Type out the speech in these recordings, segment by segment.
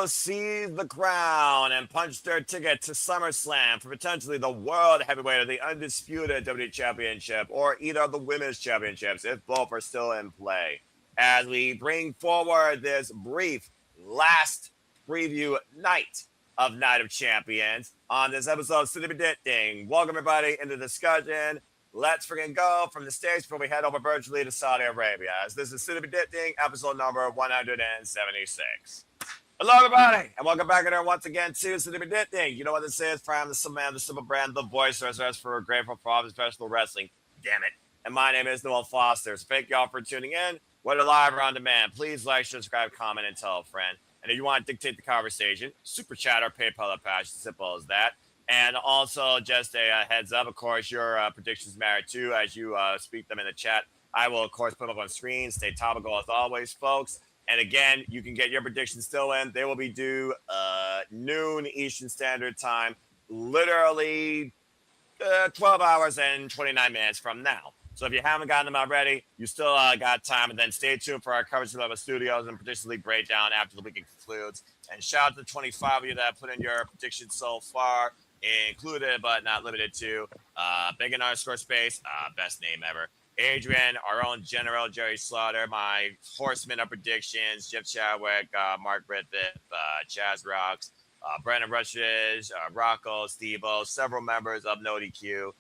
will seize the crown and punch their ticket to SummerSlam for potentially the World Heavyweight or the Undisputed WWE Championship or either of the Women's Championships if both are still in play. As we bring forward this brief last preview night of Night of Champions on this episode of City Predicting. Welcome everybody into the discussion. Let's freaking go from the States before we head over virtually to Saudi Arabia. As this is City Predicting, episode number 176. Hello, everybody, and welcome back here once again to City Predicting. You know what this is? From the Simple Man, the Simple Brand, the voice for Grateful for Professional Wrestling. Damn it. And my name is Noel Foster. So thank y'all for tuning in, whether live or on demand. Please like, subscribe, comment, and tell a friend. And if you want to dictate the conversation, super chat or PayPal or Patch, simple as that. And also, just a heads up, of course, your predictions matter too as you speak them in the chat. I will, of course, put them up on screen. Stay topical as always, folks. And again, you can get your predictions still in. They will be due noon Eastern Standard Time, literally 12 hours and 29 minutes from now. So if you haven't gotten them already, you still got time. And then stay tuned for our coverage of the studios and particularly breakdown after the weekend concludes. And shout out to the 25 of you that put in your predictions so far, included but not limited to Big and Underscore Space, best name ever. Adrian, our own General Jerry Slaughter, my horseman of predictions, Jeff Chadwick, Mark Griffith, Chaz Rocks, Brandon Rushes, Rocco, Steve-O, several members of No DQ,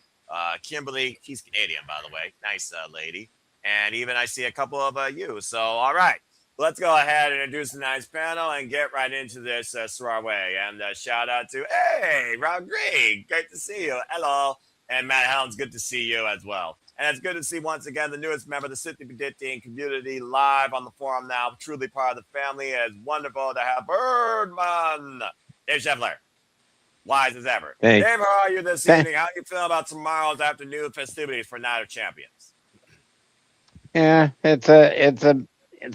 Kimberly, she's Canadian, by the way, nice lady, and even I see a couple of you. So, all right, let's go ahead and introduce the nice panel and get right into this Way. And shout out to, hey, Rob Green, great to see you. Hello. And Matt Helms, good to see you as well. And it's good to see once again the newest member of the City Predicting community live on the forum now, truly part of the family. It's wonderful to have Birdman, Dave Scheffler, wise as ever. Thanks. Dave, how are you this evening? How do you feel about tomorrow's afternoon festivities for Night of Champions? Yeah, it's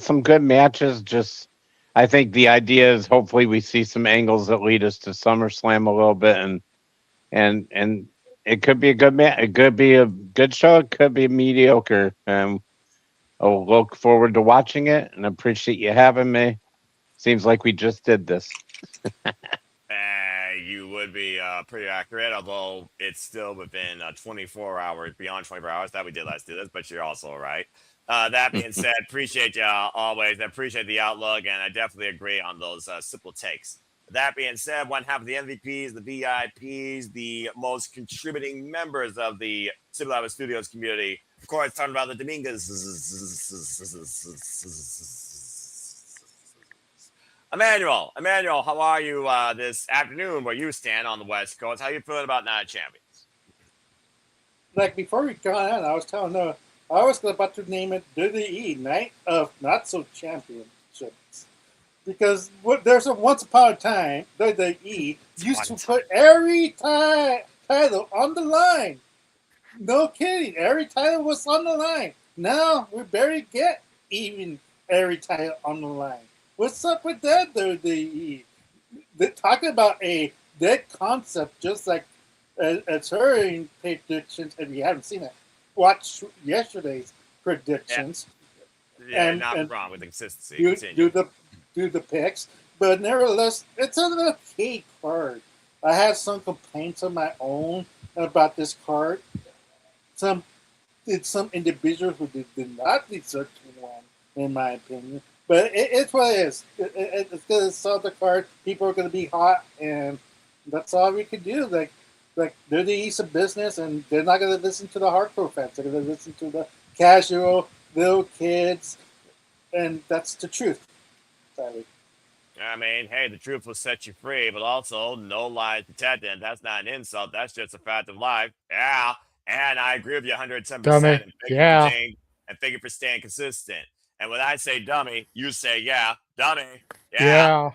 some good matches. Just I think the idea is hopefully we see some angles that lead us to SummerSlam a little bit, and it could be a good match. It could be a good show. It could be mediocre. I'll look forward to watching it and appreciate you having me. Seems like we just did this. You would be pretty accurate, although it's still within 24 hours, beyond 24 hours that we did last do this, but you're also right. That being said, appreciate you always. I appreciate the outlook, and I definitely agree on those simple takes. That being said, one half of the MVPs, the VIPs, the most contributing members of the Civil Studios community. Of course, talking about the Dominguez. Emmanuel, how are you this afternoon where you stand on the West Coast? How you feeling about Night of Champions? Like before we got on, I was telling I was about to name it WWE Night of Not So Championships. Because there's a once upon a time, WWE used to put every title on the line. No kidding. Every title was on the line. Now we barely get even every title on the line. What's up with that, WWE? They're talking about a dead concept, just like as her in predictions. If you haven't seen it, watch yesterday's predictions. Yeah, not wrong with consistency. Do the picks, but nevertheless, it's an okay card. I have some complaints of my own about this card. Some individuals who did not deserve to win, in my opinion. But it's what it is. It's going to sell the card. People are going to be hot, and that's all we can do. Like they're the ease of business, and they're not going to listen to the hardcore fans. They're going to listen to the casual little kids, and that's the truth. I mean, hey, the truth will set you free, but also no lies detected. That's not an insult. That's just a fact of life. Yeah, and I agree with you 110%. Dummy. Yeah. And thank you for staying consistent. And when I say dummy, you say, yeah, dummy. Yeah.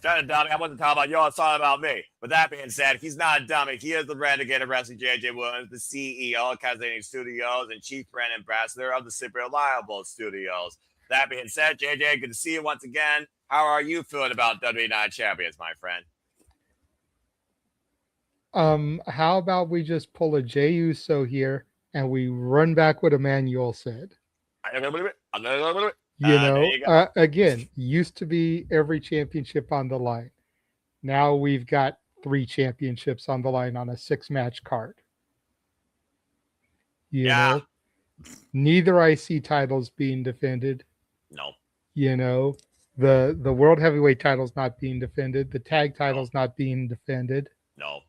Dummy. I wasn't talking about you. I was talking about me. With that being said, he's not a dummy. He is the renegade of Wrestling JJ Williams, the CEO of Kazanian Studios and chief brand ambassador of the Super Reliable Studios. That being said, JJ, good to see you once again. How are you feeling about WWE Night Champions, my friend? How about we just pull a Jey Uso here and we run back what Emmanuel said? There you go. Again, used to be every championship on the line. Now we've got 3 championships on the line on a 6-match card. Yeah. Neither IC titles being defended. No. The world heavyweight title's not being defended. The tag title's not being defended. No.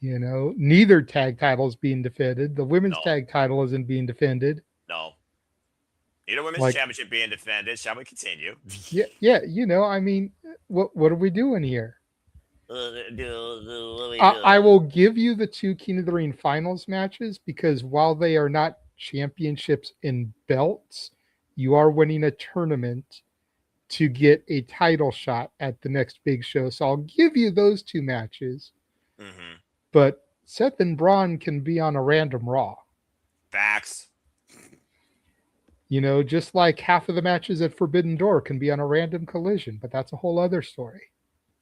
Neither tag title's being defended. The women's No. tag title isn't being defended. No. Neither women's championship being defended. Shall we continue? Yeah. I mean, what are we doing here? I will give you the 2 King of the Ring finals matches because while they are not championships in belts, you are winning a tournament to get a title shot at the next big show. So I'll give you those 2 matches. Mm-hmm. But Seth and Braun can be on a random Raw. Facts. Just like half of the matches at Forbidden Door can be on a random Collision, but that's a whole other story.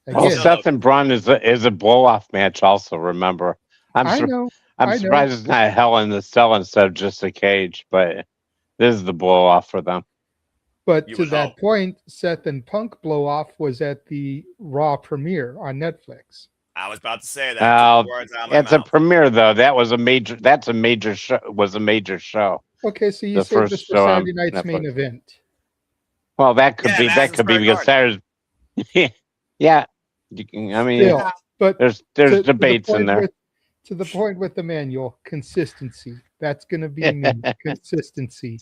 Again, well, Seth and Braun is a blow-off match also, remember. I'm surprised it's not Hell in the Cell instead of just a cage, but this is the blow-off for them. But to that point, Seth and Punk blow-off was at the Raw premiere on Netflix. I was about to say that. It's a premiere, though. That's a major show. Was a major show. Okay, so you saved this for Saturday night's main event. Well, that could be because Saturday. Yeah, I mean, still, but there's debates in there. To the point with the manual, consistency. That's going to be me. Consistency.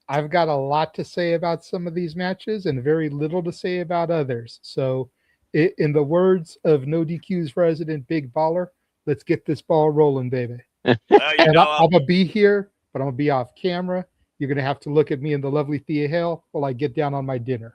I've got a lot to say about some of these matches and very little to say about others. So, in the words of No DQ's resident Big Baller, let's get this ball rolling, baby. I'm going to be here, but I'm going to be off camera. You're going to have to look at me in the lovely Thea Hale while I get down on my dinner.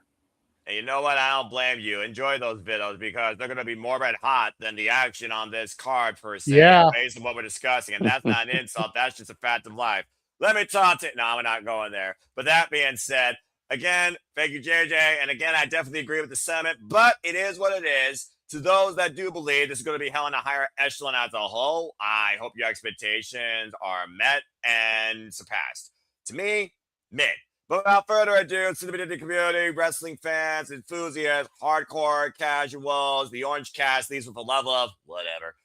And you know what? I don't blame you. Enjoy those videos because they're going to be more red hot than the action on this card per se. Yeah. Based on what we're discussing. And that's not an insult. That's just a fact of life. Let me talk to it. No, we're not going there. But that being said, again, thank you, JJ. And again, I definitely agree with the sentiment, but it is what it is. To those that do believe this is going to be held in a higher echelon as a whole, I hope your expectations are met and surpassed. To me, mid. But without further ado, to the community, wrestling fans, enthusiasts, hardcore casuals, the Orange Cast, these with a level of whatever.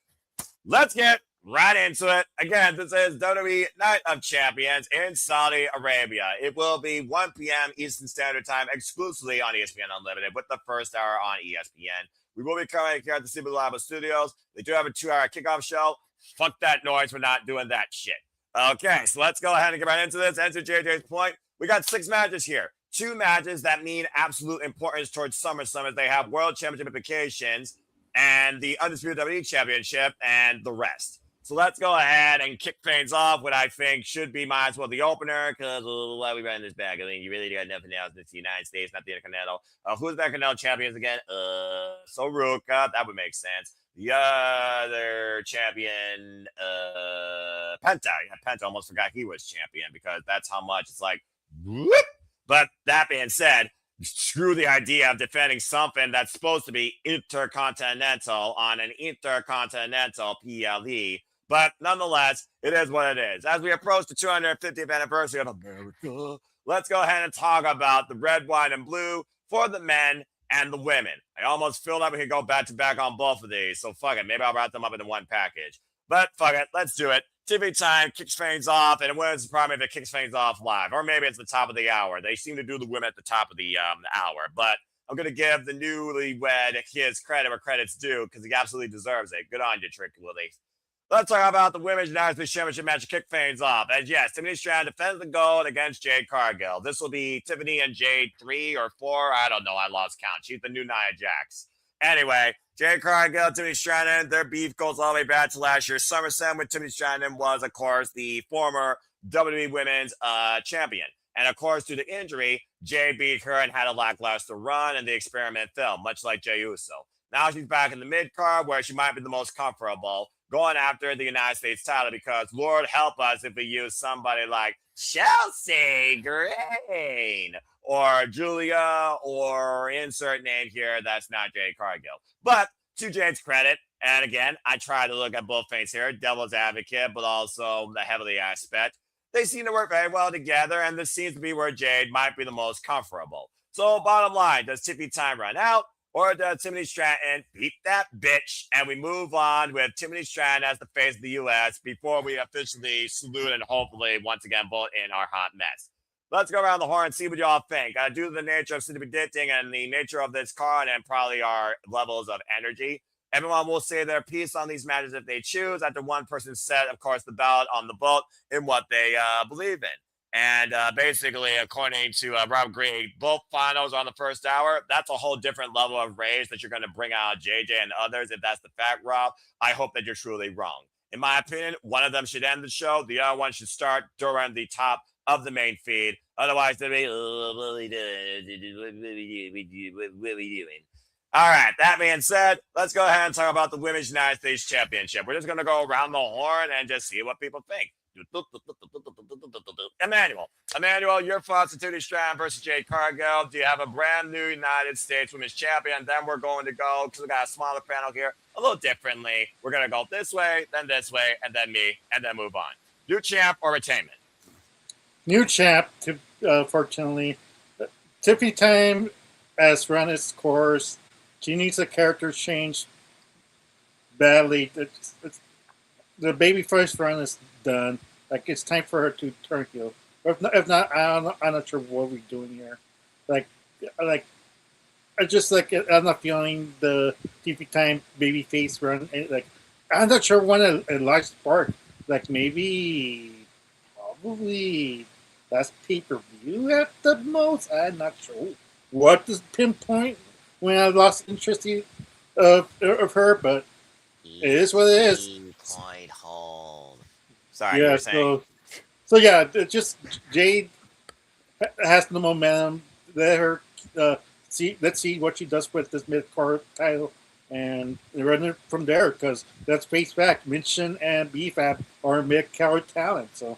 Let's get right into it. Again, this is WWE Night of Champions in Saudi Arabia. It will be 1 p.m. Eastern Standard Time exclusively on ESPN Unlimited with the first hour on ESPN. We will be coming here at the CB Labo Studios. They do have a 2-hour kickoff show. Fuck that noise. We're not doing that shit. Okay, so let's go ahead and get right into this. And to JJ's point, we got 6 matches here. 2 matches that mean absolute importance towards SummerSlam as they have World Championship implications and the Undisputed WWE Championship and the rest. So let's go ahead and kick things off with I think should be might as well the opener because why are we running this back? I mean, you really got nothing else. It's the United States, not the Intercontinental. Who's the Intercontinental champions again? So Ruka, that would make sense. The other champion, Penta. Yeah, Penta almost forgot he was champion because that's how much it's like, whoop. But that being said, screw the idea of defending something that's supposed to be intercontinental on an intercontinental PLE. But nonetheless, it is what it is. As we approach the 250th anniversary of America, let's go ahead and talk about the red, white, and blue for the men and the women. I almost feel like we could go back to back on both of these. So fuck it. Maybe I'll wrap them up into one package. But fuck it. Let's do it. TV time kicks things off, and it wins probably if it kicks things off live. Or maybe it's the top of the hour. They seem to do the women at the top of the hour. But I'm going to give the newlywed his credit where credit's due because he absolutely deserves it. Good on you, Trick Willie. Let's talk about the Women's United States Championship match to kick things off. And yes, Tiffany Stratton defends the gold against Jade Cargill. This will be Tiffany and Jade 3 or 4. I don't know. I lost count. She's the new Nia Jax. Anyway, Jade Cargill, Tiffany Stratton, their beef goes all the way back to last year's SummerSlam when Tiffany Stratton was, of course, the former WWE Women's champion. And, of course, due to injury, Jade beat her and had a lackluster run in the experiment film, much like Jey Uso. Now she's back in the mid-card where she might be the most comfortable going after the United States title because Lord help us if we use somebody like Chelsea Green or Julia or insert name here that's not Jade Cargill. But to Jade's credit, and again, I try to look at both things here, devil's advocate, but also the heavily aspect. They seem to work very well together, and this seems to be where Jade might be the most comfortable. So, bottom line, does Tiffany time run out, or does Timothy Stratton beat that bitch, and we move on with Timothy Stratton as the face of the U.S. before we officially salute and hopefully once again vote in our hot mess? Let's go around the horn and see what y'all think. Due to the nature of city predicting and the nature of this card and probably our levels of energy, everyone will say their piece on these matches if they choose. After one person set, of course, the ballot on the vote in what they believe in. And basically, according to Rob Green, both finals on the first hour, that's a whole different level of rage that you're going to bring out JJ and others. If that's the fact, Rob, I hope that you're truly wrong. In my opinion, one of them should end the show. The other one should start during the top of the main feed. Otherwise, they'll be, what are we doing? All right, that being said, let's go ahead and talk about the Women's United States Championship. We're just going to go around the horn and just see what people think. Emmanuel, your thoughts on Tiffany Stratton versus Jade Cargill. Do you have a brand new United States Women's Champion? Then we're going to go, because we got a smaller panel here, a little differently. We're going to go this way, and then me, and then move on. New champ or retainment? New champ, fortunately. Tiffany time has run its course. She needs a character change badly. The baby first run is done. Like, it's time for her to turn heel. If not, I'm not sure what we're doing here. I'm not feeling the TV time baby face run. Like, I'm not sure when it likes spark. Like, probably last pay-per-view at the most. I'm not sure what does pinpoint when I lost interest of her, but it is what it is. Point home. Sorry, Yeah, saying. So yeah, just Jade has the momentum. Let her let's see what she does with this mid-card title, and run it from there. Because let's face back, Minchin and BFAB are mid-card talent. So,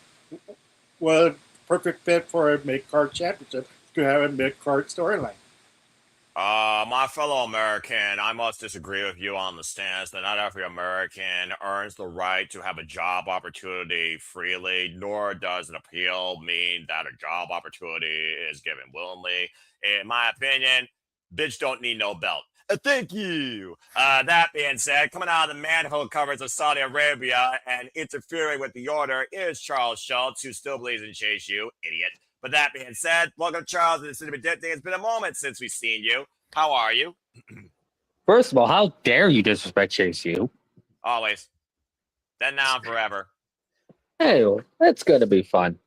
well, perfect fit for a mid-card championship to have a mid-card storyline. My fellow American, I must disagree with you on the stance that not every American earns the right to have a job opportunity freely, nor does an appeal mean that a job opportunity is given willingly. In my opinion, bitch don't need no belt. Thank you. That being said, coming out of the manhole covers of Saudi Arabia and interfering with the order is Charles Schultz, who still believes in Chase U, idiot. But that being said, welcome, Charles, to the City of Predicting. It's been a moment since we've seen you. How are you? First of all, how dare you disrespect Chase U? Always. Then, now, and forever. Hey, that's going to be fun.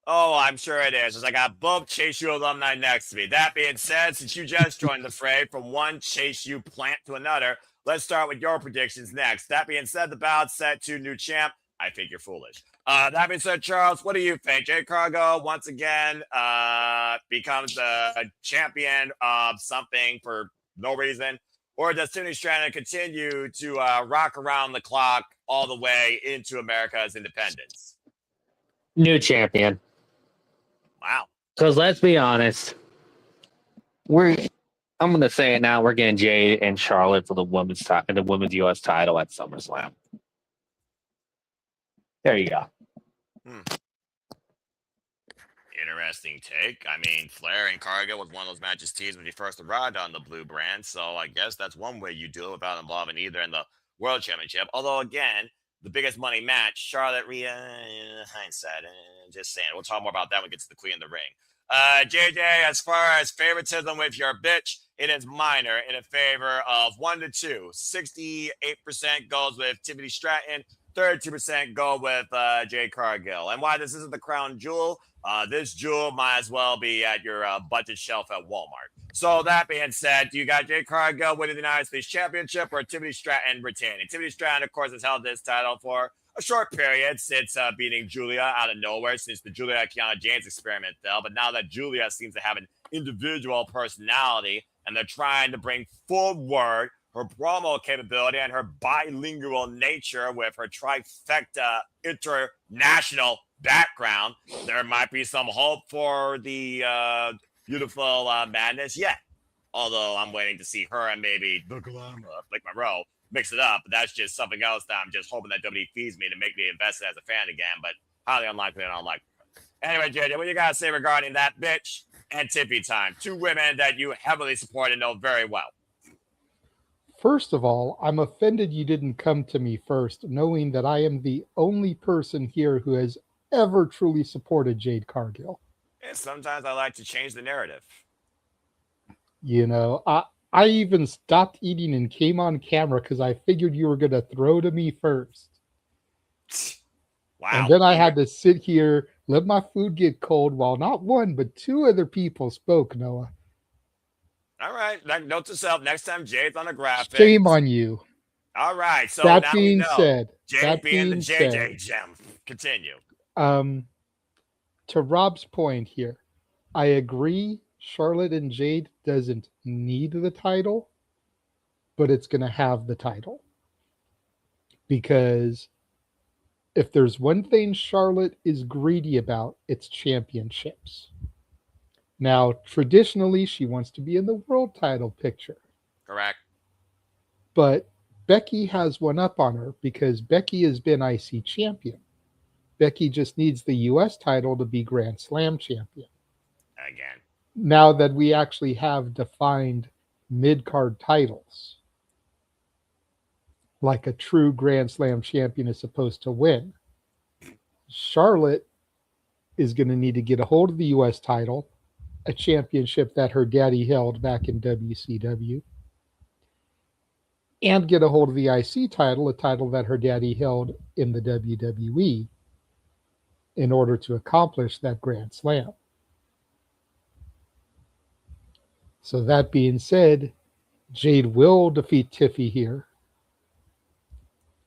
Oh, I'm sure it is, as I got both Chase U alumni next to me. That being said, since you just joined the fray from one Chase U plant to another, let's start with your predictions next. That being said, the ballot set to new champ. I think you're foolish. That being said, Charles, what do you think? Jade Cargill once again becomes the champion of something for no reason? Or does Tiffany Stratton continue to rock around the clock all the way into America's independence? New champion. Wow. Because let's be honest, I'm going to say it now, we're getting Jade and Charlotte for the women's U.S. title at SummerSlam. There you go. Interesting take. I mean, Flair and Cargill was one of those matches teased when he first arrived on the blue brand, so I guess that's one way you do it without involving either in the World Championship. Although, again, the biggest money match, Charlotte, Rhea, hindsight, just saying. We'll talk more about that when we get to the Queen of the Ring. JJ, as far as favoritism with your bitch, it is minor in a favor of 1 to 2. 68% goes with Tiffany Stratton, 32% go with Jade Cargill. And why this isn't the crown jewel, this jewel might as well be at your budget shelf at Walmart. So that being said, do you got Jade Cargill winning the United States Championship or Tiffany Stratton retaining? Tiffany Stratton, of course, has held this title for a short period since beating Julia out of nowhere, since the Julia Kiana James experiment fell. But now that Julia seems to have an individual personality and they're trying to bring forward her promo capability and her bilingual nature with her trifecta international background, there might be some hope for the beautiful madness yet. Although I'm waiting to see her and maybe the glamour, like Monroe, mix it up. But that's just something else that I'm just hoping that WWE feeds me to make me invested as a fan again. But highly unlikely and unlikely. Anyway, JJ, what you got to say regarding that bitch and Tippy Time? Two women that you heavily support and know very well. First of all, I'm offended you didn't come to me first, knowing that I am the only person here who has ever truly supported Jade Cargill. And sometimes I like to change the narrative. You know, I even stopped eating and came on camera because I figured you were going to throw to me first. Wow. And then I had to sit here, let my food get cold while not one, but two other people spoke, Noah. All right. Note to self, next time Jade's on the graphic. Shame on you. All right. So that now being we know. said, Jade being the JJ gem. Continue. To Rob's point here, I agree Charlotte and Jade doesn't need the title, but it's going to have the title. Because if there's one thing Charlotte is greedy about, it's championships. Now, traditionally, she wants to be in the world title picture. Correct. But Becky has one up on her because Becky has been IC champion. Becky just needs the US title to be Grand Slam champion. Again. Now that we actually have defined mid-card titles, like a true Grand Slam champion is supposed to win, Charlotte is going to need to get a hold of the US title, a championship that her daddy held back in WCW, and get a hold of the IC title, a title that her daddy held in the WWE, in order to accomplish that Grand Slam. So that being said, Jade will defeat Tiffy here.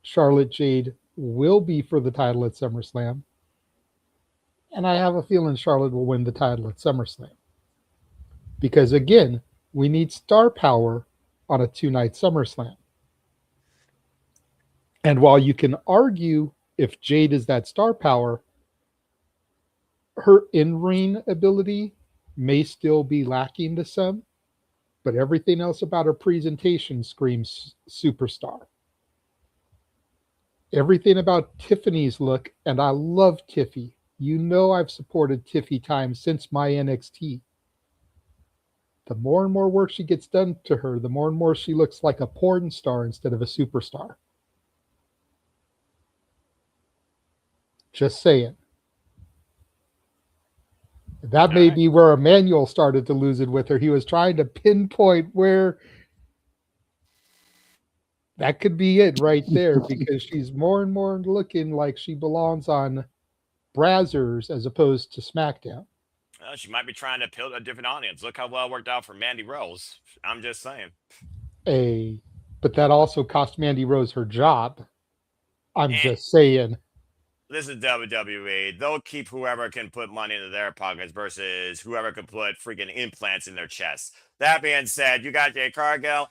Charlotte Jade will be for the title at SummerSlam. And I have a feeling Charlotte will win the title at SummerSlam. Because again, we need star power on a 2-night SummerSlam. And while you can argue if Jade is that star power, her in-ring ability may still be lacking to some, but everything else about her presentation screams superstar. Everything about Tiffany's look, and I love Tiffy. You know I've supported Tiffy Time since my NXT. The more and more work she gets done to her, the more and more she looks like a porn star instead of a superstar. Just saying. That may be where Emmanuel started to lose it with her. He was trying to pinpoint where that could be it right there, because she's more and more looking like she belongs on Brazzers as opposed to SmackDown. Well, she might be trying to appeal to a different audience. Look how well it worked out for Mandy Rose. I'm just saying. But that also cost Mandy Rose her job. I'm just saying. This is WWE. They'll keep whoever can put money into their pockets versus whoever can put freaking implants in their chests. That being said, you got Jade Cargill.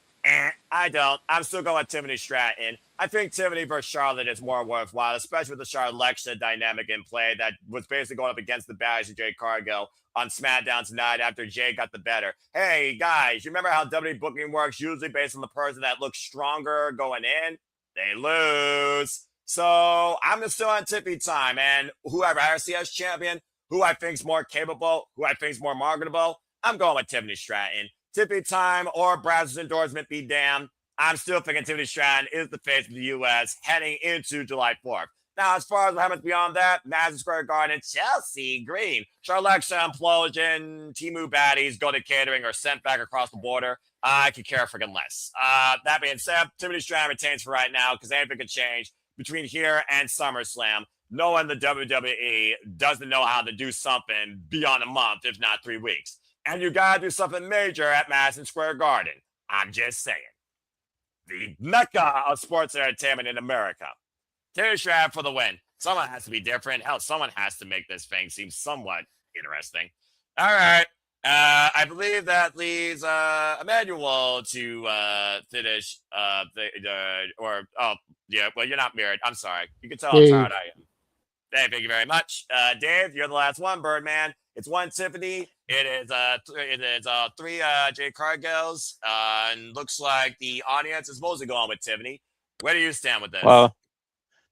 I don't. I'm still going with Tiffany Stratton. I think Tiffany versus Charlotte is more worthwhile, especially with the Charlotte-Alexa dynamic in play that was basically going up against the badge of Jade Cargill on SmackDown tonight after Jade got the better. Hey, guys, you remember how WWE booking works? Usually based on the person that looks stronger going in, they lose. So I'm still on Tippy Time, and whoever RCS champion, who I think is more capable, who I think is more marketable, I'm going with Tiffany Stratton. Tippy Time or Brazzers endorsement be damned. I'm still thinking Tiffany Stratton is the face of the U.S. heading into July 4th. Now, as far as what happens beyond that, Madison Square Garden, Chelsea Green, Charlotte Implosion, Timu baddies go to catering or sent back across the border. I could care freaking less. That being said, Tiffany Stratton retains for right now because anything could change between here and SummerSlam, knowing the WWE doesn't know how to do something beyond a month, if not 3 weeks. And you got to do something major at Madison Square Garden. I'm just saying. The mecca of sports entertainment in America. Tiffany Stratton for the win. Someone has to be different. Hell, someone has to make this thing seem somewhat interesting. All right. I believe that leaves Emmanuel to finish well, you're not married. I'm sorry. You can tell how tired I am. Hey, thank you very much. Dave, you're the last one, Birdman. It's one Tiffany. It is three Jade Cargills. And looks like the audience is mostly going with Tiffany. Where do you stand with this? Well,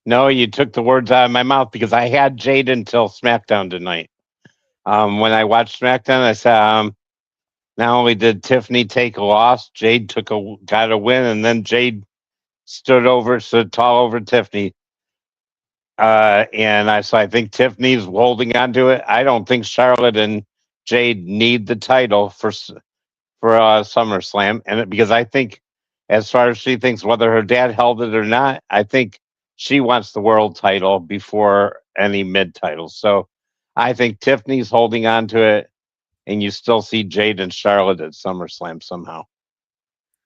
No, you took the words out of my mouth because I had Jade until SmackDown tonight. When I watched SmackDown, I said, not only did Tiffany take a loss, Jade got a win, and then Jade stood tall over Tiffany. So I think Tiffany's holding on to it. I don't think Charlotte and Jade need the title for SummerSlam, and because I think, as far as she thinks, whether her dad held it or not, I think she wants the world title before any mid titles. So I think Tiffany's holding on to it, and you still see Jade and Charlotte at SummerSlam somehow.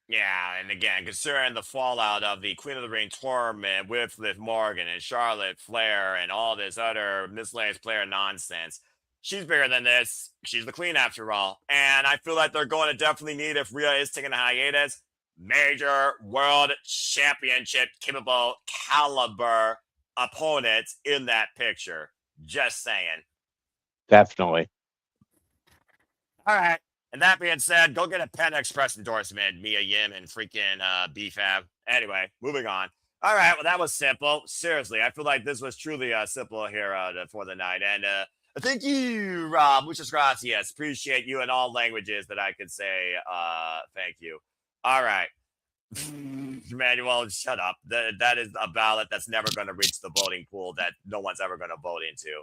Yeah, and again, considering the fallout of the Queen of the Ring tournament with Liv Morgan and Charlotte Flair and all this other miscellaneous player nonsense, she's bigger than this. She's the queen after all. And I feel like they're going to definitely need, if Rhea is taking a hiatus, major world championship capable caliber opponents in that picture. Just saying. Definitely. All right. And that being said, go get a Panda Express endorsement, Mia Yim and freaking BFAB. Anyway, moving on. All right, well, that was simple. Seriously, I feel like this was truly simple here for the night. And thank you, Rob. Muchas gracias. Appreciate you in all languages that I could say thank you. All right. Manuel, shut up. That is a ballot that's never going to reach the voting pool that no one's ever going to vote into.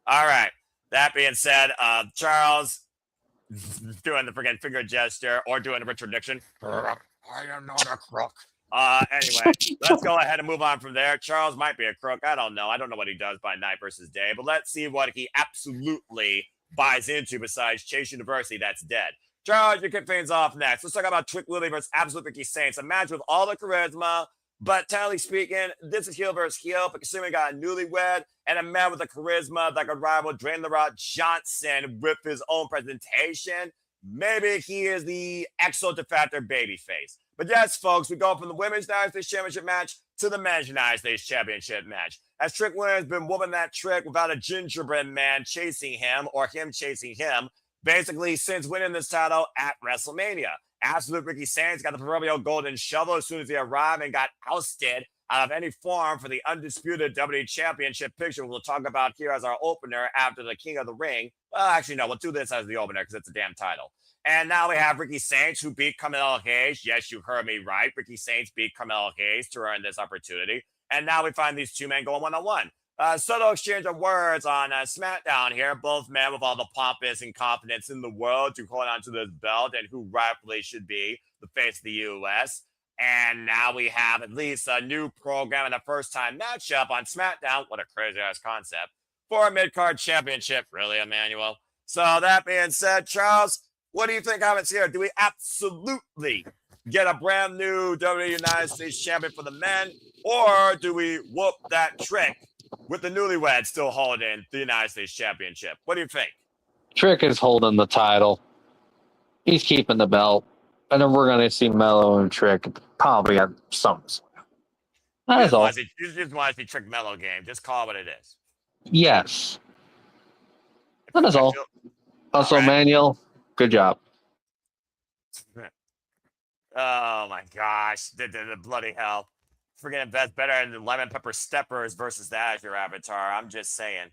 All right. That being said, Charles, doing the freaking finger gesture or doing a Richard Nixon. I am not a crook. Anyway, let's go ahead and move on from there. Charles might be a crook. I don't know. I don't know what he does by night versus day, but let's see what he absolutely buys into besides Chase University that's dead. Charles, you kick things off next. Let's talk about Trick Willie versus Absolute Ricky Saints. A match with all the charisma, but technically speaking, this is heel versus heel, but considering we got a newlywed and a man with a charisma that could rival Dwayne The Rock Johnson with his own presentation, maybe he is the exo de facto babyface. But yes, folks, we go from the Women's United States Championship match to the Men's United States Championship match. As Trick Williams has been whooping that trick without a gingerbread man chasing him or him chasing him, basically since winning this title at WrestleMania. Absolute Ricky Saints got the proverbial golden shovel as soon as he arrived and got ousted out of any form for the undisputed WWE Championship picture we'll talk about here as our opener after the King of the Ring. Well, actually, no, we'll do this as the opener because it's a damn title. And now we have Ricky Saints, who beat Carmelo Hayes. Yes, you heard me right. Ricky Saints beat Carmelo Hayes to earn this opportunity. And now we find these two men going one-on-one. Subtle exchange of words on SmackDown here. Both men with all the pompous and confidence in the world to hold on to this belt and who rightfully should be the face of the U.S. And now we have at least a new program and a first-time matchup on SmackDown. What a crazy-ass concept. For a mid-card championship. Really, Emmanuel? So that being said, Charles, what do you think happens here? Do we absolutely get a brand new WWE United States champion for the men? Or do we whoop that trick with the newlywed still holding the United States Championship? What do you think? Trick is holding the title. He's keeping the belt. And then we're going to see Mello and Trick probably at SummerSlam. That's all. You just want to see Trick Mello game. Just call it what it is. Yes. That is all. Also, right. Manuel, good job. Oh, my gosh. The bloody hell. Freaking that's better than the lemon pepper steppers versus the Azure Avatar. I'm just saying.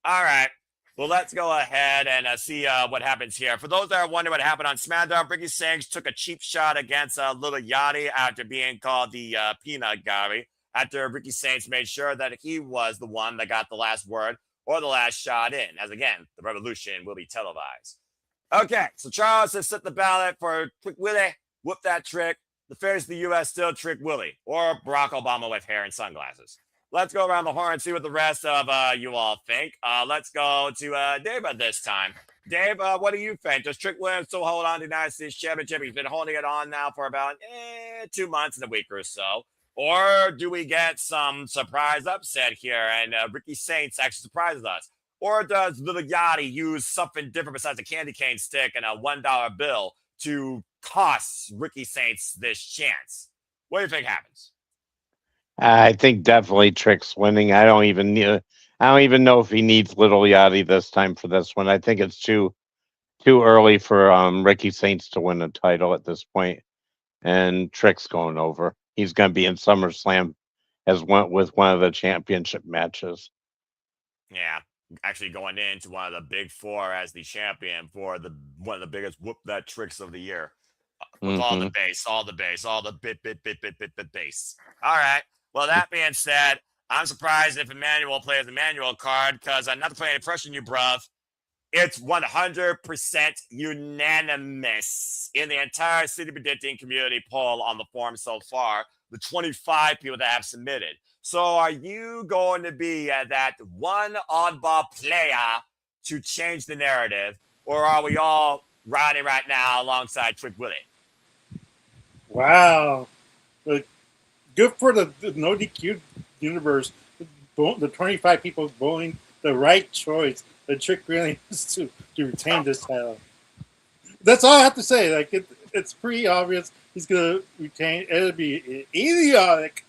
All right. Well, let's go ahead and see what happens here. For those that are wondering what happened on SmackDown, Ricky Saints took a cheap shot against Little Yachty after being called the Peanut Gallery. After Ricky Saints made sure that he was the one that got the last word or the last shot in. As again, the revolution will be televised. Okay, so Charles has set the ballot for Trick Willie. Whoop that trick. The face of the U.S. still Trick Willie, or Barack Obama with hair and sunglasses. Let's go around the horn and see what the rest of you all think. Let's go to Dave this time. Dave, what do you think? Does Trick Williams still hold on to the United States Championship? He's been holding it on now for about 2 months and a week or so. Or do we get some surprise upset here and Ricky Saints actually surprises us? Or does Little Yachty use something different besides a candy cane stick and a $1 bill to cost Ricky Saints this chance? What do you think happens? I think definitely Trick's winning. I don't even know if he needs Little Yachty this time for this one. I think it's too early for Ricky Saints to win a title at this point. And Trick's going over. He's going to be in SummerSlam as one of the championship matches. Yeah, actually going into one of the big four as the champion for one of the biggest whoop that tricks of the year. With all the bass, all the bit bass. All right. Well, that being said, I'm surprised if Emmanuel plays the Emmanuel card because not to play any pressure on you, bruv. It's 100% unanimous in the entire City Predicting community poll on the forum so far. The 25 people that have submitted. So, are you going to be that one oddball player to change the narrative, or are we all riding right now alongside Trick Willie? Wow. Good for the no DQ universe. The 25 people voting the right choice. The Trick really is to retain this title. That's all I have to say. Like it's pretty obvious he's gonna retain. It'll be an idiotic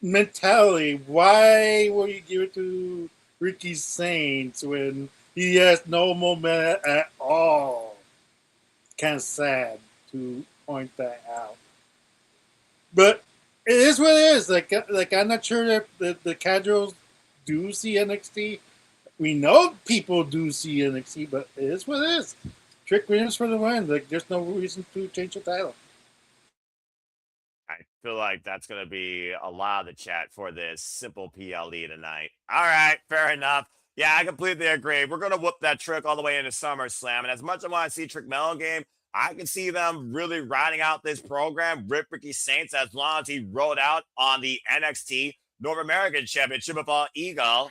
mentality. Why will you give it to Ricky Saints when he has no momentum at all? Kind of sad to point that out. But it is what it is. Like I'm not sure that the casuals do see NXT. We know people do see NXT, but it is what it is. Trick Williams for the win. Like there's no reason to change the title. I feel like that's going to be a lot of the chat for this simple PLE tonight. All right, fair enough. Yeah, I completely agree. We're going to whoop that Trick all the way into SummerSlam. And as much as I want to see Trick Mello game, I can see them really riding out this program with Ricky Saints as long as he rolled out on the NXT North American Championship of all Eagle,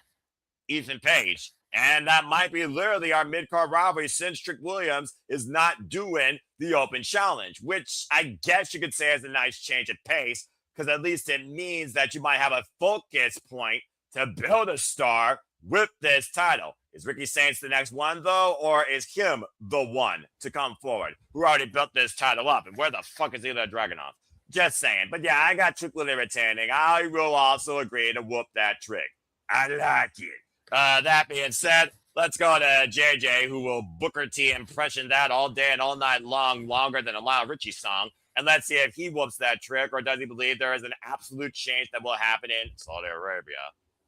Ethan Page. And that might be literally our mid-card rivalry since Trick Williams is not doing the Open Challenge, which I guess you could say is a nice change of pace because at least it means that you might have a focus point to build a star with this title. Is Ricky Saints the next one, though, or is him the one to come forward who already built this title up? And where the fuck is Ilya Dragunov? Just saying. But yeah, I got Trick Willie retaining. I will also agree to whoop that Trick. I like it. That being said, let's go to JJ, who will Booker T impression that all day and all night long, longer than a Lionel Richie song. And let's see if he whoops that Trick, or does he believe there is an absolute change that will happen in Saudi Arabia?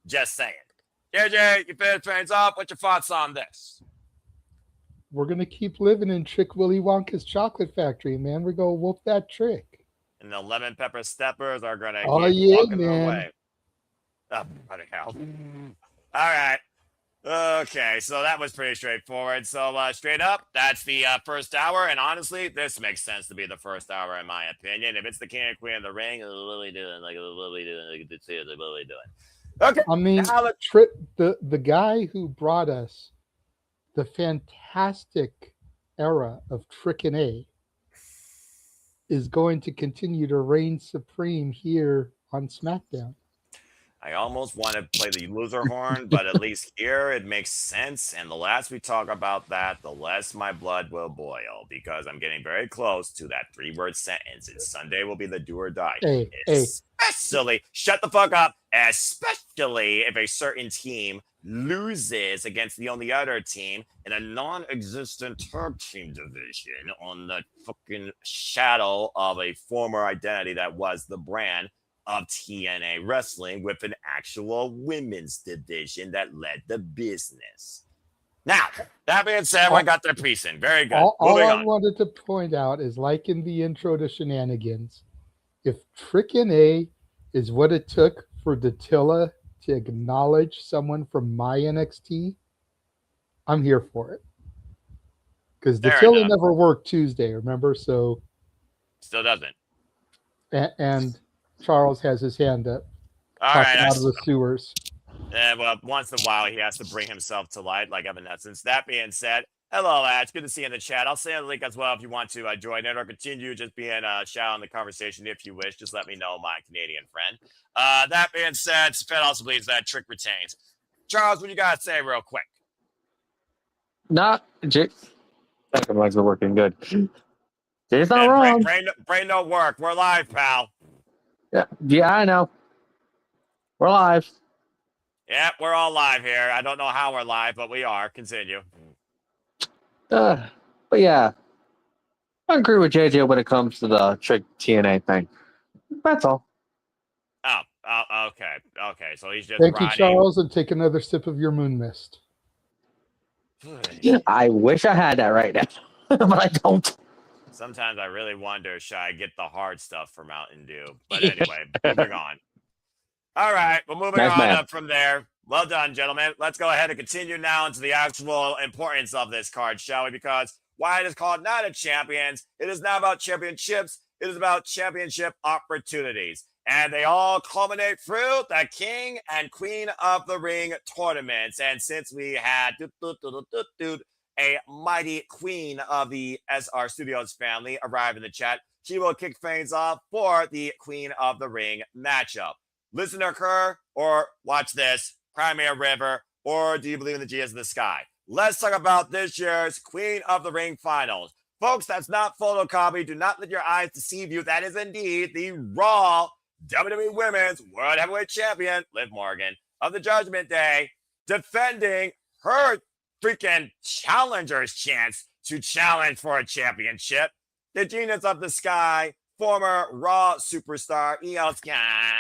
Just saying. JJ, you finish things off. What's your thoughts on this? We're going to keep living in Trick Willy Wonka's chocolate factory, man. We're going to whoop that Trick. And the lemon pepper steppers are going to keep walking their way. Oh, bloody hell. All right. Okay, so that was pretty straightforward. So straight up, that's the first hour. And honestly, this makes sense to be the first hour, in my opinion. If it's the King and Queen of the Ring, what are we doing? What are we doing? Okay. I mean, the guy who brought us the fantastic era of Trick and A is going to continue to reign supreme here on SmackDown. I almost want to play the loser horn, but at least here it makes sense. And the less we talk about that, the less my blood will boil because I'm getting very close to that 3-word sentence. And Sunday will be the do or die. Especially, shut the fuck up, especially if a certain team loses against the only other team in a non-existent tag team division on the fucking shadow of a former identity that was the brand of TNA Wrestling with an actual women's division that led the business. Now, that being said, I got their piece in. Very good. All I wanted to point out is, like in the intro to Shenanigans, if Trick and A is what it took for Dattila to acknowledge someone from my NXT, I'm here for it. Because Dattila never worked Tuesday, remember? So still doesn't. And Charles has his hand up. All right, out of the sewers. Well, once in a while, he has to bring himself to light, like Evanescence. That being said, hello, lads. Good to see you in the chat. I'll send a link as well if you want to join in or continue just being a shout in the conversation if you wish. Just let me know, my Canadian friend. That being said, Sped also believes that Trick retains. Charles, what you got to say real quick? Second legs are working good. Jay's not wrong. Brain no work. We're live, pal. Yeah, I know. We're live. Yeah, we're all live here. I don't know how we're live, but we are. Continue. But yeah, I agree with JJ when it comes to the Trick TNA thing. That's all. Okay. So he's just Thank you, riding. Charles, and take another sip of your moon mist. I wish I had that right now, but I don't. Sometimes I really wonder, should I get the hard stuff for Mountain Dew? But anyway, moving on. All right, well, moving Nice on man. up from there. Well done, gentlemen. Let's go ahead and continue now into the actual importance of this card, shall we? Because why it is called Night of Champions, it is not about championships. It is about championship opportunities. And they all culminate through the King and Queen of the Ring tournaments. And since we had a mighty queen of the SR Studios family arrive in the chat, she will kick things off for the Queen of the Ring matchup. Listen to her or watch this, Crimea River, or do you believe in the Jesus of the sky? Let's talk about this year's Queen of the Ring finals. Folks, that's not photocopy. Do not let your eyes deceive you. That is indeed the Raw WWE Women's World Heavyweight Champion, Liv Morgan, of the Judgment Day, defending her freaking challenger's chance to challenge for a championship. The Genius of the Sky, former Raw superstar Io Sky.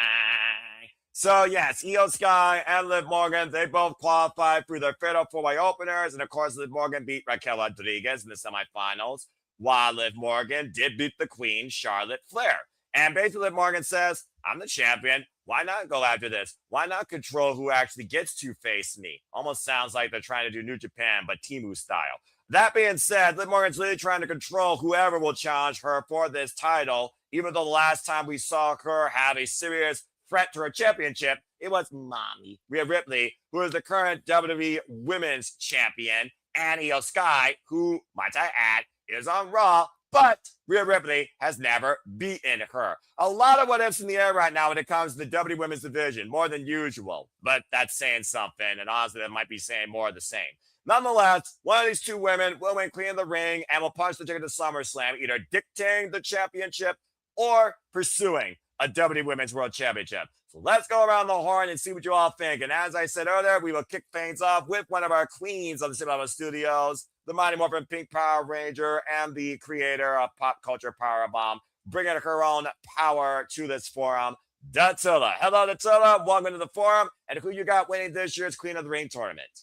So yes, Io Sky and Liv Morgan, they both qualified through their fatal four-way openers, and of course Liv Morgan beat Raquel Rodriguez in the semifinals, while Liv Morgan did beat the Queen, Charlotte Flair. And basically Liv Morgan says, I'm the champion. Why not go after this? Why not control who actually gets to face me? Almost sounds like they're trying to do New Japan, but Temu style. That being said, Liv Morgan's really trying to control whoever will challenge her for this title, even though the last time we saw her have a serious threat to her championship, it was Mommy Rhea Ripley, who is the current WWE Women's Champion, and Io Sky, who, might I add, is on Raw, but Rhea Ripley has never beaten her. A lot of what ifs in the air right now when it comes to the WWE Women's Division, more than usual, but that's saying something, and honestly, that might be saying more of the same. Nonetheless, one of these two women will win Queen of the Ring and will punch the ticket to SummerSlam, either dictating the championship or pursuing a WWE Women's World Championship. So let's go around the horn and see what you all think. And as I said earlier, we will kick things off with one of our queens of the Cinema Studios, the Mighty Morphin Pink Power Ranger and the creator of Pop Culture Powerbomb, bringing her own power to this forum, Dattila. Hello, Dattila. Welcome to the forum. And who you got winning this year's Queen of the Ring tournament?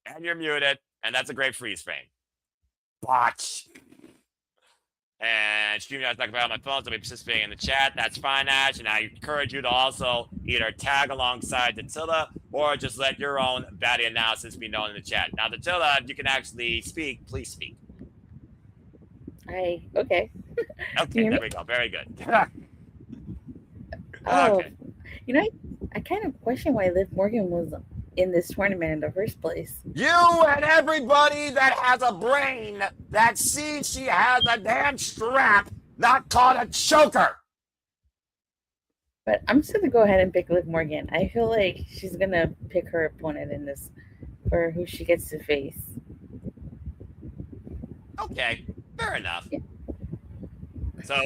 And you're muted, and that's a great freeze frame. Botch. And StreamYard's not about my phone, so I'll be participating in the chat. That's fine, Ash. And I encourage you to also either tag alongside Dattila or just let your own baddie analysis be known in the chat. Now, Dattila, if you can actually speak, please speak. Okay. Okay, there we go. Very good. Oh, Okay. you know, I kind of question why Liv Morgan was in this tournament in the first place. You and everybody that has a brain that sees she has a damn strap, not called a choker. But I'm just gonna go ahead and pick Liv Morgan. I feel like she's gonna pick her opponent in this for who she gets to face. Okay, fair enough. Yeah. So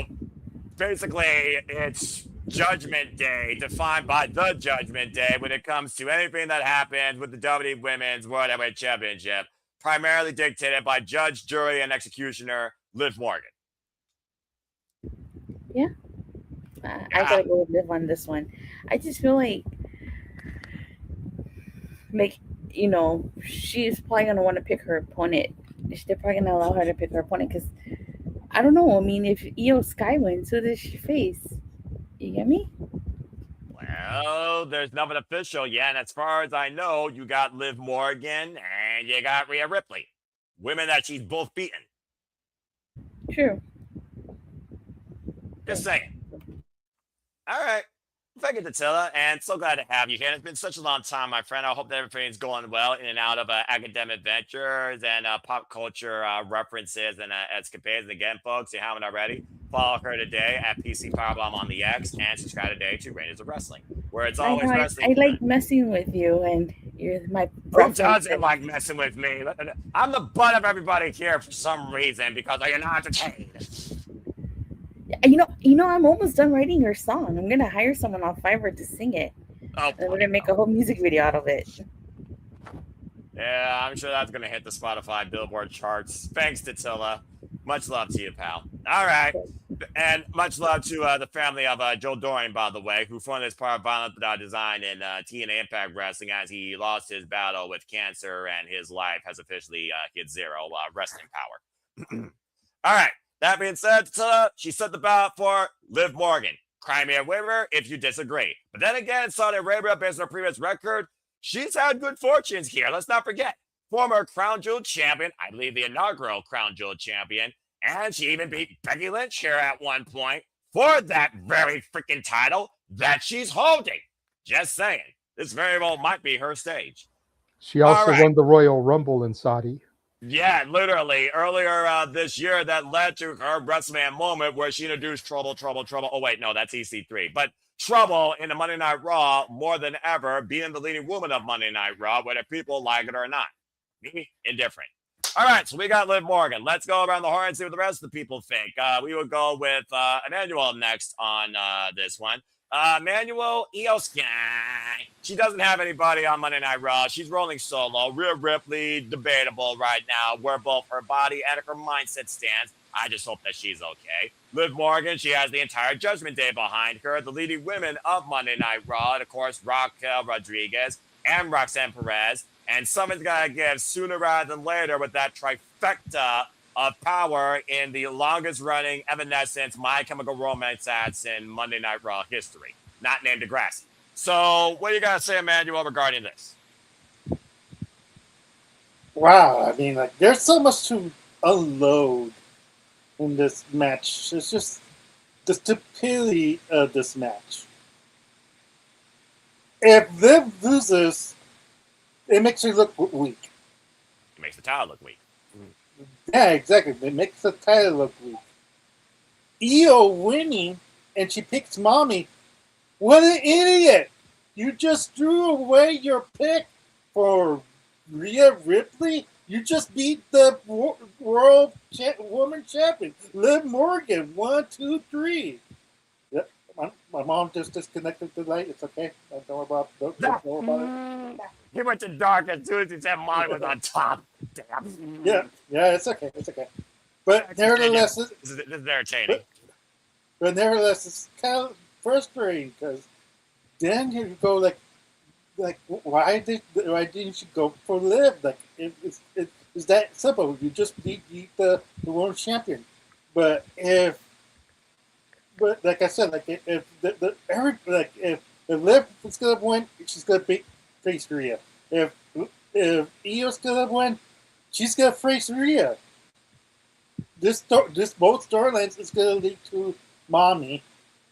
basically, it's Judgment Day, defined by the Judgment Day when it comes to anything that happens with the WWE Women's World Heavyweight Championship, primarily dictated by judge, jury, and executioner Liv Morgan. Yeah. I gotta go with Liv on this one. I just feel like, you know, she's probably gonna want to pick her opponent. They're probably gonna allow her to pick her opponent because I don't know. I mean, if Io Sky wins, who does she face? You get me? Well, there's nothing official yet. And as far as I know, you got Liv Morgan and you got Rhea Ripley. Women that she's both beaten. True. Just saying. All right. Thank you, Dattila, and so glad to have you here. And it's been such a long time, my friend. I hope that everything's going well in and out of academic ventures and pop culture references and escapades. And again, folks, if you haven't already, follow her today at PC Powerbomb on the X and subscribe today to Rangers of Wrestling, where it's always wrestling. I like messing with you, and you're my. Who doesn't like messing with me? I'm the butt of everybody here for some reason because I am not entertained. You know, I'm almost done writing your song. I'm gonna hire someone on Fiverr to sing it. Oh, and we're gonna make a whole music video out of it. Yeah, I'm sure that's gonna hit the Spotify Billboard charts. Thanks, Dattila. Much love to you, pal. All right. And much love to the family of Joe Dorian, by the way, who fronted as part of Violent Design in TNA Impact Wrestling as he lost his battle with cancer and his life has officially hit zero wrestling power. All right. That being said, she set the ballot for Liv Morgan. Cry me a waiver if you disagree. But then again, Saudi Arabia, based on her previous record, she's had good fortunes here. Let's not forget. Former Crown Jewel champion, I believe the inaugural Crown Jewel champion, and she even beat Becky Lynch here at one point for that very freaking title that she's holding. Just saying. This very well might be her stage. She also won the Royal Rumble in Saudi. Yeah, literally. Earlier this year, that led to her WrestleMania moment where she introduced Trouble. Oh, wait, no, that's EC3. But Trouble in the Monday Night Raw more than ever, being the leading woman of Monday Night Raw, whether people like it or not. Me, indifferent. All right, so we got Liv Morgan. Let's go around the horn and see what the rest of the people think. We will go with Emmanuel next on this one. Emmanuel Io Sky. She doesn't have anybody on Monday Night Raw. She's rolling solo. Rhea Ripley, debatable right now where both her body and her mindset stands. I just hope that she's okay. Liv Morgan, she has the entire Judgment Day behind her. The leading women of Monday Night Raw, and of course, Raquel Rodriguez and Roxanne Perez. And someone's got to give sooner rather than later with that trifecta of power in the longest running Evanescence My Chemical Romance ads in Monday Night Raw history, not named Degrassi. So what do you got to say, Emmanuel, regarding this? Wow, I mean, like, there's so much to unload in this match. It's just the stupidity of this match. If Liv loses, it makes her look weak. It makes the title look weak. Yeah, exactly. It makes the title look weak. Io winning, and she picks Mommy. What an idiot! You just threw away your pick for Rhea Ripley. You just beat the world woman champion, Liv Morgan. 1, 2, 3. Yep. My mom just disconnected the light. It's okay. Don't worry about it. He went to dark as soon as he said Molly was on top. Damn. Yeah, it's okay. It's okay. But nevertheless, this is entertaining. But nevertheless, it's kind of frustrating because then you go like why didn't you go for Liv? Like it's that simple. You just beat the world champion. But like I said, like if if Liv is gonna win, she's gonna beat face Rhea. If Io's gonna win, she's gonna face Rhea. This both storylines is gonna lead to Mommy,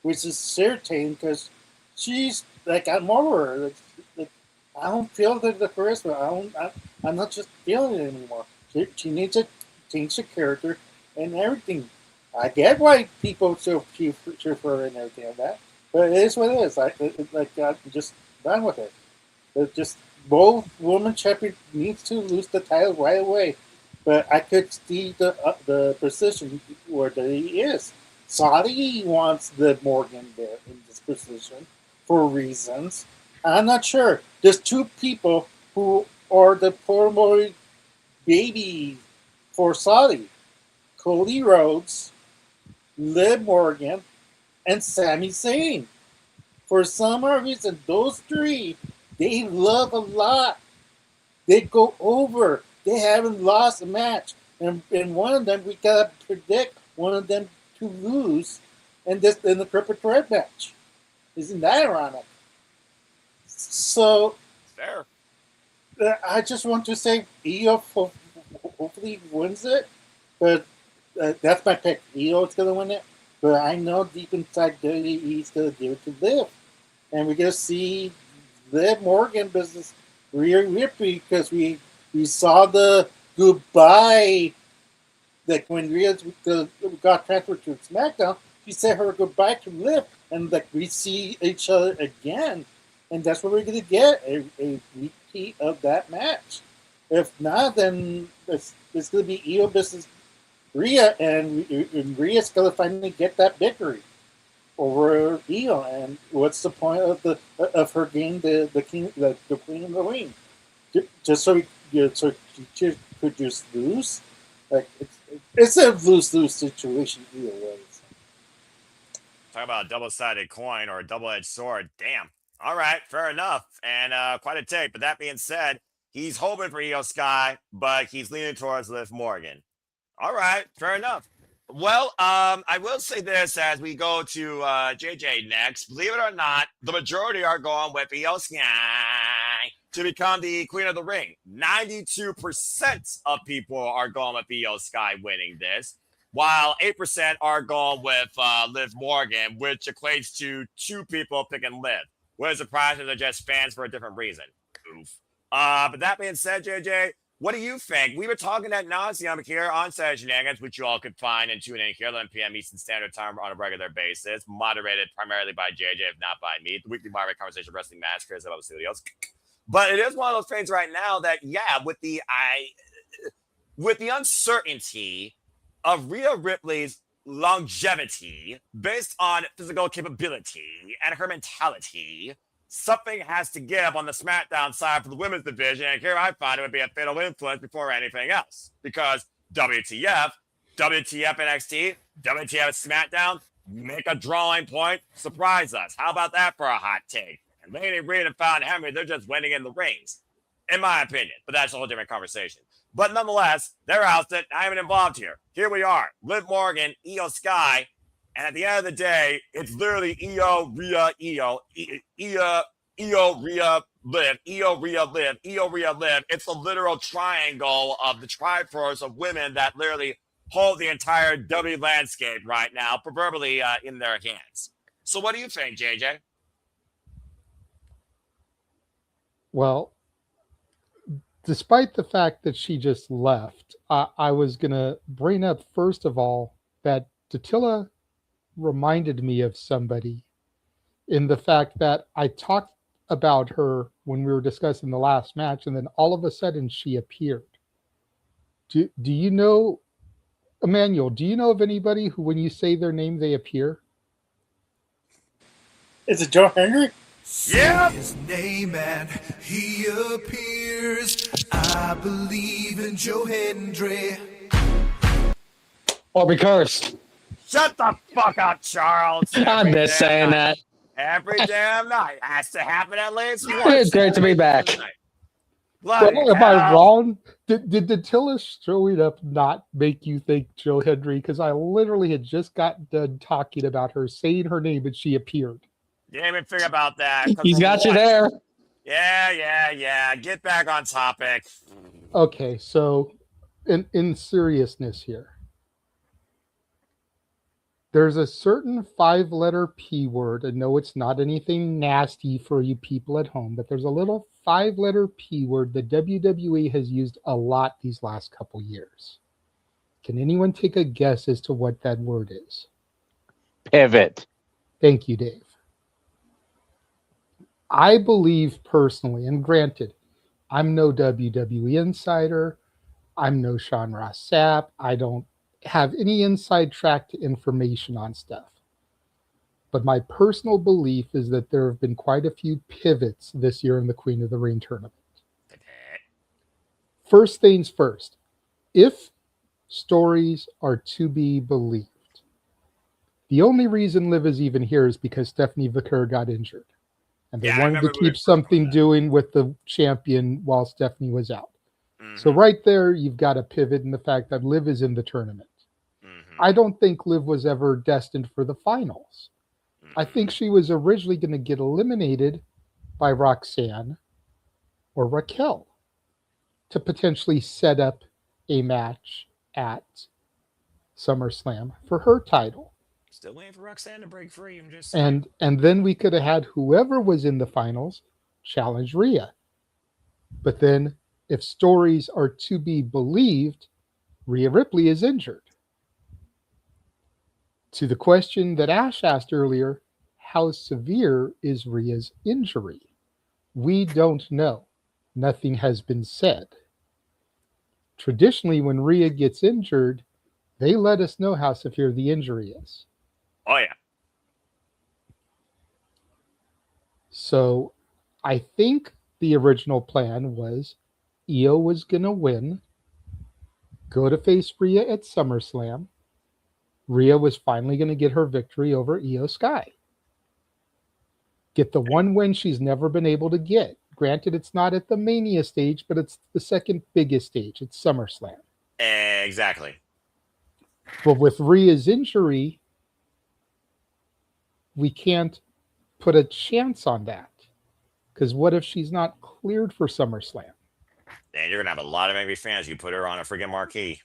which is certain because she's like, I'm over her. Like, I don't feel the charisma. I'm not just feeling it anymore. She needs to change the character and everything. I get why people cheer for her and everything like that, but it is what it is. I'm just done with it. It's just both women champion needs to lose the title right away. But I could see the position where he is. Saudi wants Liv Morgan there in this position for reasons. I'm not sure. There's two people who are the primary baby for Saudi. Cody Rhodes, Liv Morgan, and Sami Zayn. For some reason, those three, they love a lot. They go over. They haven't lost a match. And one of them, we got to predict one of them to lose in the triple threat match. Isn't that ironic? So, fair. I just want to say Io hopefully wins it. But that's my pick. Io's going to win it. But I know deep inside WWE's going to give it to Liv. And we're going to see Liv Morgan versus Rhea Ripley because we saw the goodbye. Like when Rhea got transferred to SmackDown, she said her goodbye to Liv, and like we see each other again, and that's what we're gonna get a repeat of that match. If not, then it's gonna be Io versus Rhea, and Rhea's gonna finally get that victory over Io. And what's the point of her getting the queen of the ring? Just so she could just lose? Like it's a lose-lose situation either way. Talk about a double-sided coin or a double-edged sword. Damn. All right, fair enough. And quite a take. But that being said, he's hoping for Io Sky, but he's leaning towards Liv Morgan. All right, fair enough. Well, I will say this as we go to JJ next. Believe it or not, the majority are going with Io Sky to become the Queen of the Ring. 92% of people are going with Io Sky winning this, while 8% are going with Liv Morgan, which equates to 2 people picking Liv. What is surprising, they're just fans for a different reason. Oof. But that being said, JJ, what do you think? We were talking at nauseam here on Saturday Shenanigans, which you all could find and tune in here 11 p.m. Eastern Standard Time on a regular basis, moderated primarily by JJ, if not by me. The weekly moderate conversation wrestling massacres about the studios. But it is one of those things right now that, yeah, with the uncertainty of Rhea Ripley's longevity based on physical capability and her mentality, something has to give on the SmackDown side for the women's division. And here I find it would be a fatal influence before anything else. Because WTF NXT, WTF SmackDown, make a drawing point, surprise us. How about that for a hot take? And Lady Reed and Fallon Henry, they're just winning in the rings, in my opinion. But that's a whole different conversation. But nonetheless, they're ousted. I am involved here. Here we are. Liv Morgan, Io Sky. And at the end of the day, it's literally Io, Rhea, Io, Rhea, Liv, Io, Rhea, Liv, Io, Rhea, Liv. It's the literal triangle of the Triforce of women that literally hold the entire WWE landscape right now, proverbially in their hands. So what do you think, JJ? Well, despite the fact that she just left, I was going to bring up, first of all, that Datilla reminded me of somebody in the fact that I talked about her when we were discussing the last match, and then all of a sudden she appeared. Do you know, Emmanuel, do you know of anybody who, when you say their name, they appear? Is it Joe Henry? Yeah. His name and he appears. I believe in Joe Hendry. Or be cursed. Shut the fuck up, Charles. I'm just saying that. Every damn night. Has to happen at least once. It's great to be back. Bloody Well, am I hell. wrong? Did Datilla showing up not make you think Joe Hendry? Because I literally had just got done talking about her, saying her name, and she appeared. You didn't even think about that. 'cause He's for got you what? there. Yeah. Get back on topic. Okay, so in seriousness here, there's a certain 5-letter P word, and no, it's not anything nasty for you people at home, but there's a little 5-letter P word that WWE has used a lot these last couple years. Can anyone take a guess as to what that word is? Pivot. Thank you, Dave. I believe personally, and granted, I'm no WWE insider, I'm no Sean Ross Sapp, I don't have any inside track to information on stuff. But my personal belief is that there have been quite a few pivots this year in the Queen of the Ring tournament. First things first, if stories are to be believed, the only reason Liv is even here is because Stephanie Vicker got injured. And they Yeah, I wanted to remember we keep were something that. doing with the champion while Stephanie was out. Mhm, So right there, you've got a pivot in the fact that Liv is in the tournament. mhm, I don't think Liv was ever destined for the finals. I think she was originally going to get eliminated by Roxanne or Raquel to potentially set up a match at SummerSlam for her title. Still waiting for Roxanne to break free. I'm just saying. And then we could have had whoever was in the finals challenge Rhea. But then, if stories are to be believed, Rhea Ripley is injured. To the question that Ash asked earlier, how severe is Rhea's injury? We don't know. Nothing has been said. Traditionally, when Rhea gets injured, they let us know how severe the injury is. Oh, yeah. So I think the original plan was Io was going to win, go to face Rhea at SummerSlam, Rhea was finally going to get her victory over Io Sky. Get the one win she's never been able to get. Granted, it's not at the Mania stage, but it's the second biggest stage. It's SummerSlam. Exactly. But with Rhea's injury, we can't put a chance on that. Because what if she's not cleared for SummerSlam? And you're going to have a lot of angry fans. You put her on a friggin' marquee.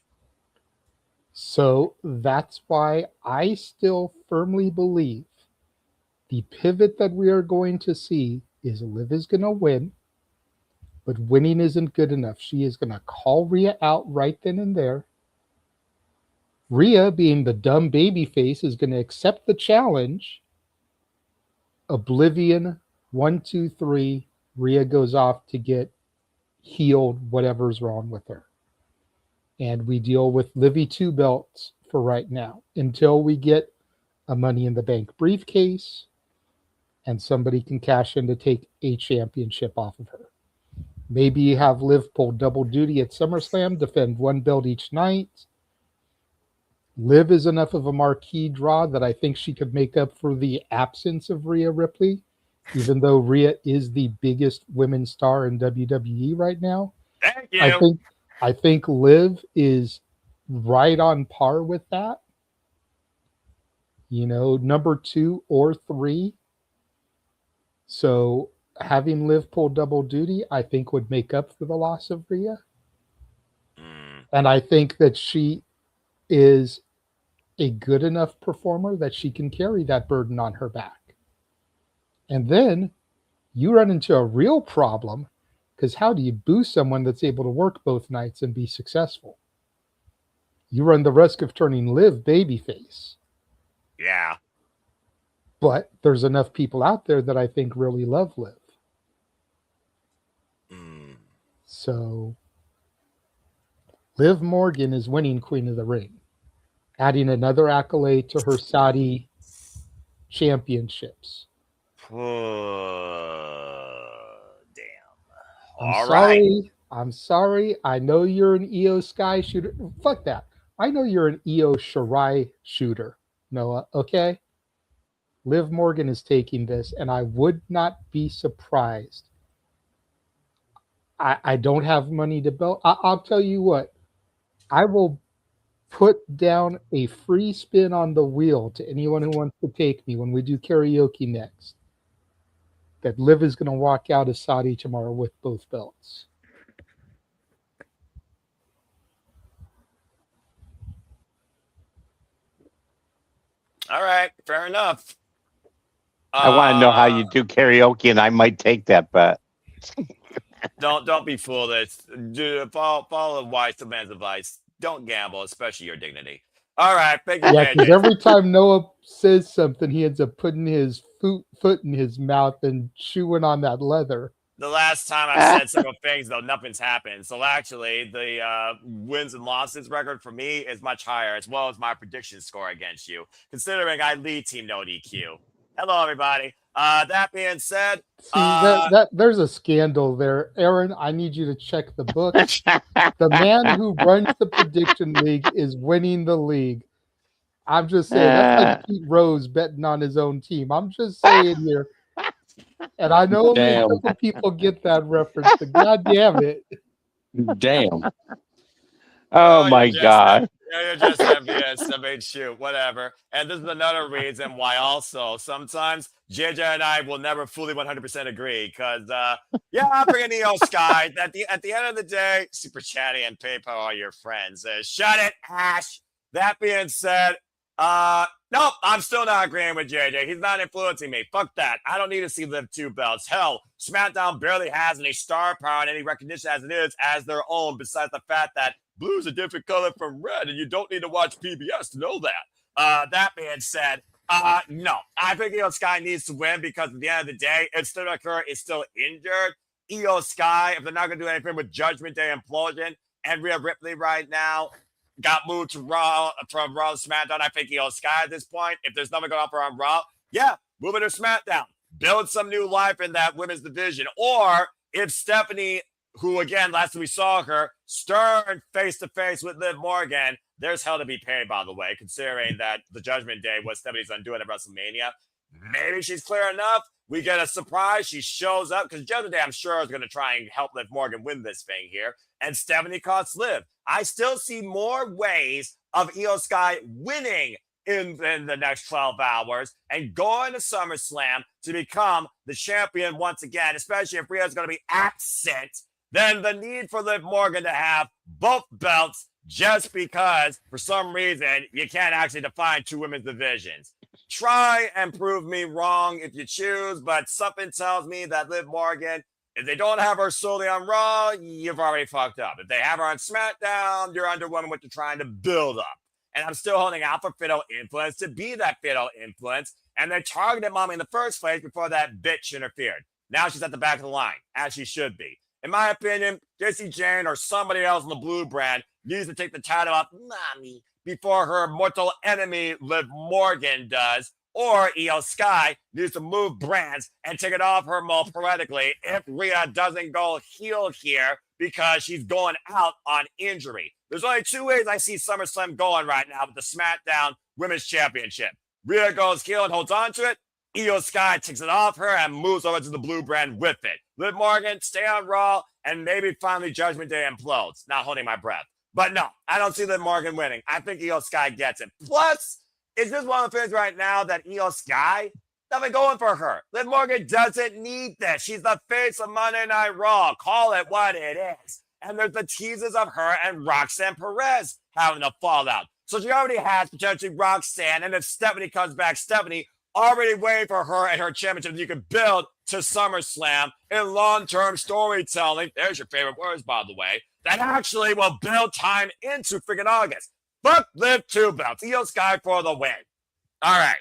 So that's why I still firmly believe the pivot that we are going to see is Liv is going to win, but winning isn't good enough. She is going to call Rhea out right then and there. Rhea, being the dumb baby face, is going to accept the challenge. Oblivion, 1, 2, 3. Rhea goes off to get healed, whatever's wrong with her. And we deal with Livy 2 belts for right now until we get a Money in the Bank briefcase and somebody can cash in to take a championship off of her. Maybe you have Liv pull double duty at SummerSlam, defend one belt each night. Liv is enough of a marquee draw that I think she could make up for the absence of Rhea Ripley, even though Rhea is the biggest women's star in WWE right now. Thank you. I think Liv is right on par with that. You know, number 2 or 3. So having Liv pull double duty, I think would make up for the loss of Rhea. And I think that she is a good enough performer that she can carry that burden on her back. And then you run into a real problem, because how do you boo someone that's able to work both nights and be successful? You run the risk of turning Liv babyface. Yeah. But there's enough people out there that I think really love Liv. So Liv Morgan is winning Queen of the Ring, adding another accolade to her Saudi championships. Damn. I'm sorry. I know you're an Io Sky shooter. Fuck that. I know you're an Io Shirai shooter, Noah. Okay? Liv Morgan is taking this, and I would not be surprised. I don't have money to belt. I'll tell you what. I will put down a free spin on the wheel to anyone who wants to take me when we do karaoke next. That Liv is going to walk out of Saudi tomorrow with both belts. All right, fair enough. I want to know how you do karaoke, and I might take that bet. Don't be foolish. Follow the man's advice. Don't gamble, especially your dignity. All right, thank you, Yeah, because JJ. every time Noah says something, he ends up putting his foot in his mouth and chewing on that leather. The last time I said several things, though, nothing's happened. So actually, the wins and losses record for me is much higher, as well as my prediction score against you, considering I lead Team No DQ. Hello, everybody. That being said, See, there's a scandal there. Aaron, I need you to check the book. The man who runs the prediction league is winning the league. I'm just saying, that's like Pete Rose betting on his own team. I'm just saying here. And I know only a couple people get that reference, but God damn it. Damn. Oh my God. You're just envious. I mean, shoot, whatever. And this is another reason why also sometimes JJ and I will never fully 100% agree because, I'm bringing Io Sky. At the end of the day, super chatty and PayPal are your friends. Shut it, Ash. That being said, nope, I'm still not agreeing with JJ. He's not influencing me. Fuck that. I don't need to see Liv 2 belts. Hell, SmackDown barely has any star power and any recognition as it is as their own, besides the fact that blue's a different color from red, and you don't need to watch PBS to know that. That being said, no. I think Io Sky needs to win because at the end of the day, if Stoudemire is still injured, Io Sky, if they're not going to do anything with Judgment Day Implosion, and Rhea Ripley right now got moved to Raw from Raw to SmackDown. I think Io Sky at this point, if there's nothing going on for on Raw, move it to SmackDown. Build some new life in that women's division. Or if Stephanie, who again, last we saw her, stern face-to-face with Liv Morgan, there's hell to be paid, by the way, considering that the Judgment Day was Stephanie's undoing at WrestleMania. Maybe she's clear enough. We get a surprise. She shows up because Judgment Day, I'm sure, is going to try and help Liv Morgan win this thing here. And Stephanie costs Liv. I still see more ways of Io Sky winning in the next 12 hours and going to SummerSlam to become the champion once again, especially if Rhea's going to be absent. Then the need for Liv Morgan to have both belts just because, for some reason, you can't actually define two women's divisions. Try and prove me wrong if you choose, but something tells me that Liv Morgan, if they don't have her solely on Raw, you've already fucked up. If they have her on SmackDown, you're underwhelming what you're trying to build up. And I'm still holding out for Fatal Influence to be that Fatal Influence, and they targeted Mommy in the first place before that bitch interfered. Now she's at the back of the line, as she should be. In my opinion, Jessie Jane or somebody else in the blue brand needs to take the title off Mommy before her mortal enemy, Liv Morgan, does. Or Io Sky needs to move brands and take it off her more poetically if Rhea doesn't go heel here because she's going out on injury. There's only two ways I see SummerSlam going right now with the SmackDown Women's Championship. Rhea goes heel and holds on to it. Io Sky takes it off her and moves over to the blue brand with it. Liv Morgan, stay on Raw, and maybe finally Judgment Day implodes. Not holding my breath. But no, I don't see Liv Morgan winning. I think Io Sky gets it. Plus, it's just one of the things right now that Io Sky, nothing going for her. Liv Morgan doesn't need this. She's the face of Monday Night Raw. Call it what it is. And there's the teases of her and Roxanne Perez having a fallout. So she already has potentially Roxanne. And if Stephanie comes back, Stephanie already waiting for her and her championship that you can build to SummerSlam in long-term storytelling. There's your favorite words, by the way. That actually will build time into freaking August. Fuck Liv 2 belts. Io Sky for the win. All right.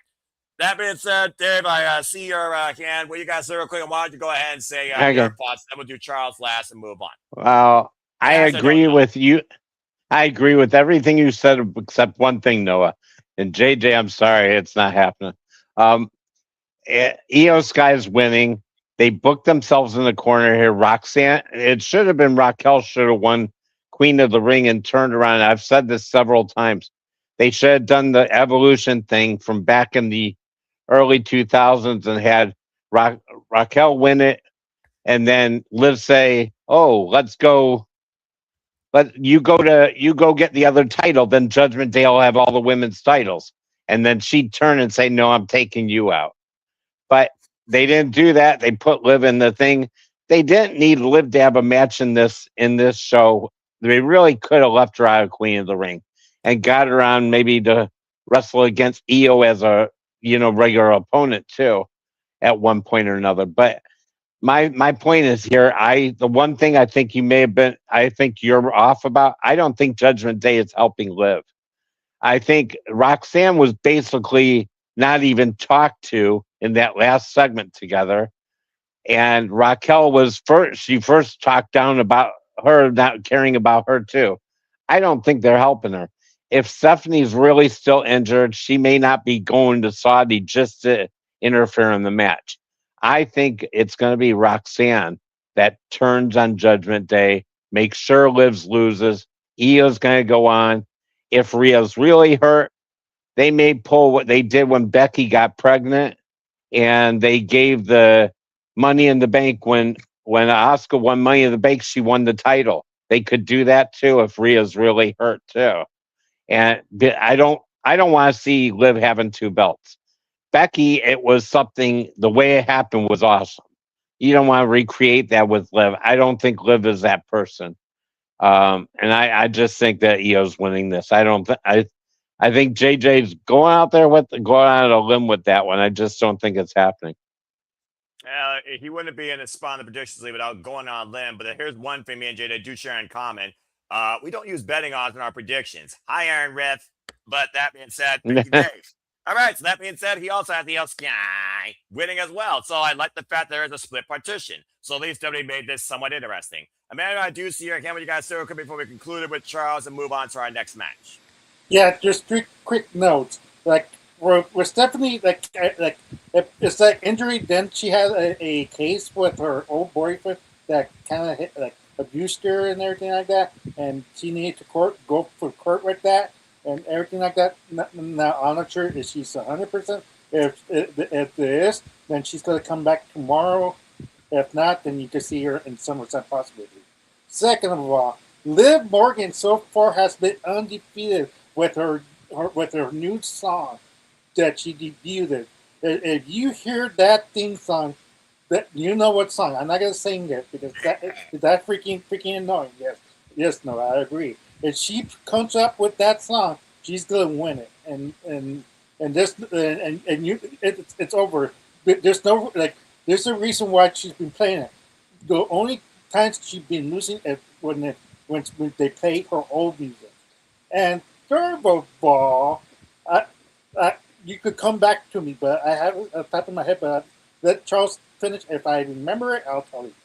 That being said, Dave, I see your hand. Well, you guys say real quick, and why don't you go ahead and say your thoughts? Then we'll do Charles last and move on. Well, I agree with you. I agree with everything you said except one thing, Noah. And JJ, I'm sorry, it's not happening. Io Sky's winning. They booked themselves in the corner here. Roxanne, it should have been Raquel should have won Queen of the Ring and turned around. I've said this several times. They should have done the Evolution thing from back in the early 2000s and had Raquel win it, and then Liv say, "Oh, let's go. But you go get the other title. Then Judgment Day will have all the women's titles." And then she'd turn and say, "No, I'm taking you out." But they didn't do that. They put Liv in the thing. They didn't need Liv to have a match in this show. They really could have left her out of Queen of the Ring and got her on maybe to wrestle against Io as a regular opponent too at one point or another. But my point is here, the one thing I think I think you're off about, I don't think Judgment Day is helping Liv. I think Roxanne was basically not even talked to in that last segment together. And Raquel was first talked down about her not caring about her too. I don't think they're helping her. If Stephanie's really still injured, she may not be going to Saudi just to interfere in the match. I think it's going to be Roxanne that turns on Judgment Day, makes sure Liv loses. Io's going to go on. If Rhea's really hurt, they may pull what they did when Becky got pregnant, and they gave the Money in the Bank when Asuka won Money in the Bank, she won the title. They could do that too if Rhea's really hurt too. And I don't want to see Liv having two belts. Becky, it was something, the way it happened was awesome. You don't want to recreate that with Liv. I don't think Liv is that person. And I just think that Io's winning this. I think JJ's going out on a limb with that one. I just don't think it's happening. He wouldn't be in a spot in the predictions league without going on a limb. But here's one thing me and JJ do share in common. We don't use betting odds in our predictions. Hi, Aaron Riff. But that being said, thank you, Dave. All right, so that being said, he also has the Io Sky winning as well. So I like the fact there is a split partition. So at least WWE made this somewhat interesting. Amanda, I do see your hand. What you guys say before we conclude with Charles and move on to our next match? Yeah, just three quick notes. Like with Stephanie, like if it's that injury, then she had a case with her old boyfriend that kind of abused her and everything like that, and she needed to go for court with that. and everything like that. Now I'm not sure if she's 100%. If it is, then she's going to come back tomorrow. If not, then you can see her in SummerSlam possibly. Second of all, Liv Morgan so far has been undefeated with her new song that she debuted. If you hear that theme song, that you know what song. I'm not gonna sing it because that freaking annoying. Yes, no, I agree. If she comes up with that song, she's gonna win it, and this and you it's over. There's no like. There's a reason why she's been playing it. The only times she's been losing it when they play her old music. And third of all, you could come back to me, but I have it at the top of my head. But let Charles finish. If I remember it, I'll tell you.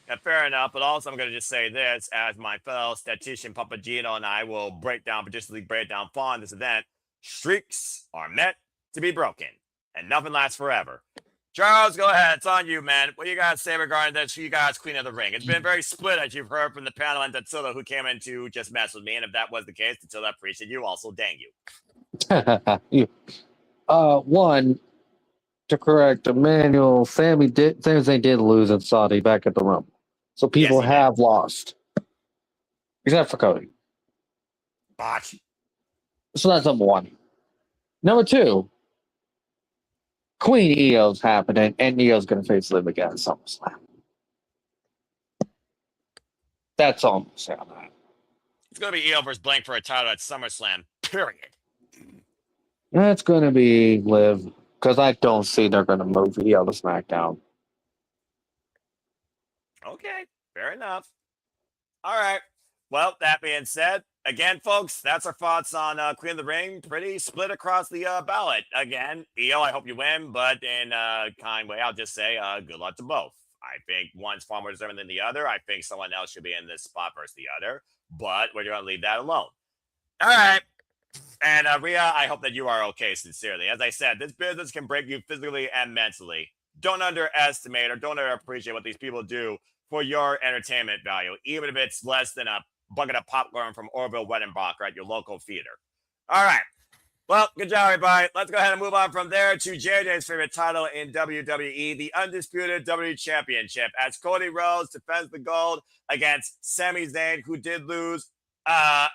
Yeah, fair enough. But also, I'm going to just say this as my fellow statistician Papagino and I will particularly break down fun this event. Streaks are meant to be broken, and nothing lasts forever. Charles, go ahead. It's on you, man. What do you got to say regarding this? You guys, Queen of the Ring. It's been very split, as you've heard from the panel and Tatsula, who came in to just mess with me. And if that was the case, Tatsula, appreciate you. Also, dang you. One, to correct Emmanuel, Sami Zayn did lose in Saudi back at the Rumble. So people Yes, he have lost. Except for Cody. Botch. So that's number one. Number two, Queen Io's happening, and Io's going to face Liv again at SummerSlam. That's all I'm going to say on that. It's going to be Io versus Blank for a title at SummerSlam, period. That's going to be Liv, because I don't see they're going to move Io to SmackDown. Okay, fair enough. All right. Well, that being said, again, folks, that's our thoughts on Queen of the Ring. Pretty split across the ballot. Again, Io, I hope you win, but in a kind way, I'll just say good luck to both. I think one's far more deserving than the other. I think someone else should be in this spot versus the other, but we're going to leave that alone. All right. And Rhea, I hope that you are okay, sincerely. As I said, this business can break you physically and mentally. Don't underestimate or don't underappreciate what these people do for your entertainment value, even if it's less than a bucket of popcorn from Orville Wedenbacher at your local theater. All right. Well, good job, everybody. Let's go ahead and move on from there to JJ's favorite title in WWE, the Undisputed WWE Championship, as Cody Rhodes defends the gold against Sami Zayn, who did lose, by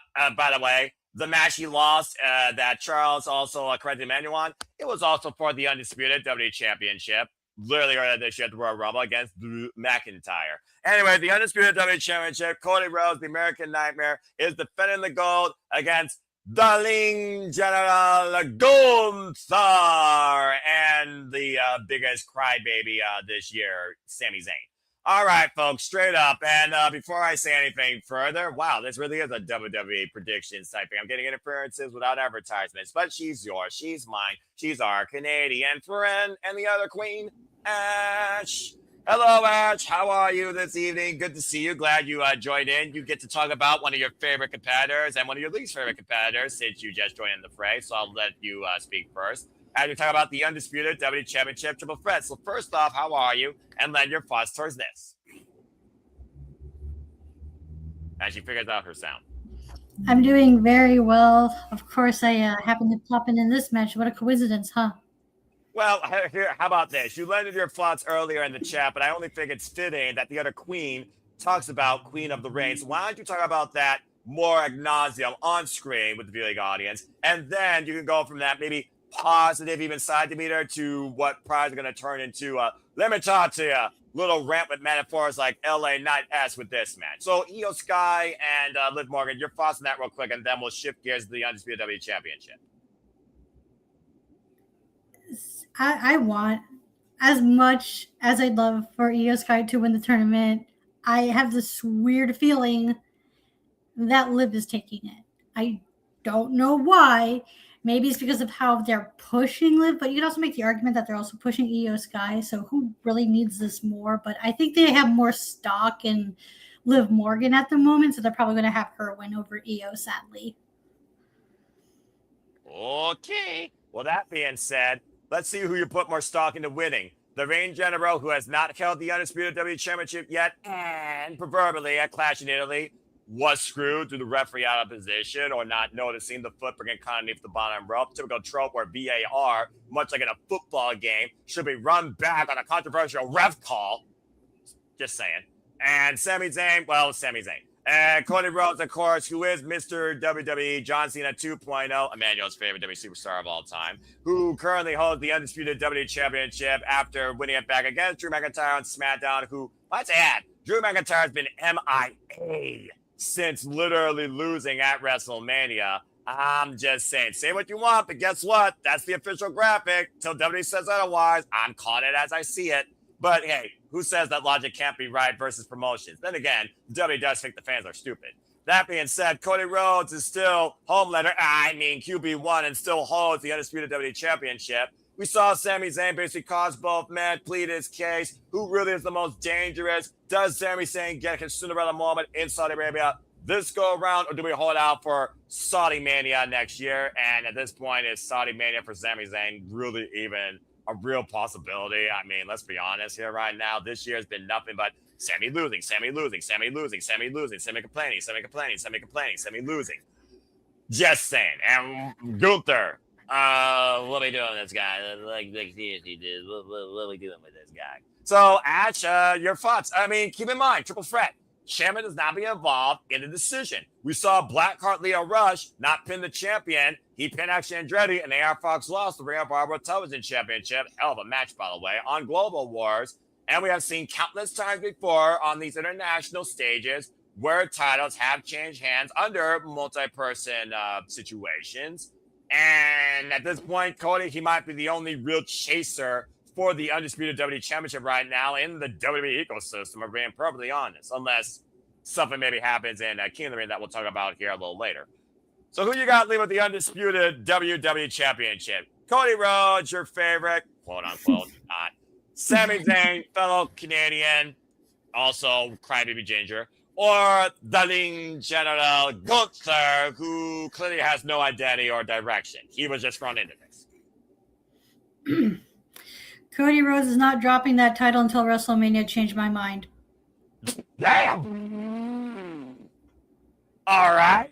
the way, the match he lost that Charles also corrected Emmanuel on. It was also for the Undisputed WWE Championship. Literally earlier this year at the Royal Rumble against Drew McIntyre. Anyway, the Undisputed WWE Championship, Cody Rhodes, the American Nightmare, is defending the gold against Darling General Gunther and the biggest crybaby this year, Sami Zayn. All right, folks, straight up. And before I say anything further, wow, this really is a WWE predictions type thing. I'm getting interferences without advertisements, but she's yours, she's mine, she's our Canadian friend and the other queen, Ash. Hello, Ash. How are you this evening? Good to see you. Glad you joined in. You get to talk about one of your favorite competitors and one of your least favorite competitors since you just joined in the fray. So I'll let you speak first. As we talk about the Undisputed WWE Championship Triple Threat. So first off, how are you? And lend your thoughts towards this. As she figures out her sound. I'm doing very well. Of course, I happened to pop in this match. What a coincidence, huh? Well, here, how about this? You lended your thoughts earlier in the chat, but I only think it's fitting that the other queen talks about Queen of the Ring. So why don't you talk about that more ad nauseum on screen with the viewing audience, and then you can go from that maybe positive, even side demeanor, to what probably is going to turn into let me talk to you, little rant with metaphors like LA Knight-esque with this match. So Io Sky and Liv Morgan, your thoughts on that real quick, and then we'll shift gears to the Undisputed WWE Championship. I want, as much as I'd love for Io Sky to win the tournament, I have this weird feeling that Liv is taking it. I don't know why. Maybe it's because of how they're pushing Liv, but you can also make the argument that they're also pushing Io Sky, so who really needs this more? But I think they have more stock in Liv Morgan at the moment, so they're probably going to have her win over Io, sadly. Okay. Well, that being said, let's see who you put more stock into winning. The Reign General, who has not held the Undisputed WWE Championship yet, and proverbially at Clash in Italy, was screwed through the referee out of position or not noticing the foot bringing kind of underneath the bottom rope. Typical trope where VAR, much like in a football game, should be run back on a controversial ref call. Just saying. And Sami Zayn. And Cody Rhodes, of course, who is Mr. WWE John Cena 2.0, Emmanuel's favorite WWE superstar of all time, who currently holds the undisputed WWE Championship after winning it back against Drew McIntyre on SmackDown, who, let's add, Drew McIntyre has been MIA since literally losing at WrestleMania. I'm just saying, say what you want, but guess what? That's the official graphic. Till WWE says otherwise, I'm calling it as I see it. But hey, who says that logic can't be right versus promotions? Then again, WWE does think the fans are stupid. That being said, Cody Rhodes is still QB1 and still holds the undisputed WWE Championship. We saw Sami Zayn basically cause both men, plead his case. Who really is the most dangerous? Does Sami Zayn get a Cinderella moment in Saudi Arabia this go around, or do we hold out for Saudi Mania next year? And at this point, is Saudi Mania for Sami Zayn really even a real possibility? I mean, let's be honest here right now. This year has been nothing but Sami losing, Sami losing, Sami losing, Sami losing, Sami complaining, Sami complaining, Sami complaining, Sami losing. Just saying. And Gunther, what are we doing with this guy? Like he did. What are we doing with this guy? So, Ash, your thoughts? I mean, keep in mind, triple threat. Chairman does not be involved in the decision. We saw Blackheart Leo Rush not pin the champion. He pinned Action Andretti, and AR Fox lost the Ring of Honor Television Championship. Hell of a match, by the way, on Global Wars. And we have seen countless times before on these international stages where titles have changed hands under multi-person situations. And at this point, Cody, he might be the only real chaser for the undisputed WWE Championship right now in the WWE ecosystem, if being perfectly honest, unless something maybe happens in King of the Ring that we'll talk about here a little later. So who you got leaving with the undisputed WWE Championship? Cody Rhodes, your favorite, quote unquote, not. Sami Zayn, fellow Canadian, also Crybaby Ginger, or the Ling General Gunther, who clearly has no identity or direction. He was just thrown into this. Cody Rhodes is not dropping that title until WrestleMania changed my mind. Damn! All right.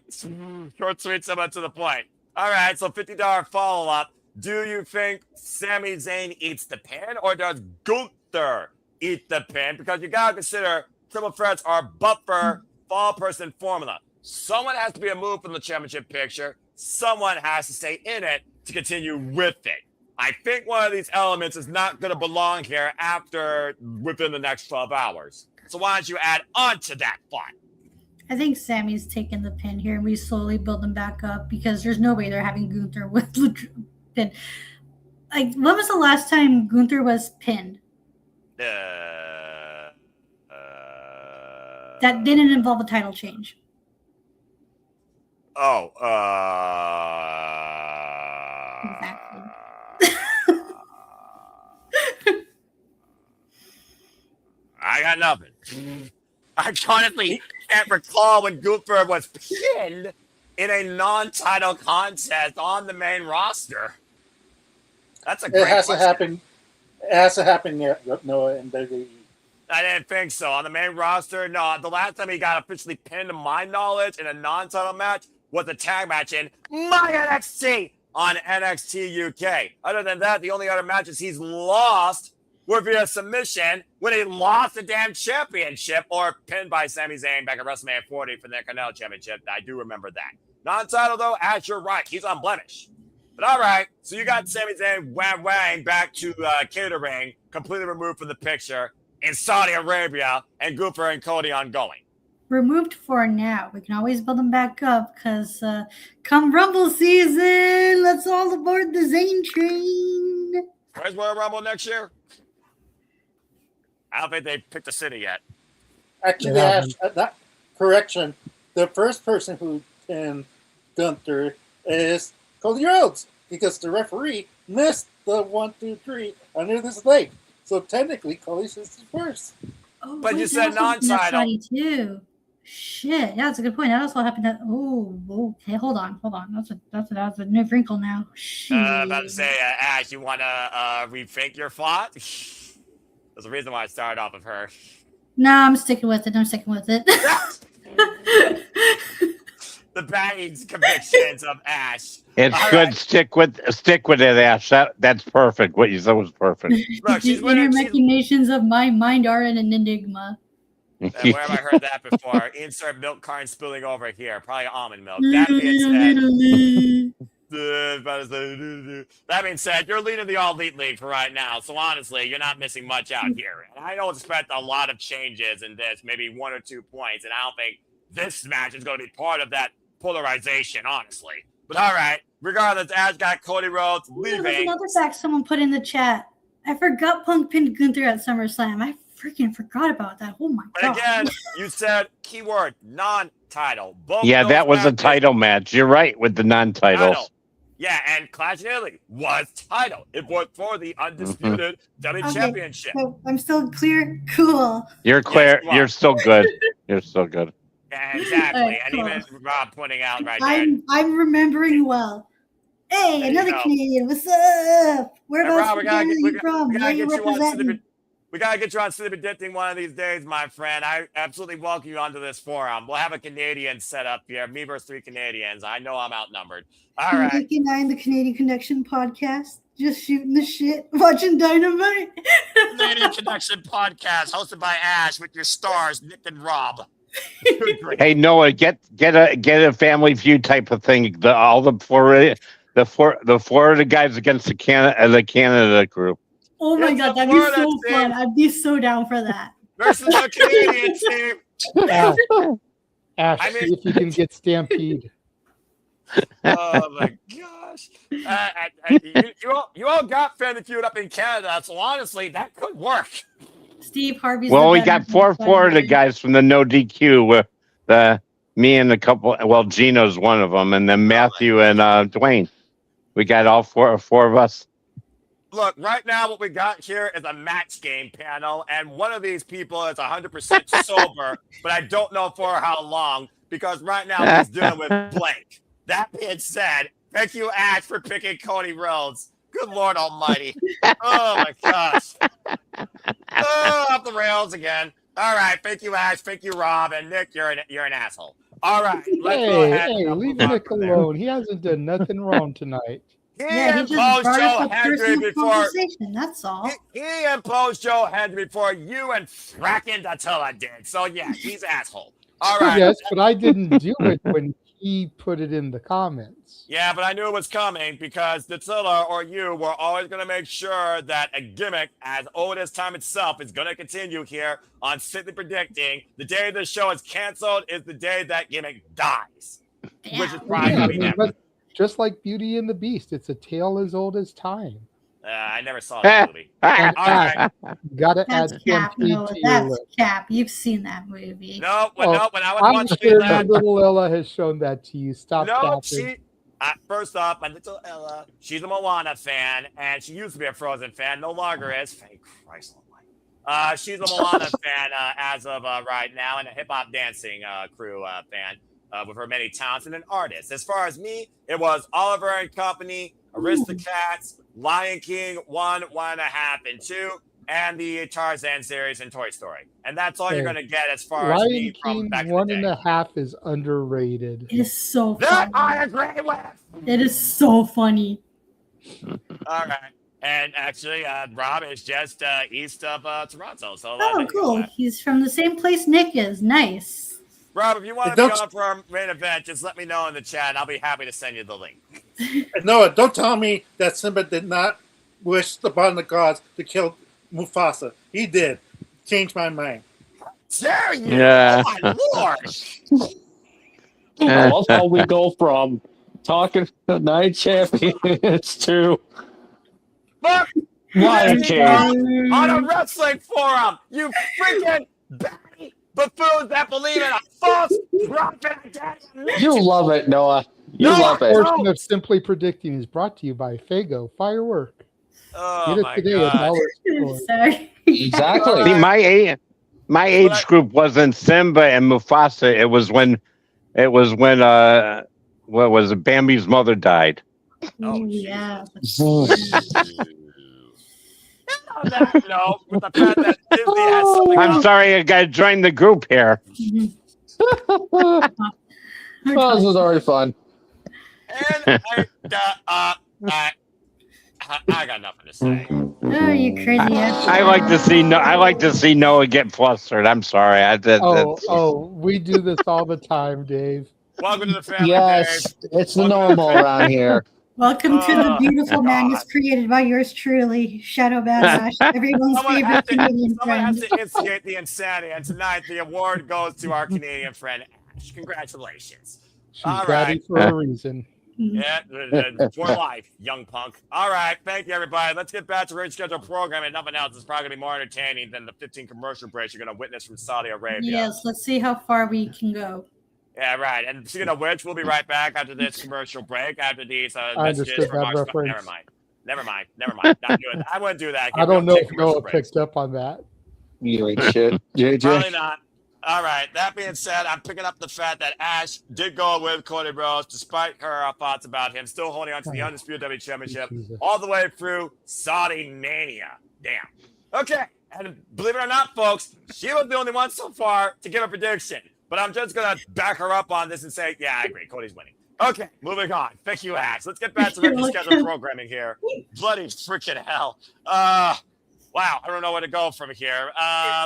Short, sweet, somewhat to the point. All right, so $50 follow-up. Do you think Sami Zayn eats the pin, or does Gunther eat the pin? Because you got to consider triple threats are buffer, fall person formula. Someone has to be removed from the championship picture. Someone has to stay in it to continue with it. I think one of these elements is not going to belong here within the next 12 hours. So why don't you add on to that thought? I think Sammy's taking the pin here, and we slowly build them back up because there's no way they're having Gunther with the pin. Like, when was the last time Gunther was pinned? That didn't involve a title change. Oh, Exactly. I got nothing. I honestly can't recall when Gunther was pinned in a non-title contest on the main roster. That's a great question. It hasn't happened yet, Noah, in WWE. I didn't think so. On the main roster, no. The last time he got officially pinned, to my knowledge, in a non-title match was a tag match in my NXT on NXT UK. Other than that, the only other matches he's lost were via submission when he lost the damn championship or pinned by Sami Zayn back at WrestleMania 40 for the Intercontinental Championship. I do remember that. Non-title, though, Ash, you're right. He's unblemished. But all right, so you got Sami Zayn wang back to catering, completely removed from the picture in Saudi Arabia, and Gunther and Cody ongoing. Removed for now. We can always build them back up because come Rumble season, let's all aboard the Zayn train. Where's Royal Rumble next year? I don't think they picked a city yet. Actually, correction. The first person who pinned Gunther is Cody Rhodes because the referee missed the 1, 2, 3 under this leg. So technically, Cody's is first. Oh, but you said non-title. Too. Shit, yeah, that's a good point. That also happened. Okay, hold on. That's a new wrinkle now. Shit. About to say, Ash, you want to rethink your thought? There's a reason why I started off with her. No, I'm sticking with it. The bagging convictions of Ash. It's All good. right. Stick with it, Ash. That's perfect. What you said was perfect. Look, she's The winning. inner She's, machinations of my mind are an enigma. where have I heard that before? Insert milk carton spilling over here. Probably almond milk. That being said, that being said, you're leading the All Elite League for right now. So honestly, you're not missing much out here. And I don't expect a lot of changes in this, maybe 1 or 2 points. And I don't think this match is going to be part of that polarization, honestly. But all right, regardless, Ash got Cody Rhodes There's leaving. another fact someone put in the chat. I forgot Punk pinned Gunther at SummerSlam. I freaking forgot about that. Oh my But god. again, you said keyword non-title. Both Yeah, those that was a matches- title match. You're right with the non-titles. Title. Yeah, and Clash of Italy was title. It was for the undisputed WWE Okay, Championship. So I'm still clear. Cool. You're clear. you are. You're still good. You're still good. Yeah, exactly. Alright, And cool. even Rob pointing out right there. I'm remembering well. Hey, There you another go. Canadian. What's up? Whereabouts Rob, we gotta Canada get- you from? we Where gotta you get you on representing? We gotta get you on City Predicting one of these days, my friend. I absolutely welcome you onto this forum. We'll have a Canadian set up here. Me versus 3 Canadians. I know I'm outnumbered. All right. Nick and I in the Canadian Connection podcast. Just shooting the shit, watching Dynamite. Canadian Connection podcast hosted by Ash with your stars, Nick and Rob. Good grief. Hey Noah, get a Family Feud type of thing. The Florida guys against the Canada group. Oh my It's god, the that'd be Florida so team. fun. I'd be so down for that. Versus the Canadian team. Ash, I mean- see if you can get Stampede. Oh my gosh. You all got Family Feud up in Canada, so honestly, that could work. Steve Harvey's Well, the we better got 4 one. Florida guys from the No DQ. Me and a couple. Well, Gino's one of them, and then Matthew and Dwayne. We got all four of us. Look, right now what we got here is a match game panel, and one of these people is 100% sober, but I don't know for how long, because right now he's dealing with blank. That being said, thank you, Ash, for picking Cody Rhodes. Good Lord Almighty. Oh my gosh. Oh, off the rails again. All right, thank you, Ash. Thank you, Rob, and Nick. You're an asshole. All right, let's go ahead. Hey, and leave move on Nick from there. alone. He hasn't done nothing wrong tonight. He Yeah, he just imposed brought Joe up a Hendry personal before. conversation. That's all. He imposed Joe Hendry before you and fracking Attila did. So yeah, he's asshole. All right. Yes, but I didn't do it when he put it in the comments. Yeah, but I knew it was coming because Attila or you were always going to make sure that a gimmick as old as time itself is going to continue here on Simply Predicting. The day the show is canceled is the day that gimmick dies, which is probably Yeah, going to be never. but just like Beauty and the Beast, it's a tale as old as time. I never saw that movie. And All right. gotta That's add cap. Stampede No, to your that's list. cap. You've seen that movie. No, when I was I'm watching sure that. little Ella has shown that to you. Stop No, capping. first off, my little Ella, she's a Moana fan, and she used to be a Frozen fan, no longer is. Thank Christ almighty. She's a Moana fan as of right now, and a hip hop dancing crew fan with her many talents and an artist. As far as me, it was Oliver and Company, Aristocats, Lion King 1, 1.5, and 2, and the Tarzan series and Toy Story. And that's all you're Hey, going to get as far as Lion me from King back in one the and day. a half is underrated. It is so That funny. I agree with. It is so funny. All right. And actually, Rob is just east of Toronto. So, Oh, there you cool. go. He's from the same place Nick is. Nice. Rob, if you want to Don't- be on for our main event, just let me know in the chat. And I'll be happy to send you the link. Noah, don't tell me that Simba did not wish upon the gods to kill Mufasa. He did. Changed my mind. Dare you? Yeah. Oh, my Lord. I love how we go from talking to night champions to Fuck Lion you King. on a wrestling forum. You freaking batty buffoons that believe in a false prophet identity. You love it, Noah. You No, love This it. portion of Simply Predicting is brought to you by Fago Firework. Oh, Get it my today at God. Dollar Store. Sorry. Exactly. See, my age group wasn't Simba and Mufasa. It was when what was it? Bambi's mother died. Oh, Ooh, yeah. No, with the fact that Disney has something I'm else. sorry, I got to join the group here. Mhm. Well, this was already fun. And I got nothing to say. Oh, you crazy ass. I like to see no. I like to see Noah get flustered. I'm sorry. We do this all the time, Dave. Welcome to the family, Yes, Dave. it's the Welcome to the normal family. around here. Welcome to the beautiful God. madness created by yours truly, Shadow Badass, everyone's favorite Canadian Someone has friend. to instigate the insanity, and tonight the award goes to our Canadian friend Ash. Congratulations. She's All daddy right. for a reason. Yeah, for life, young punk. All right, thank you, everybody. Let's get back to our scheduled program, and nothing else is probably going to be more entertaining than the 15 commercial breaks you're going to witness from Saudi Arabia. Yes, let's see how far we can go. Yeah, right. And speaking of which, we'll be right back after this commercial break, after these I messages understood from that our... reference. Never mind. Not doing that. I wouldn't do that. I don't know if Noah picked up on that. You ain't shit, JJ. Probably not. All right. That being said, I'm picking up the fact that Ash did go with Cody Rhodes, despite her thoughts about him still holding on to the Undisputed WWE Championship Jesus. all the way through Saudi Mania. Damn. Okay. And believe it or not, folks, she was the only one so far to give a prediction. But I'm just going to back her up on this and say, yeah, I agree. Cody's winning. Okay, moving on. Thank you, Ash. Let's get back to regular scheduled programming here. Bloody freaking hell. Wow, I don't know where to go from here.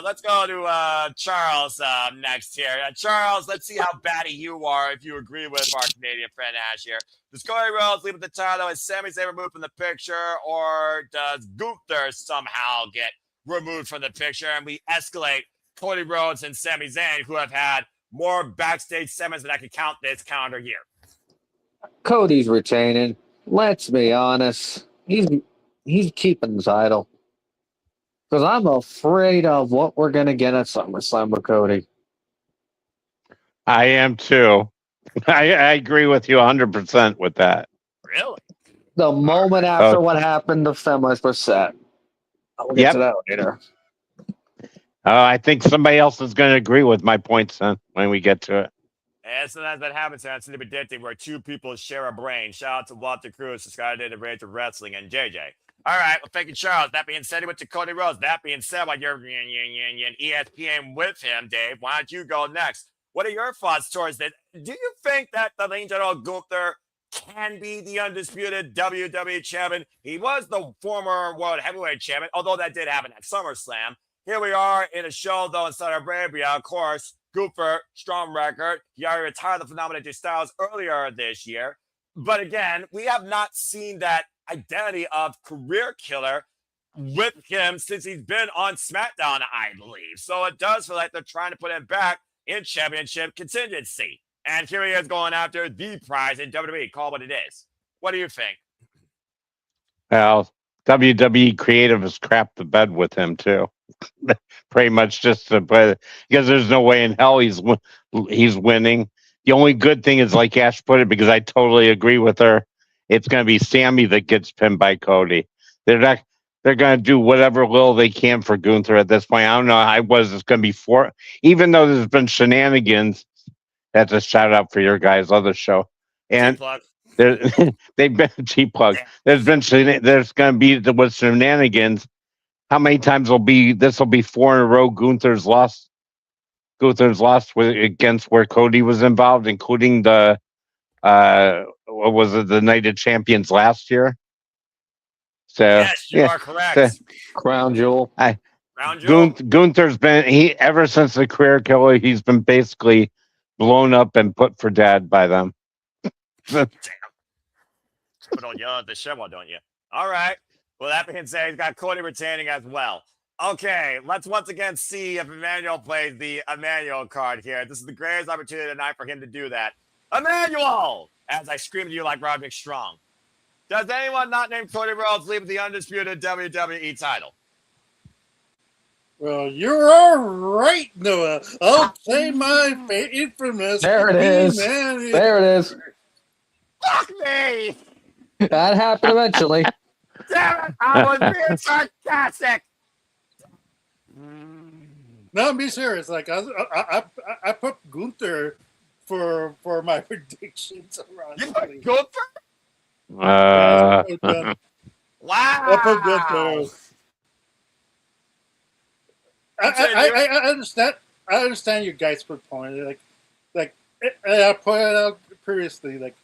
Let's go to Charles next here. Charles, let's see how batty you are if you agree with our Canadian friend Ash here. Does Cody Rhodes leave with the title? Is Sami Zayn removed from the picture? Or does Gunther somehow get removed from the picture and we escalate Cody Rhodes and Sami Zayn, who have had more backstage segments than I could count this calendar year? Cody's retaining. Let's be honest. He's keeping the title. Because I'm afraid of what we're going to get at SummerSlam with Cody. I am too. I agree with you 100% with that. Really? The moment after what happened to Feminis were set. I'll get to that later. I think somebody else is going to agree with my points then when we get to it. And sometimes that happens, and it's predicting where two people share a brain. Shout out to Walter Cruz, Sky the Rage of Wrestling, and JJ. All right, well, thank you, Charles. That being said, he went to Cody Rhodes. That being said, while you're ESPN with him, Dave, why don't you go next? What are your thoughts towards this? Do you think that the Lane General Gunther can be the undisputed WWE champion? He was the former World Heavyweight champion, although that did happen at SummerSlam. Here we are in a show, though, in Saudi Arabia, of course. Gunther, strong record. He already retired the phenomenal AJ Styles earlier this year. But again, we have not seen that identity of career killer with him since he's been on SmackDown, I believe. So it does feel like they're trying to put him back in championship contingency. And here he is going after the prize in WWE. Call what it is. What do you think? Well, WWE creative has crapped the bed with him too. Pretty much just to play, because there's no way in hell he's winning. The only good thing is, like Ash put it, because I totally agree with her, it's going to be Sammy that gets pinned by Cody. They're going to do whatever little they can for Gunther at this point. I don't know how it's going to be for, even though there's been shenanigans. That's a shout out for your guys' other show. And they've been cheap plug. There's going to be with shenanigans. How many times this will be 4 in a row Gunther's lost against where Cody was involved, including the what was it, the Night of Champions last year? So yes, you are correct. Crown Jewel. Gunther's been ever since the career killer, he's been basically blown up and put for dead by them. Damn. Put on the show, don't you? All right. Well, that being said, he's got Cody retaining as well. Okay, let's once again see if Emmanuel plays the Emmanuel card here. This is the greatest opportunity tonight for him to do that. Emmanuel! As I scream to you like Roderick Strong. Does anyone not named Cody Rhodes leave the undisputed WWE title? Well, you're all right, Noah. I'll play my infamous. There it is. There it is. Fuck me! That happened eventually. Damn it! I was being sarcastic. No, I'm being serious. Like I put Gunther for my predictions. You put Gunther? Wow. I put Gunther. I understand. I understand your guys' point. Like I pointed out previously, like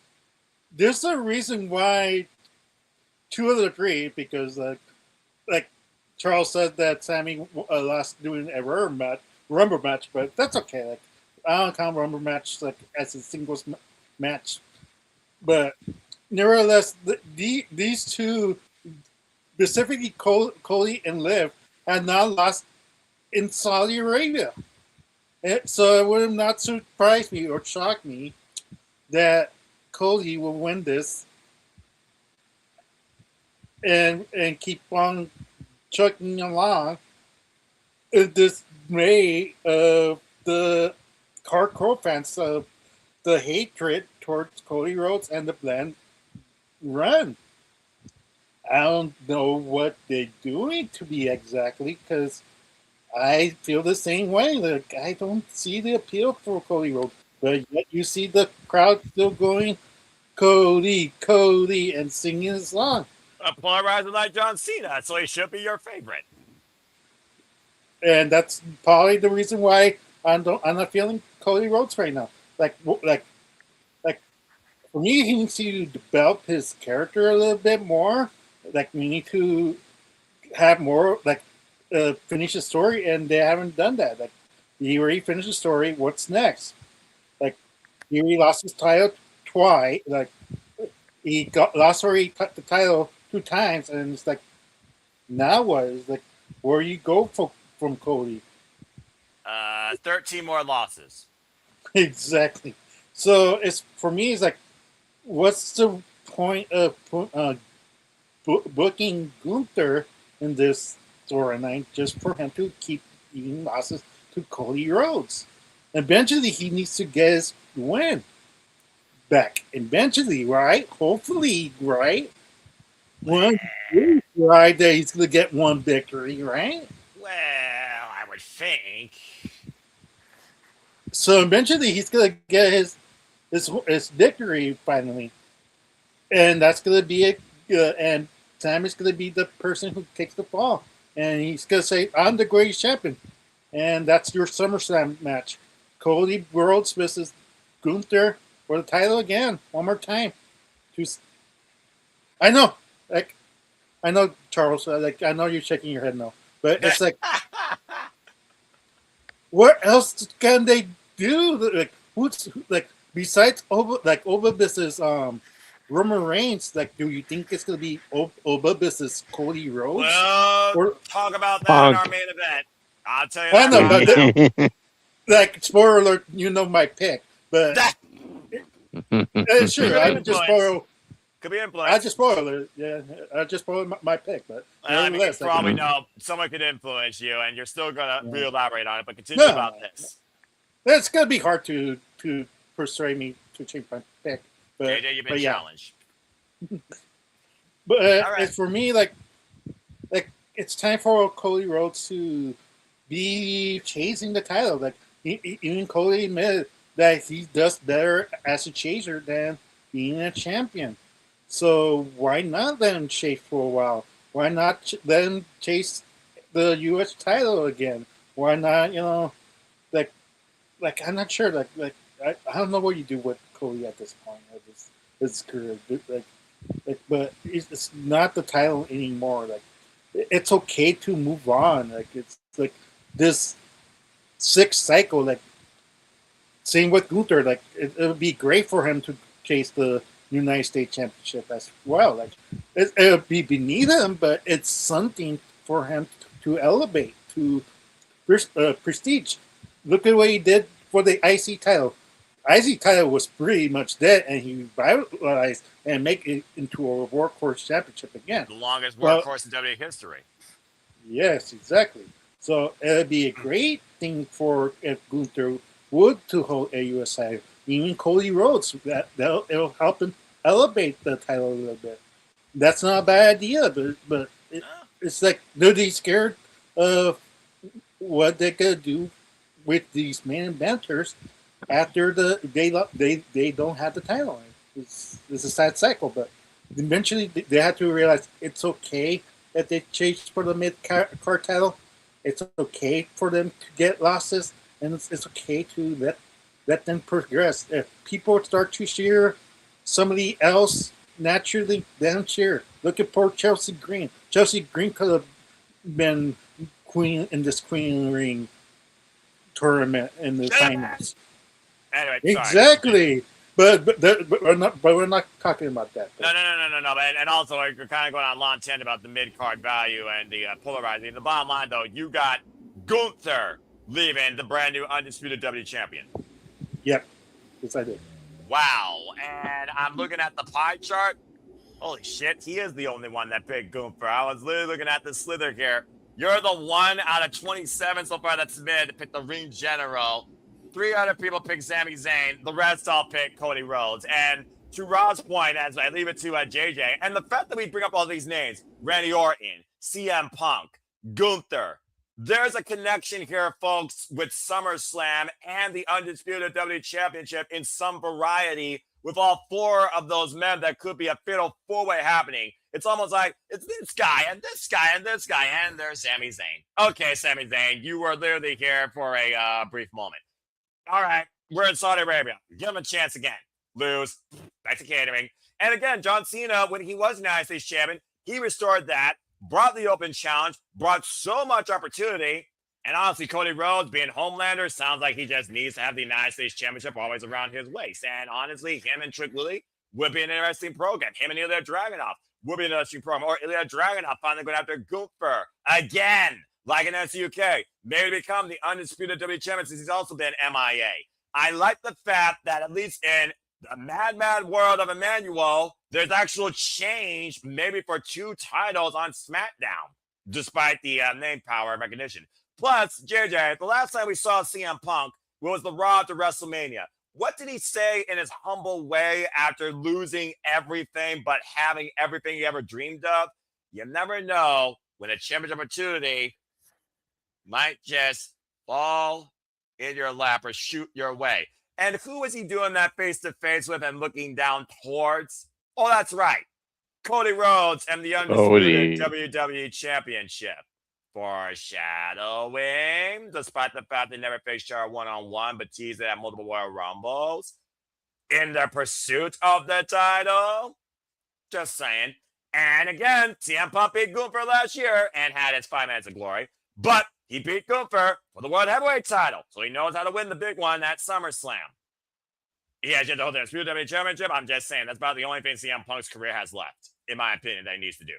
there's a reason why two of the three, because like Charles said that Sammy lost doing a rumble match, but that's okay. Like I don't count rumble match like as a singles match, but nevertheless, these two, specifically Cody and Liv, had not lost in Saudi Arabia. So it would have not surprised me or shocked me that Cody will win this and keep on chugging along in this way of the hardcore fans of the hatred towards Cody Rhodes and the Blend run. I don't know what they're doing to be exactly, because I feel the same way. Like I don't see the appeal for Cody Rhodes, but yet you see the crowd still going Cody, Cody, and singing his song. Polarizing like John Cena, so he should be your favorite. And that's probably the reason why I'm not feeling Cody Rhodes right now. Like for me, he needs to develop his character a little bit more. Like we need to have more finish the story, and they haven't done that. Like he already finished the story. What's next? Like he already lost his title twice. Like he lost already the title 2 times, and it's like now what? It's like where you go from Cody? 13 more losses. Exactly. So it's for me. It's like, what's the point of booking Gunther in this storyline just for him to keep eating losses to Cody Rhodes? Eventually, he needs to get his win back. Eventually, right? Hopefully, right? One right there, he's gonna get one victory, right? Well, I would think. So eventually, he's gonna get his victory finally, and that's gonna be it. And Sammy's gonna be the person who takes the fall, and he's gonna say, "I'm the greatest champion," and that's your SummerSlam match. Cody Rhodes versus Gunther for the title again, one more time. I know, like, I know, Charles. Like, I know you're shaking your head no, but it's like, what else can they do? Like, who's like besides Oba versus Roman Reigns? Like, do you think it's gonna be Oba versus Cody Rhodes? Well, talk about that Punk. in our main event. I'll tell you I that know, right but now. like, spoiler alert, you know my pick, but sure, I just spoil. Could be influence. I just spoiled it. Yeah, I just spoiled my pick, but I mean, you probably know someone could influence you, and you're still gonna re-elaborate on it. But continue about this. It's gonna be hard to persuade me to change my pick. But JJ, you've been challenged. But it's for me like it's time for Cody Rhodes to be chasing the title. Like even Cody admitted that he does better as a chaser than being a champion. So why not let him chase for a while? Why not let him chase the U.S. title again? Why not, like I'm not sure. Like I don't know what you do with Cody at this point of his career. But it's not the title anymore. Like it's okay to move on. Like it's like this 6th cycle. Like same with Gunther. Like it would be great for him to chase the United States Championship as well. Like it would be beneath him, but it's something for him to elevate to prestige. Look at what he did for the IC title. IC title was pretty much dead, and he revitalized and make it into a workhorse championship again. The longest workhorse in WWE history. Yes, exactly. So it would be a great thing for if Gunther would to hold a US title. Even Cody Rhodes, it'll help him elevate the title a little bit. That's not a bad idea, but it's like they're scared of what they're gonna do with these main eventers after they don't have the title. It's a sad cycle, but eventually they have to realize it's okay that they chase for the mid-card title. It's okay for them to get losses, and it's okay to let let them progress. If people start to cheer somebody else naturally, let them cheer. Look at poor Chelsea Green. Chelsea Green could have been queen in this Queen Ring tournament in the finals. Anyway, exactly. But we're not talking about that. No. And also, we're kind of going on a long tangent about the mid-card value and the polarizing. The bottom line, though, you got Gunther leaving, the brand new undisputed WWE champion. Yep. Yes, I did. Wow. And I'm looking at the pie chart. Holy shit, he is the only one that picked Gunther. I was literally looking at the slither here. You're the one out of 27 so far that's submitted to pick the ring general. 3 other people pick Sami Zayn. The rest all pick Cody Rhodes. And to Rob's point, as I leave it to JJ, and the fact that we bring up all these names, Randy Orton, CM Punk, Gunther, there's a connection here, folks, with SummerSlam and the Undisputed WWE Championship in some variety with all 4 of those men that could be a fatal 4-way happening. It's almost like it's this guy and this guy and this guy, and there's Sami Zayn. Okay, Sami Zayn, you were literally here for a brief moment. All right, we're in Saudi Arabia. Give him a chance again. Lose. Back to catering. And again, John Cena, when he was United States champion, he restored that, brought the open challenge, brought so much opportunity. And honestly, Cody Rhodes, being Homelander, sounds like he just needs to have the United States Championship always around his waist. And honestly, him and Trick Willie would be an interesting program. Him and Ilya Dragunov would be an interesting program. Or Ilya Dragunov finally going after Gunther again, like in SUK. Maybe become the undisputed WWE champion since he's also been MIA. I like the fact that at least in the mad world of Emmanuel, there's actual change maybe for 2 titles on SmackDown, despite the name power and recognition. Plus, JJ, the last time we saw CM Punk was the Raw to WrestleMania. What did he say in his humble way after losing everything but having everything he ever dreamed of? You never know when a championship opportunity might just fall in your lap or shoot your way. And who is he doing that face-to-face with and looking down towards? Oh, that's right. Cody Rhodes and the undisputed WWE Championship. Foreshadowing, despite the fact they never faced each other one-on-one, but teased it at multiple Royal Rumbles. In their pursuit of the title. Just saying. And again, CM Punk beat Gunther last year and had his 5 minutes of glory. But he beat Gunther for the World Heavyweight title, so he knows how to win the big one at SummerSlam. He has yet to hold the Undisputed WWE Championship. I'm just saying, that's about the only thing CM Punk's career has left, in my opinion, that he needs to do.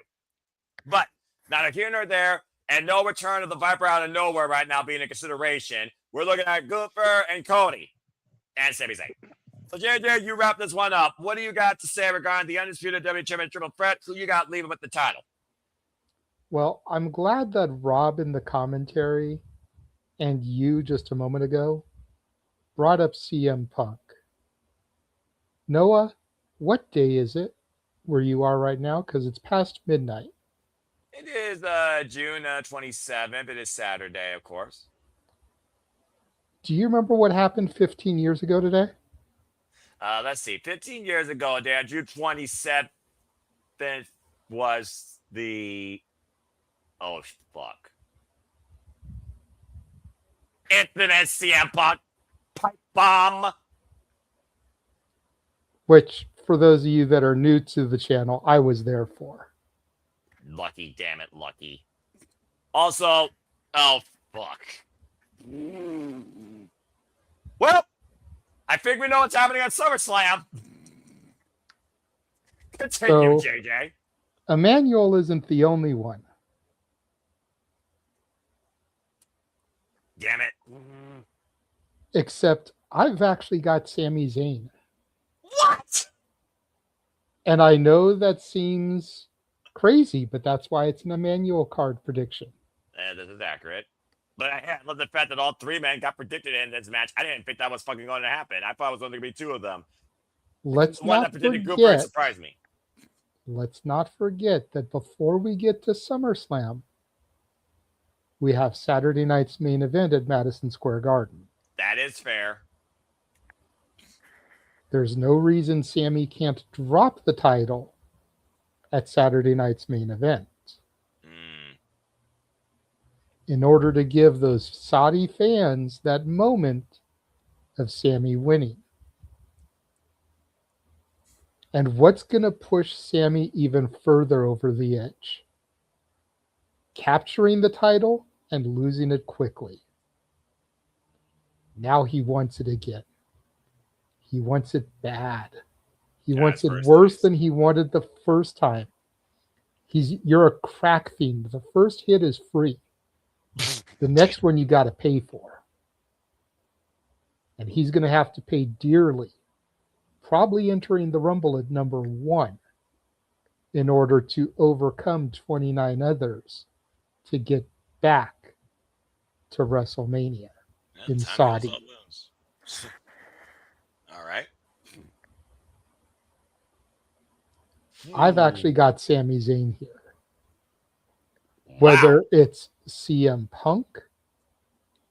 But neither here nor there, and no return of the Viper out of nowhere right now being a consideration. We're looking at Gunther and Cody and Sami Zayn. So, JJ, you wrap this one up. What do you got to say regarding the Undisputed WWE Championship Triple Threat? Who you got leaving with the title? Well, I'm glad that Rob in the commentary and you just a moment ago brought up CM Punk. Noah, what day is it where you are right now? Because it's past midnight. It is June 27th. It is Saturday, of course. Do you remember what happened 15 years ago today? Let's see. 15 years ago, Dan, June 27th was the... Oh, fuck. Infamous CM Punk pipe bomb. Which, for those of you that are new to the channel, I was there for. Lucky, damn it, lucky. Also, oh, fuck. Well, I think we know what's happening at SummerSlam. Continue, So, JJ. Emmanuel isn't the only one. Damn it. Except I've actually got Sami Zayn. What? And I know that seems crazy, but that's why it's an Emmanuel card prediction. This is accurate. But I love the fact that all 3 men got predicted in this match. I didn't think that was fucking going to happen. I thought it was only going to be 2 of them. Let's The one not that predicted Cooper forget. surprised me. Let's not forget that before we get to SummerSlam, we have Saturday night's main event at Madison Square Garden. That is fair. There's no reason Sami can't drop the title at Saturday night's main event. In order to give those Saudi fans that moment of Sammy winning. And what's going to push Sammy even further over the edge? Capturing the title and losing it quickly. Now he wants it again. He wants it bad. He wants it worse than he wanted the first time. You're a crack fiend. The first hit is free. The next one you got to pay for. And he's going to have to pay dearly, probably entering the Rumble at number 1 in order to overcome 29 others to get back to WrestleMania in Saudi. All right. I've actually got Sami Zayn here. Whether it's CM Punk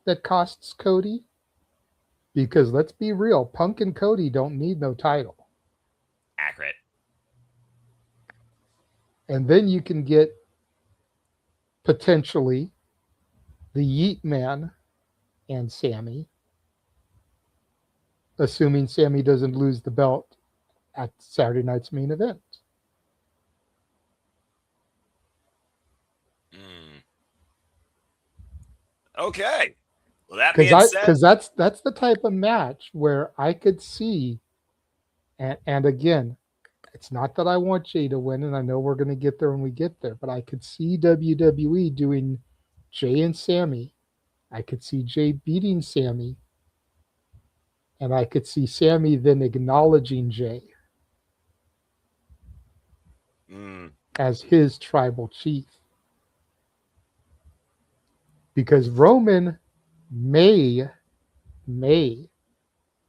that costs Cody, because let's be real, Punk and Cody don't need no title. Accurate. And then you can get potentially the Yeet Man and Sammy, assuming Sammy doesn't lose the belt at Saturday night's main event. Okay. Well, that being said, because that's the type of match where I could see, and again, it's not that I want Jay to win, and I know we're going to get there when we get there, but I could see WWE doing Jay and Sammy. I could see Jay beating Sammy, and I could see Sammy then acknowledging Jay as his tribal chief. Because Roman may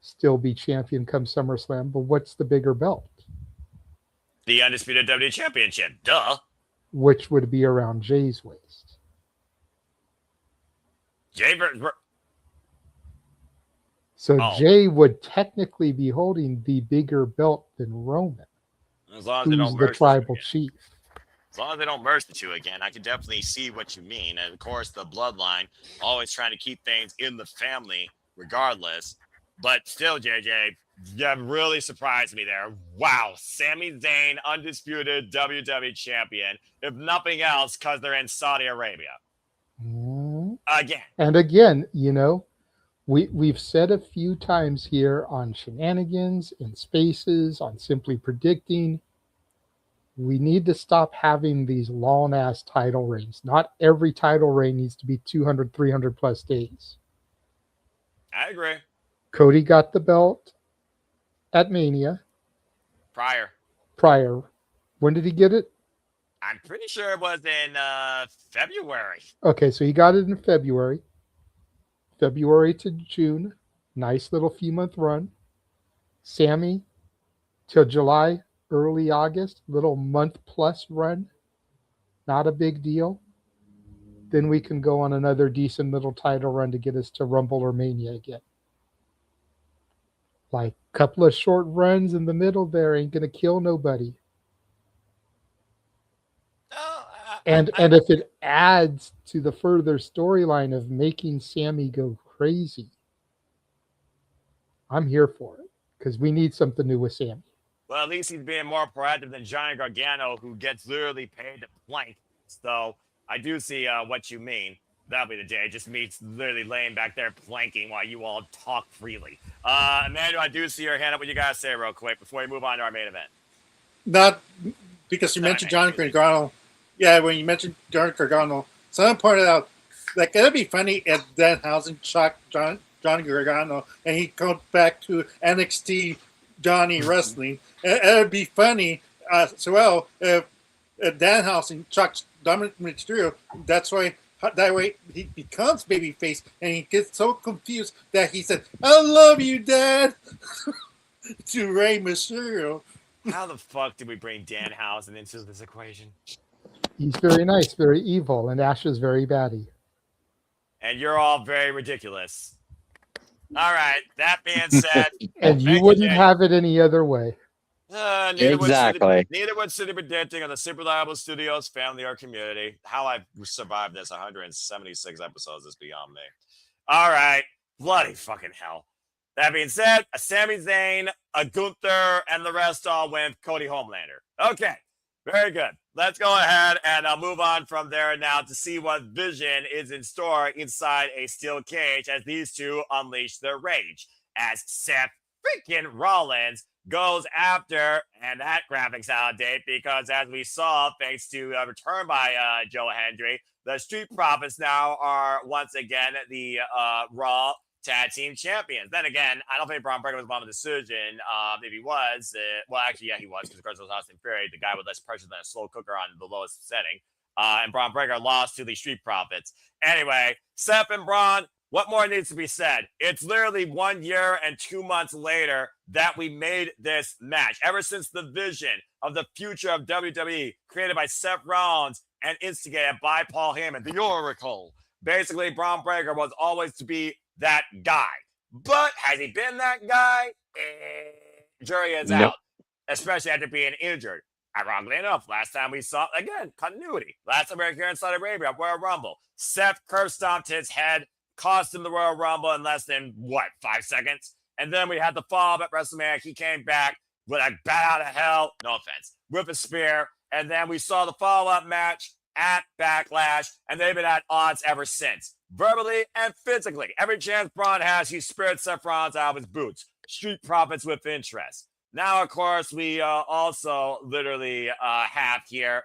still be champion come SummerSlam, but what's the bigger belt? The Undisputed WWE Championship. Duh. Which would be around Jay's waist. Jay would technically be holding the bigger belt than Roman. As long as they don't the tribal chief. As long as they don't merge the two again, I can definitely see what you mean. And of course, the bloodline, always trying to keep things in the family regardless. But still, JJ, you really surprised me there. Wow, Sami Zayn, undisputed WWE champion. If nothing else, because they're in Saudi Arabia. Again. And again, you know, we've said a few times here on Shenanigans, in Spaces, on Simply Predicting, we need to stop having these long-ass title reigns. Not every title reign needs to be 200, 300 plus days. I agree. Cody got the belt at Mania. Prior. When did he get it? I'm pretty sure it was in February. Okay, so he got it in February. February to June. Nice little few-month run. Sammy till July, early August. Little month-plus run. Not a big deal. Then we can go on another decent little title run to get us to Rumble or Mania again. Like a couple of short runs in the middle there ain't going to kill nobody. And if it adds to the further storyline of making Sammy go crazy, I'm here for it because we need something new with Sammy. Well, at least he's being more proactive than Johnny Gargano, who gets literally paid to plank. So I do see what you mean. That'll be the day. Just me literally laying back there planking while you all talk freely. Emmanuel, I do see your hand up. What you guys say real quick before we move on to our main event? Not because you mentioned Johnny Gargano. Yeah, when you mentioned Johnny Gargano, someone pointed out that it'd be funny if Danhausen shocked Johnny Gargano and he goes back to NXT Johnny Wrestling. It would be funny as well if Danhausen shocks Dominic Mysterio. That way he becomes babyface and he gets so confused that he said, "I love you, Dad," to Rey Mysterio. How the fuck did we bring Danhausen into this equation? He's very nice, very evil, and Ash is very batty. And you're all very ridiculous. All right, that being said. And you wouldn't have it any other way. Neither would City Predicting or the Super Reliable Studios family or community. How I survived this 176 episodes is beyond me. All right, bloody fucking hell. That being said, a Sami Zayn, a Gunther, and the rest all win Cody Homelander. Okay, very good. Let's go ahead and move on from there now to see what vision is in store inside a steel cage as these two unleash their rage. As Seth freaking Rollins goes after, and that graphics out of date because as we saw, thanks to a return by Joe Hendry, the Street Profits now are once again the Raw Tag Team Champions. Then again, I don't think Braun Breaker was on the decision. If he was, well, actually, yeah, he was because of course it was Austin Theory, the guy with less pressure than a slow cooker on the lowest setting. And Braun Breaker lost to the Street Profits. Anyway, Seth and Braun, what more needs to be said? It's literally 1 year and 2 months later that we made this match. Ever since the vision of the future of WWE created by Seth Rollins and instigated by Paul Heyman, the Oracle. Basically, Braun Breaker was always to be that guy. But has he been that guy? Jury is out, especially after being injured. Ironically enough, last time we saw, again, continuity. Last time we were here in Saudi Arabia, Royal Rumble. Seth curb stomped his head, cost him the Royal Rumble in less than, 5 seconds? And then we had the follow-up at WrestleMania. He came back with a bat out of hell, no offense, with a spear. And then we saw the follow-up match at Backlash, and they've been at odds ever since. Verbally and physically. Every chance Braun has, he spared Seth Rollins out of his boots. Street Profits with interest. Now, of course, we also literally have here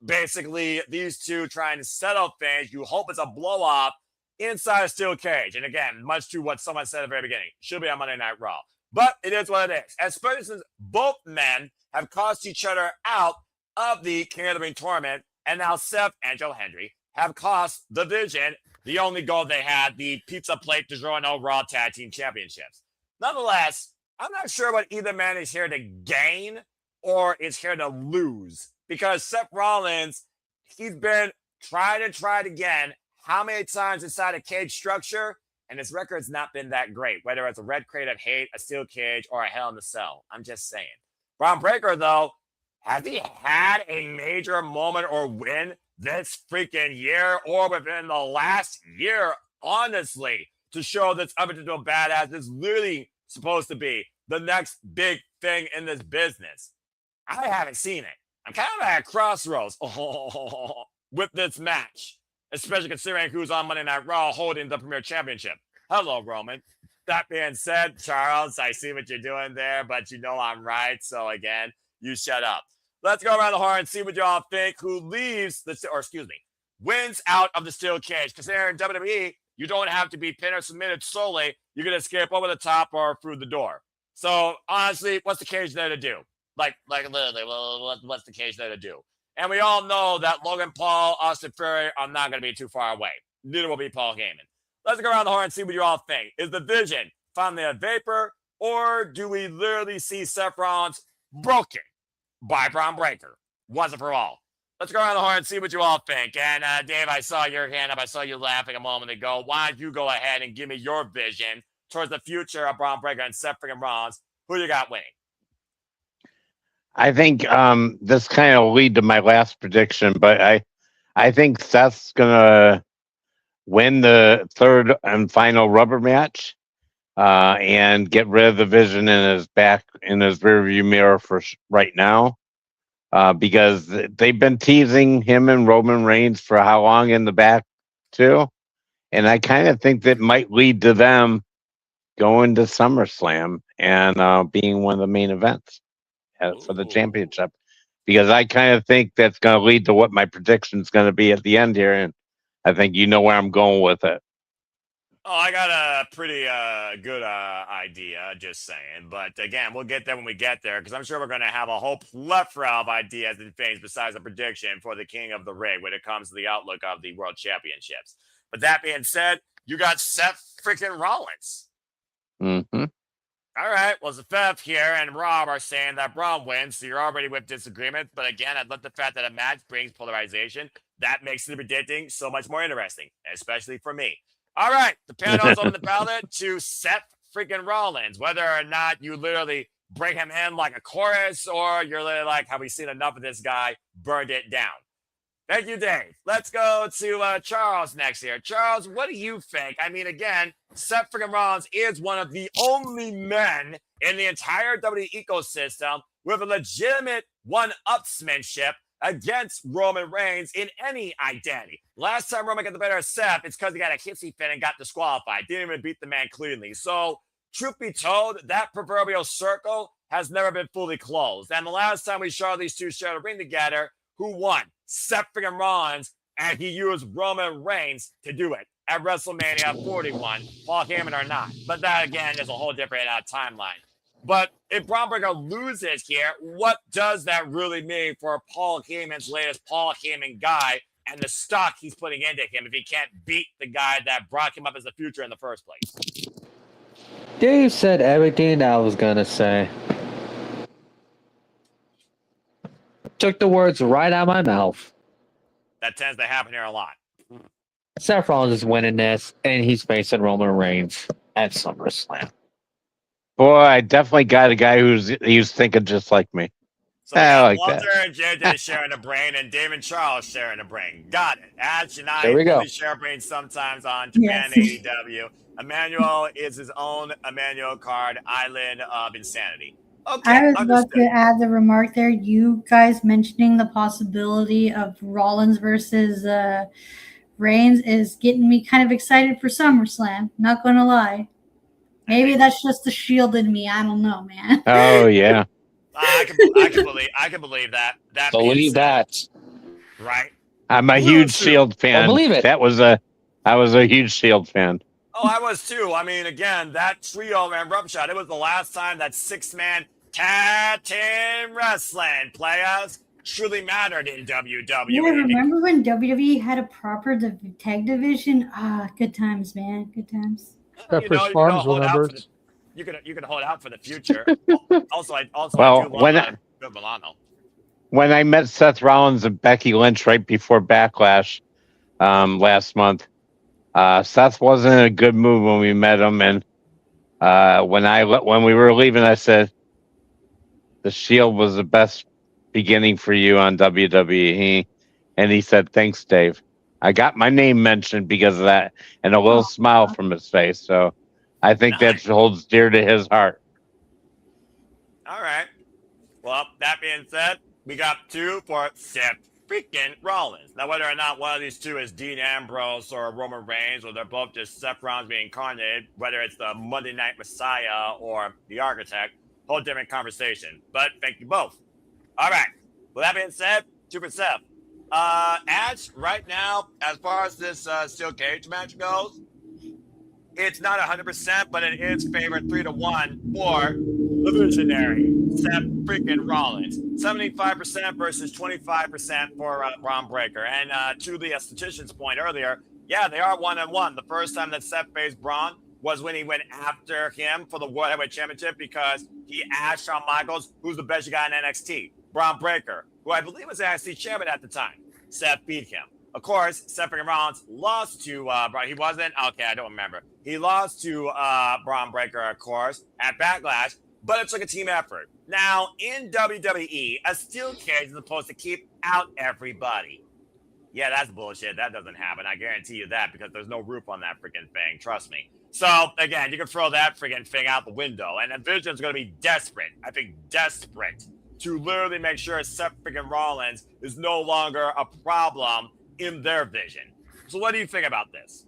basically these two trying to settle things. You hope it's a blow-off inside a steel cage. And again, much to what someone said at the very beginning, should be on Monday Night Raw. But it is what it is. Especially since both men have cost each other out of the King of the Ring tournament, and now Seth and Joe Hendry have cost the Vision the only goal they had, the pizza plate DiGiorno Raw Tag Team Championships. Nonetheless, I'm not sure what either man is here to gain or is here to lose, because Seth Rollins, he's been tried again how many times inside a cage structure, and his record's not been that great, whether it's a red crate of hate, a steel cage, or a Hell in a Cell. I'm just saying. Braun Breaker, though, has he had a major moment or win this freaking year or within the last year, honestly, to show this unpredictable badass is literally supposed to be the next big thing in this business? I haven't seen it. I'm kind of at a crossroads with this match, especially considering who's on Monday Night Raw holding the Premier Championship. Hello, Roman. That being said, Charles, I see what you're doing there, but you know I'm right. So again, you shut up. Let's go around the horn and see what y'all think. Who leaves wins out of the steel cage? Because here in WWE, you don't have to be pinned or submitted solely. You can escape over the top or through the door. So honestly, what's the cage there to do? Like literally, what's the cage there to do? And we all know that Logan Paul, Austin Theory are not going to be too far away. Neither will be Paul Heyman. Let's go around the horn and see what you all think. Is the Vision finally a vapor, or do we literally see Seth Rollins broken by Braun Breaker once and for all? Let's go around the horn and see what you all think. And Dave, I saw your hand up. I saw you laughing a moment ago. Why don't you go ahead and give me your vision towards the future of Braun Breaker and Seth freaking Rollins? Who you got winning? I think this kind of lead to my last prediction, but I think Seth's gonna win the third and final rubber match and get rid of the Vision in his rearview mirror for right now, because they've been teasing him and Roman Reigns for how long in the back too, and I kind of think that might lead to them going to SummerSlam and being one of the main events for the championship, because I kind of think that's going to lead to what my prediction is going to be at the end here, and I think you know where I'm going with it. Oh, I got a pretty good idea, just saying. But again, we'll get there when we get there, because I'm sure we're going to have a whole plethora of ideas and things besides a prediction for the King of the Ring when it comes to the outlook of the World Championships. But that being said, you got Seth freaking Rollins. Mm-hmm. All right, well, Zeph here and Rob are saying that Braun wins, so you're already with disagreement. But again, I love the fact that a match brings polarization. That makes the predicting so much more interesting, especially for me. All right, the panel's on the ballot to Seth freaking Rollins. Whether or not you literally bring him in like a chorus, or you're literally like, have we seen enough of this guy, burned it down? Thank you, Dave. Let's go to Charles next here. Charles, what do you think? I mean, again, Seth freaking Rollins is one of the only men in the entire WWE ecosystem with a legitimate one-upsmanship against Roman Reigns in any identity. Last time Roman got the better of Seth, it's because he got a hissy fit and got disqualified. Didn't even beat the man cleanly. So, truth be told, that proverbial circle has never been fully closed. And the last time we saw these two share a ring together, who won? Seth freaking Rollins, and he used Roman Reigns to do it at WrestleMania 41, Paul Heyman or not. But that, again, is a whole different timeline. But if Braun Breaker loses here, what does that really mean for Paul Heyman's latest Paul Heyman guy and the stock he's putting into him if he can't beat the guy that brought him up as the future in the first place? Dave said everything I was gonna say. Took the words right out of my mouth. That tends to happen here a lot. Seth Rollins is winning this, and he's facing Roman Reigns at SummerSlam. Boy, I definitely got a guy who's thinking just like me. So I like Walter that. and JJ sharing a brain, and Dave and Charles sharing a brain. Got it. Ash and I There we go. only share brains sometimes on Japan AEW. Emmanuel is his own Emmanuel Card Island of Insanity. Okay, I was about understood. to add the remark there. You guys mentioning the possibility of Rollins versus Reigns is getting me kind of excited for SummerSlam. Not gonna lie. Maybe that's just the Shield in me. I don't know, man. Oh yeah. I can believe that. That being Believe said, that. right? I'm a huge Shield fan. I believe it. I was a huge Shield fan. Oh, I was too. I mean, again, that trio man rub shot. It was the last time that 6-man tag team wrestling players truly mattered in WWE. Yeah, remember when WWE had a proper tag division? Good times, man. Good times. Pepper's Farms remembers. You can hold out for the future. also, I do love Bill Milano. When I met Seth Rollins and Becky Lynch right before Backlash last month, Seth wasn't in a good mood when we met him, and when we were leaving, I said, "The Shield was the best beginning for you on WWE," and he said, "Thanks, Dave." I got my name mentioned because of that, and a little smile from his face. So I think that holds dear to his heart. All right. Well, that being said, we got 2 for Seth freaking Rollins. Now, whether or not one of these two is Dean Ambrose or Roman Reigns, or they're both just Seth Rollins being incarnated, whether it's the Monday Night Messiah or the Architect, whole different conversation. But thank you both. All right. With that being said, 2 for Seth. Ash, right now, as far as this steel cage match goes, it's not 100%, but it is favored 3-1 for the visionary, Seth freaking Rollins. 75% versus 25% for Braun Breaker. And to the statistician's point earlier, yeah, they are 1-1. The first time that Seth faced Braun was when he went after him for the World Heavyweight Championship because he asked Shawn Michaels, who's the best you got in NXT? Braun Breaker, who I believe was NXT champion at the time. Seth beat him. Of course, Seth freaking Rollins lost to Braun. He wasn't? Okay, I don't remember. He lost to Braun Breaker, of course, at Backlash, but it took a team effort. Now, in WWE, a steel cage is supposed to keep out everybody. Yeah, that's bullshit. That doesn't happen. I guarantee you that because there's no roof on that freaking thing. Trust me. So, again, you can throw that freaking thing out the window. And Envision's going to be desperate. I think desperate to literally make sure Seth freaking Rollins is no longer a problem in their vision. So what do you think about this?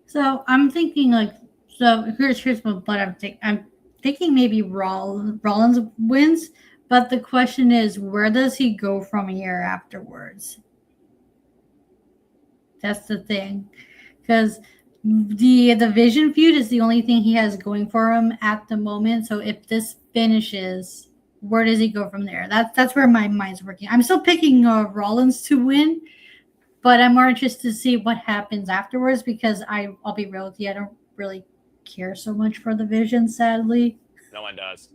So I'm thinking here's what I'm thinking. I'm thinking maybe Rollins wins, but the question is, where does he go from here afterwards? That's the thing, because the Vision feud is the only thing he has going for him at the moment. So if this finishes, where does he go from there? That's where my mind's working. I'm still picking Rollins to win, but I'm more interested to see what happens afterwards because I'll be real with you, I don't really care so much for the Vision, sadly. No one does.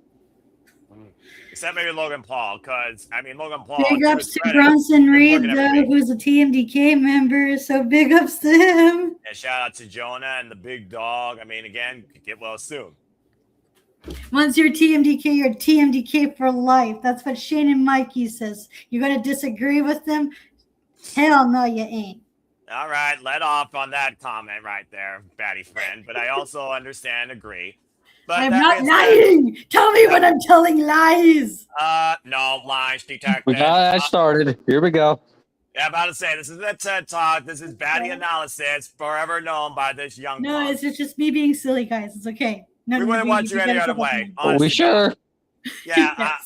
Except maybe Logan Paul, because, I mean, Logan Paul... Big ups to Bronson Reed, though, who's a TMDK member, so big ups to him. And shout out to Jonah and the big dog. I mean, again, get well soon. Once you're TMDK, you're TMDK for life. That's what Shane and Mikey says. You're gonna disagree with them? Hell no, you ain't. All right, let off on that comment right there, Batty friend. But I also understand, agree. But I'm that not being said, lying. Tell me when I'm telling lies. no lies We detected. got that started. Here we go. Yeah, I'm about to say this is a TED Talk. This is Batty analysis, forever known by this young No, punk. it's just me being silly, guys. It's okay. No, We wouldn't want you any other way. Are Honestly, we sure? yeah, Yes.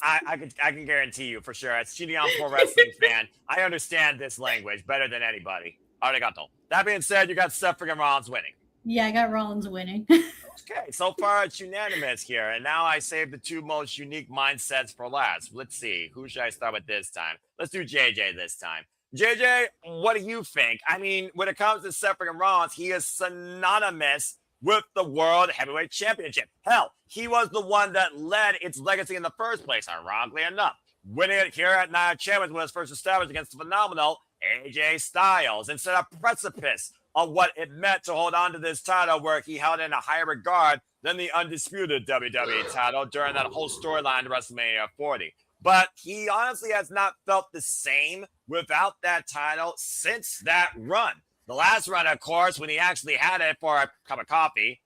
I can guarantee you for sure. As cheating on pro wrestling fan, I understand this language better than anybody. Arigato. That being said, you got Seth freaking Rollins winning. Yeah, I got Rollins winning. Okay, so far it's unanimous here, and now I saved the two most unique mindsets for last. Let's see, who should I start with this time? Let's do JJ this time. JJ, what do you think? I mean, when it comes to Seth freaking Rollins, he is synonymous with the World Heavyweight Championship. Hell, he was the one that led its legacy in the first place, ironically enough. Winning it here at Night of Champions when it was first established against the phenomenal AJ Styles and set a precipice on what it meant to hold on to this title, where he held it in a higher regard than the undisputed WWE title during that whole storyline to WrestleMania 40. But he honestly has not felt the same without that title since that run. The last run, of course, when he actually had it for a cup of coffee,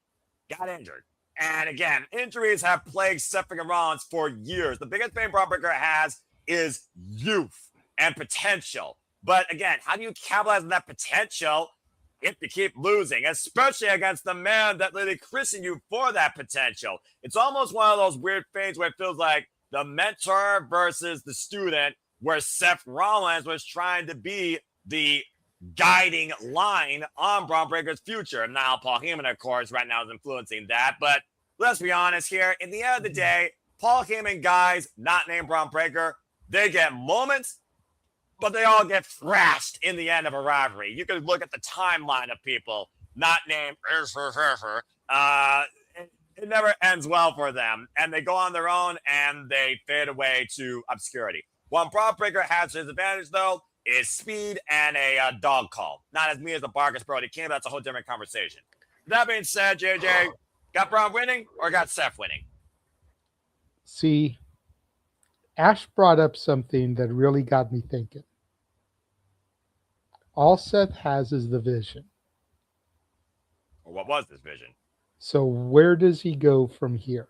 got injured. And again, injuries have plagued Seth Rollins for years. The biggest thing Braun Breaker has is youth and potential. But again, how do you capitalize on that potential if you keep losing, especially against the man that literally christened you for that potential? It's almost one of those weird things where it feels like the mentor versus the student, where Seth Rollins was trying to be the guiding line on Braun Breaker's future. Now, Paul Heyman, of course, right now is influencing that. But let's be honest here. In the end of the day, Paul Heyman guys not named Braun Breaker, they get moments, but they all get thrashed in the end of a rivalry. You can look at the timeline of people not named it never ends well for them, and they go on their own and they fade away to obscurity. One Braun Breaker has his advantage, though, is speed and a dog call. Not as me as a Barkus Brody King, that's a whole different conversation. That being said, JJ, got Braun winning or got Seth winning? See, Ash brought up something that really got me thinking. All Seth has is the vision. Or what was this vision? So where does he go from here?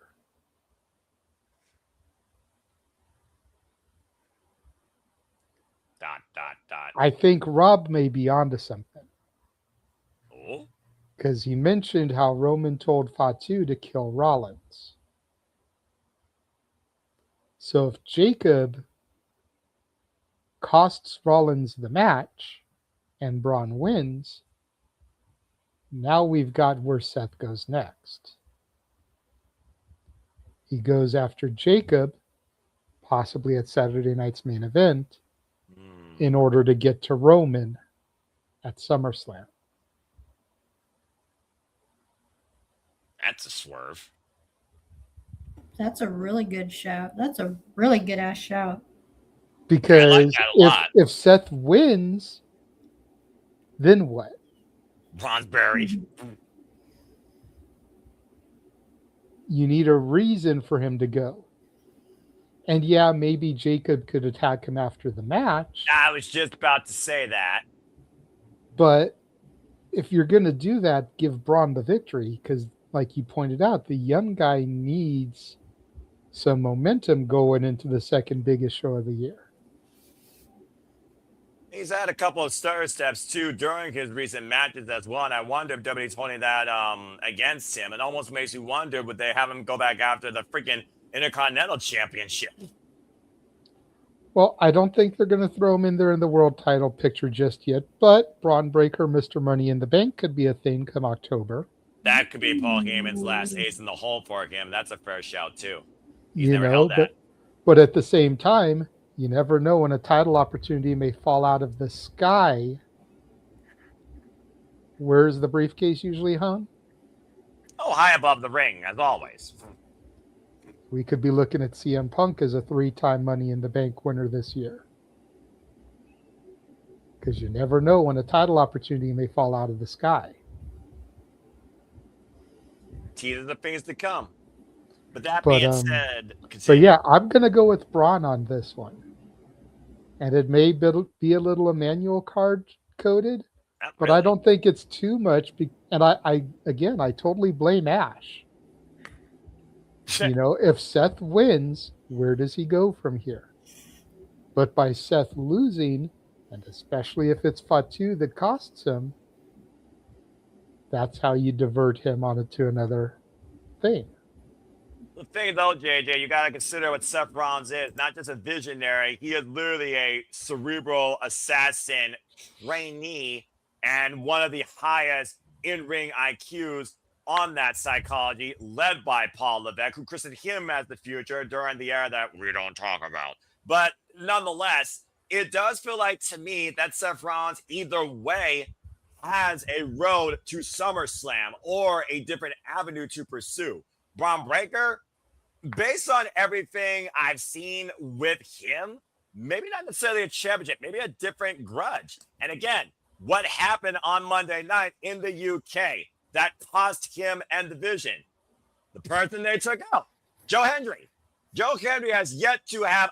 Dot, dot, dot. I think Rob may be onto something. Oh? Because he mentioned how Roman told Fatu to kill Rollins. So if Jacob costs Rollins the match and Braun wins, now we've got where Seth goes next. He goes after Jacob, possibly at Saturday night's main event, in order to get to Roman at SummerSlam. That's a swerve. That's a really good shout. That's a really good ass shout. Because I like that a lot. if Seth wins, then what? Braun's buried. You need a reason for him to go. And yeah, maybe Jacob could attack him after the match. I was just about to say that. But if you're going to do that, give Braun the victory. Because, like you pointed out, the young guy needs some momentum going into the second biggest show of the year. He's had a couple of stutter steps too during his recent matches as well, and I wonder if WWE's holding that against him. It almost makes you wonder, would they have him go back after the freaking Intercontinental Championship? Well, I don't think they're going to throw him in there in the world title picture just yet, but Braun Breaker, Mr. Money in the Bank could be a thing come October. That could be Paul Heyman's last ace in the hole for him. That's a fair shout too. He's You never know, held that. but at the same time, you never know when a title opportunity may fall out of the sky. Where's the briefcase usually hung? Oh, high above the ring, as always. We could be looking at CM Punk as a 3-time Money in the Bank winner this year. Because you never know when a title opportunity may fall out of the sky. Tease of the things to come. But that But being said, but continue. yeah, I'm gonna go with Braun on this one, and it may be a little Emmanuel card coded, Not but I really. don't think it's too much. And I totally blame Ash. You know, if Seth wins, where does he go from here? But by Seth losing, and especially if it's Fatu that costs him, that's how you divert him onto another thing. The thing though, JJ, you got to consider what Seth Rollins is. Not just a visionary, he is literally a cerebral assassin trainee and one of the highest in-ring IQs on that psychology, led by Paul Levesque, who christened him as the future during the era that we don't talk about. But nonetheless, it does feel like to me that Seth Rollins either way has a road to SummerSlam or a different avenue to pursue. Braun Breaker, based on everything I've seen with him, maybe not necessarily a championship, maybe a different grudge. And again, what happened on Monday night in the UK that cost him and the division? The person they took out, Joe Hendry. Joe Hendry has yet to have,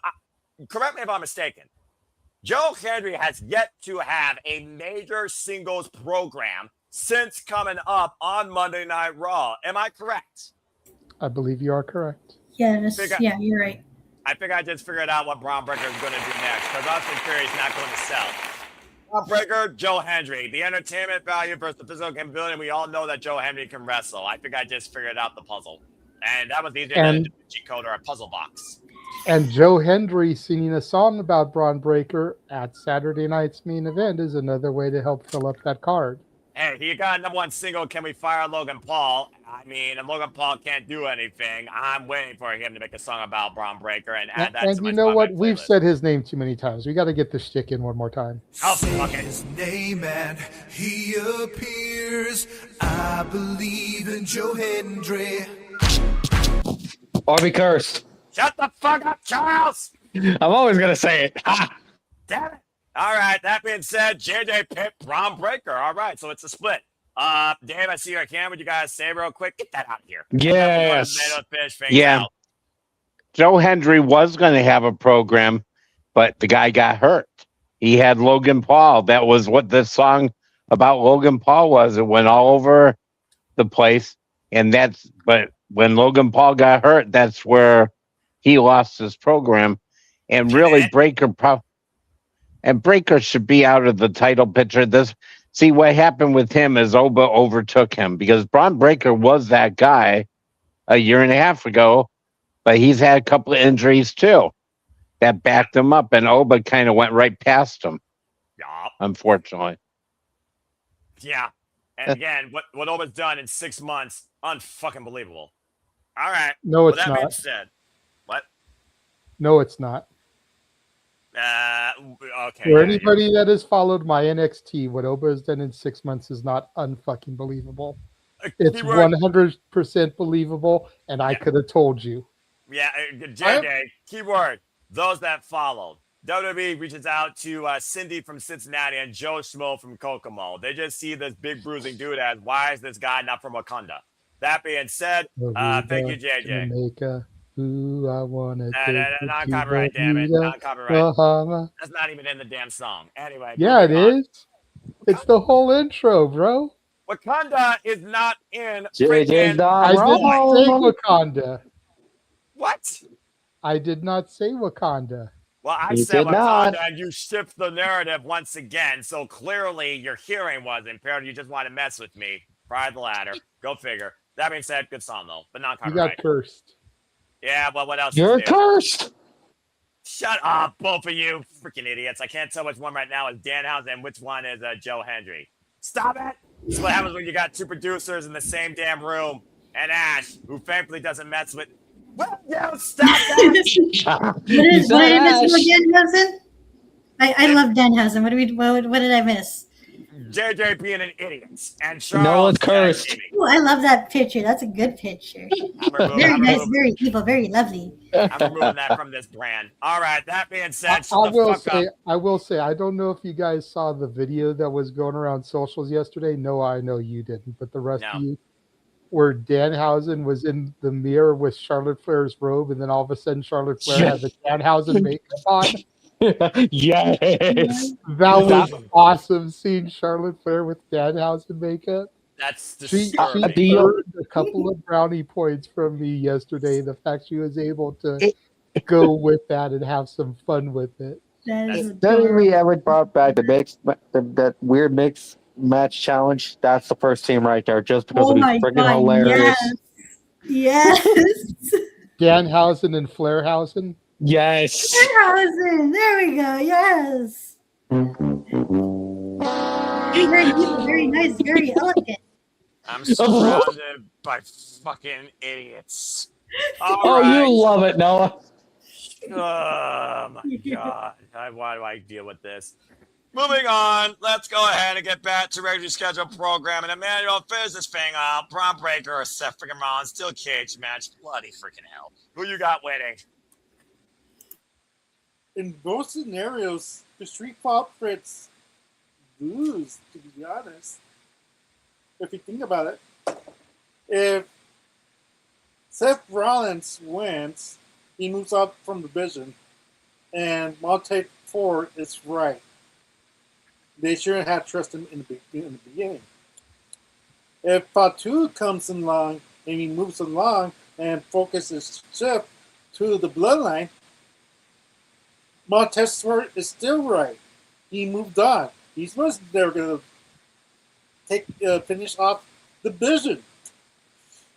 correct me if I'm mistaken, Joe Hendry has yet to have a major singles program since coming up on Monday Night Raw. Am I correct? I believe you are correct. Yes, yeah, you're right. I think I just figured out what Braun Breaker is going to do next, because Austin Theory is not going to sell. Braun Breaker, Joe Hendry. The entertainment value versus the physical capability. We all know that Joe Hendry can wrestle. I think I just figured out the puzzle. And that was easier than a cheat code or a puzzle box. And Joe Hendry singing a song about Braun Breaker at Saturday night's main event is another way to help fill up that card. Hey, he got a #1 single, Can We Fire Logan Paul? I mean, if Logan Paul can't do anything, I'm waiting for him to make a song about Braun Breaker and add that to my you know what? Spotify We've playlist. said his name too many times. We got to get the shtick in one more time. Oh, Say fuck it. his name and he appears. I believe in Joe Hendry. Or be cursed. Shut the fuck up, Charles! I'm always gonna say it. Ha! Damn it. All right, that being said, JJ picked Braun Breaker. All right, so it's a split. Dave, I see your hand. Would you guys say real quick? Get that out of here. Yes. Yeah. Joe Hendry was going to have a program, but the guy got hurt. He had Logan Paul. That was what the song about Logan Paul was. It went all over the place. But when Logan Paul got hurt, that's where he lost his program. And really, Breaker should be out of the title picture. See, what happened with him is Oba overtook him because Braun Breaker was that guy a year and a half ago, but he's had a couple of injuries too that backed him up, and Oba kind of went right past him, unfortunately. Yeah. And again, what Oba's done in 6 months, unfucking believable. All right. No, it's that not. being said, what? No, it's not. Okay. For anybody that has followed my NXT, what Oba has done in 6 months is not unfucking believable. It's 100% believable, and I could have told you. Yeah, JJ, keyword, those that followed. WWE reaches out to Cindy from Cincinnati and Joe Schmo from Kokomo. They just see this big bruising dude as, why is this guy not from Wakanda? That being said, thank you, JJ. Jamaica, who I wanna non-copyright, damn it. Non-copyright. That's not even in the damn song. Anyway. Yeah, it is. It's the whole intro, bro. Wakanda is not in JJ I didn't say Wakanda. What? I did not say Wakanda. Well, I said Wakanda, and you shift the narrative once again. So clearly your hearing was impaired. You just want to mess with me. Ride the ladder. Go figure. That being said, good song, though, but not copyright. You got cursed. Yeah, well, what else? You're cursed. Shut up, both of you freaking idiots. I can't tell which one right now is Danhausen and which one is Joe Hendry. Stop it. This is what happens when you got two producers in the same damn room and Ash, who thankfully doesn't mess with. Well, yo, stop that. What did I miss again, Hudson? I love Danhausen. What did I miss? JJ being an idiot and Charles. No one's cursed. Oh, I love that picture. That's a good picture. Very nice, very evil, very lovely. I'm removing that from this brand. All right. That being said, I will say, I don't know if you guys saw the video that was going around socials yesterday. No, I know you didn't, but the rest of you. where Danhausen was in the mirror with Charlotte Flair's robe, and then all of a sudden Charlotte Flair had the Danhausen makeup on? Yes. That was awesome, seeing Charlotte Flair with Danhausen makeup. That's She disturbing. earned a couple of brownie points from me yesterday. The fact she was able to go with that and have some fun with it. That is If WWE adorable. ever brought back the that weird mix match challenge, that's the first team right there, just because Oh it'd be my freaking god, hilarious. yes. Yes. Danhausen and Flairhausen. Yes. Harrison, there we go. Yes. Very beautiful, very nice, very elegant. I'm surrounded by fucking idiots. All Oh, right. you love it, Noah. Oh my god. Why do I deal with this? Moving on, let's go ahead and get back to regularly scheduled program. And Emmanuel, finish this thing up. Braun Breaker or Seth freaking Rollins, still cage match. Bloody freaking hell. Who you got winning? In both scenarios, the Street Profits lose, to be honest. If you think about it, if Seth Rollins wins, he moves up from the division, and Monte Ford is right. They shouldn't have trust him in the beginning. If Fatu comes along and he moves along and focuses shift to the bloodline, Montez Ford is still right. He moved on. He's they're going to finish off the division.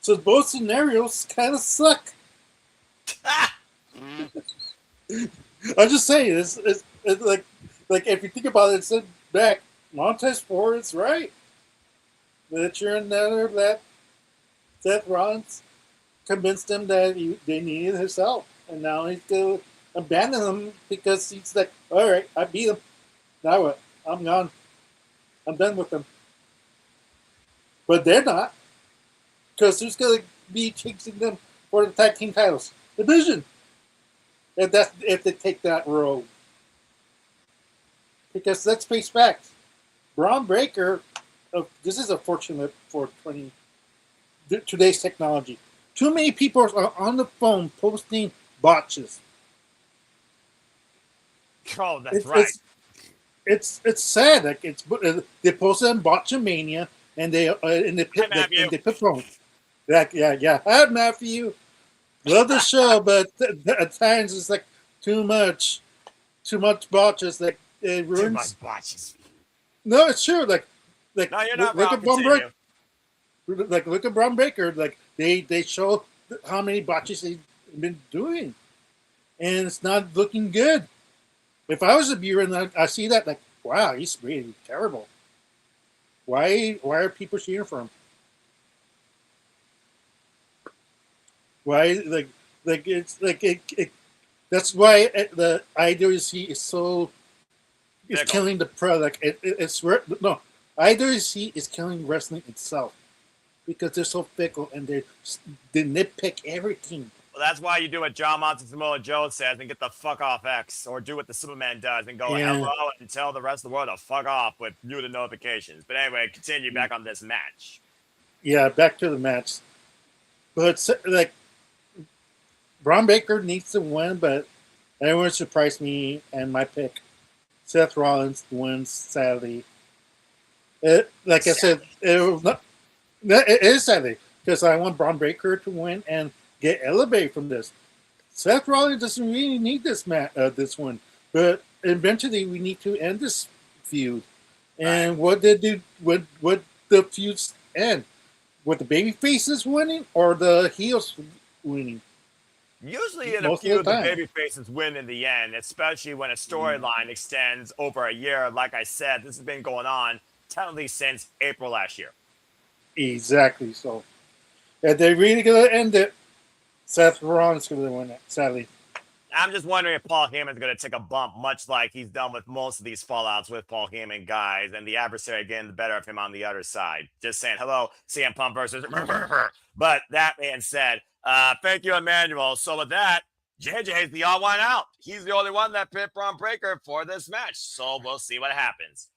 So both scenarios kind of suck. I'm just saying, it's like if you think about it, it's back. Montez Ford is right. That you're another that Seth Rollins convinced him that they needed his help, and now he's going to abandon him because he's like, all right, I beat him. Now what? I'm gone. I'm done with them. But they're not, because who's going to be chasing them for the tag team titles? Division. If they take that road. Because let's face facts. Braun Breaker, this is unfortunate for today's technology. Too many people are on the phone posting botches. Oh, that's right. It's sad. Like they posted on Botchamania and they put phone. Yeah. Hi, Matthew. Love the show, but at times it's like too much botches. Like it ruins. Too much botches. No, it's true. Like no, you're not look wrong. at Braun Breaker. Look at Braun Breaker. Like they show how many botches they've been doing, and it's not looking good. If I was a viewer and I see that, like, wow, he's really terrible. Why are people cheering for him? Why it's like it that's why the IWC is so is killing the product. IWC is killing wrestling itself because they're so fickle and they nitpick everything. Well, that's why you do what John Samoa Joe says and get the fuck off X, or do what the Superman does and go hello and tell the rest of the world to fuck off with muted notifications. But anyway, continue back on this match. Yeah, back to the match. But like, Braun Breaker needs to win, but everyone surprised me and my pick. Seth Rollins wins sadly. Like I said, it is sadly because I want Braun Breaker to win and get elevated from this. Seth Rollins doesn't really need this one, but eventually we need to end this feud. And what did the feuds end? With the baby faces winning or the heels winning? Usually in a feud, the baby faces win in the end, especially when a storyline extends over a year. Like I said, this has been going on technically since April last year. Exactly. So, if they're really going to end it, Seth Rollins going to win it, sadly. I'm just wondering if Paul Heyman's going to take a bump, much like he's done with most of these fallouts with Paul Heyman guys, and the adversary getting the better of him on the other side. Just saying, hello, CM Punk versus... But that being said, thank you, Emmanuel. So with that, JJ's the odd one out. He's the only one that picked Braun Breaker for this match, so we'll see what happens.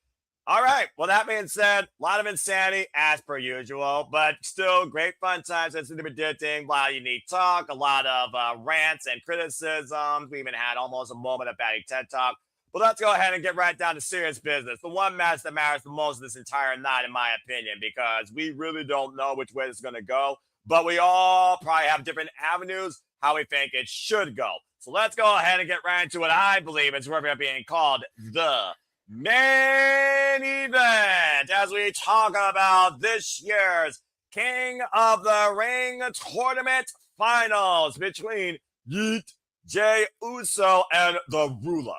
All right. Well, that being said, a lot of insanity as per usual, but still great fun times. That's the predicting. A lot of unique talk, a lot of rants and criticisms. We even had almost a moment of batting TED Talk. But let's go ahead and get right down to serious business. The one match that matters the most this entire night, in my opinion, because we really don't know which way this is going to go, but we all probably have different avenues how we think it should go. So let's go ahead and get right into what I believe is being called the main event as we talk about this year's King of the Ring tournament finals between Yeet, Jey Uso, and the Ruler,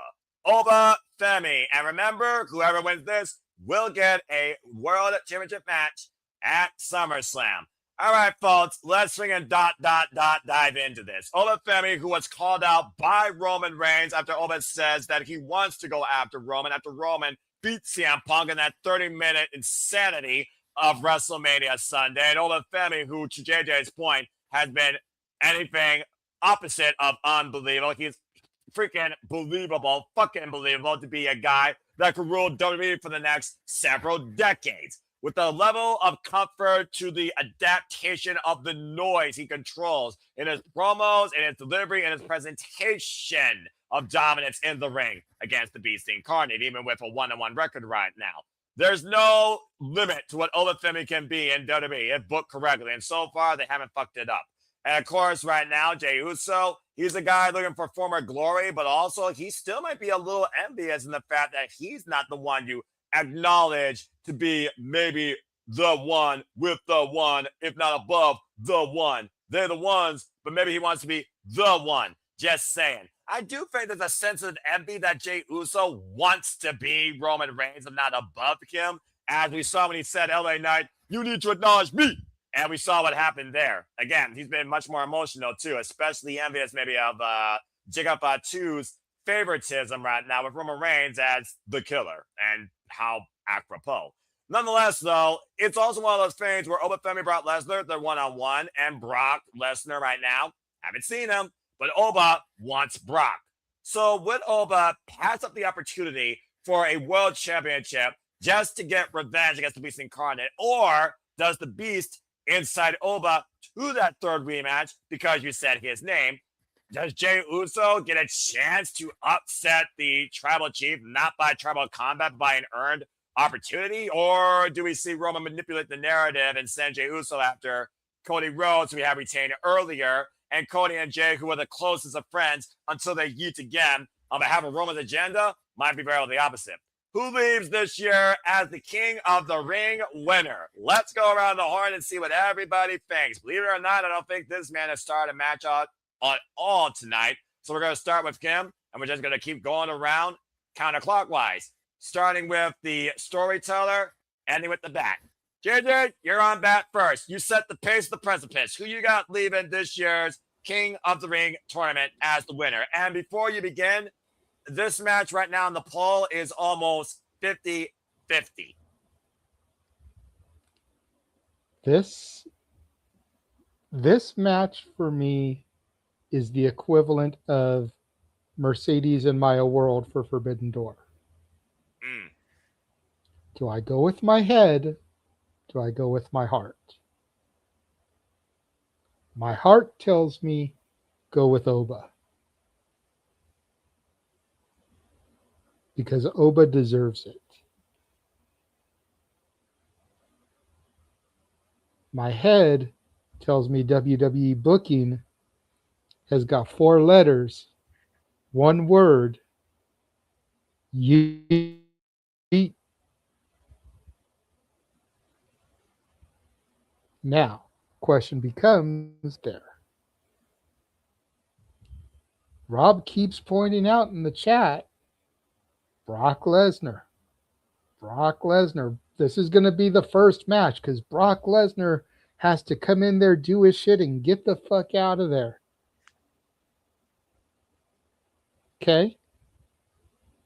Oba Femi. And remember, whoever wins this will get a World Championship match at SummerSlam. All right, folks, let's swing and dive into this. Oba Femi, who was called out by Roman Reigns after Oba says that he wants to go after Roman beat CM Punk in that 30-minute insanity of WrestleMania Sunday. And Oba Femi, who, to JJ's point, has been anything opposite of unbelievable. He's freaking believable, fucking believable to be a guy that could rule WWE for the next several decades. With the level of comfort to the adaptation of the noise he controls in his promos, in his delivery, in his presentation of dominance in the ring against the Beast Incarnate, even with a 1-1 record right now. There's no limit to what Oba Femi can be in WWE if booked correctly, and so far they haven't fucked it up. And of course, right now, Jey Uso, he's a guy looking for former glory, but also he still might be a little envious in the fact that he's not the one you acknowledge to be maybe the one with the one, if not above the one. They're the ones, but maybe he wants to be the one. Just saying. I do think there's a sense of envy that Jey Uso wants to be Roman Reigns and not above him, as we saw when he said, LA Knight, you need to acknowledge me. And we saw what happened there. Again, he's been much more emotional too, especially envious maybe of Jacob Fatu's favoritism right now with Roman Reigns as the killer, and how apropos. Nonetheless, though, it's also one of those things where Oba Femi brought Lesnar, they're one-on-one, and Brock Lesnar right now, haven't seen him, but Oba wants Brock. So would Oba pass up the opportunity for a world championship just to get revenge against the Beast Incarnate, or does the Beast inside Oba to that third rematch because you said his name? Does Jey Uso get a chance to upset the Tribal Chief, not by tribal combat, but by an earned opportunity? Or do we see Roman manipulate the narrative and send Jey Uso after Cody Rhodes, who we had retained earlier, and Cody and Jey, who are the closest of friends, until they yeet again on behalf of Roman's agenda? Might be very well the opposite. Who leaves this year as the King of the Ring winner? Let's go around the horn and see what everybody thinks. Believe it or not, I don't think this man has started a match out on all tonight. So we're going to start with him, and we're just going to keep going around counterclockwise, starting with the storyteller, ending with the bat. JJ, you're on bat first. You set the pace of the precipice. Who you got leaving this year's King of the Ring tournament as the winner? And before you begin, this match right now in the poll is almost 50-50. This match for me is the equivalent of Mercedes and Maya World for Forbidden Door. Do I go with my head? Do I go with my heart? My heart tells me go with Oba. Because Oba deserves it. My head tells me WWE booking has got 4 letters, 1 word, yeet. Now, question becomes there. Rob keeps pointing out in the chat, Brock Lesnar. Brock Lesnar. This is going to be the first match because Brock Lesnar has to come in there, do his shit, and get the fuck out of there. Okay?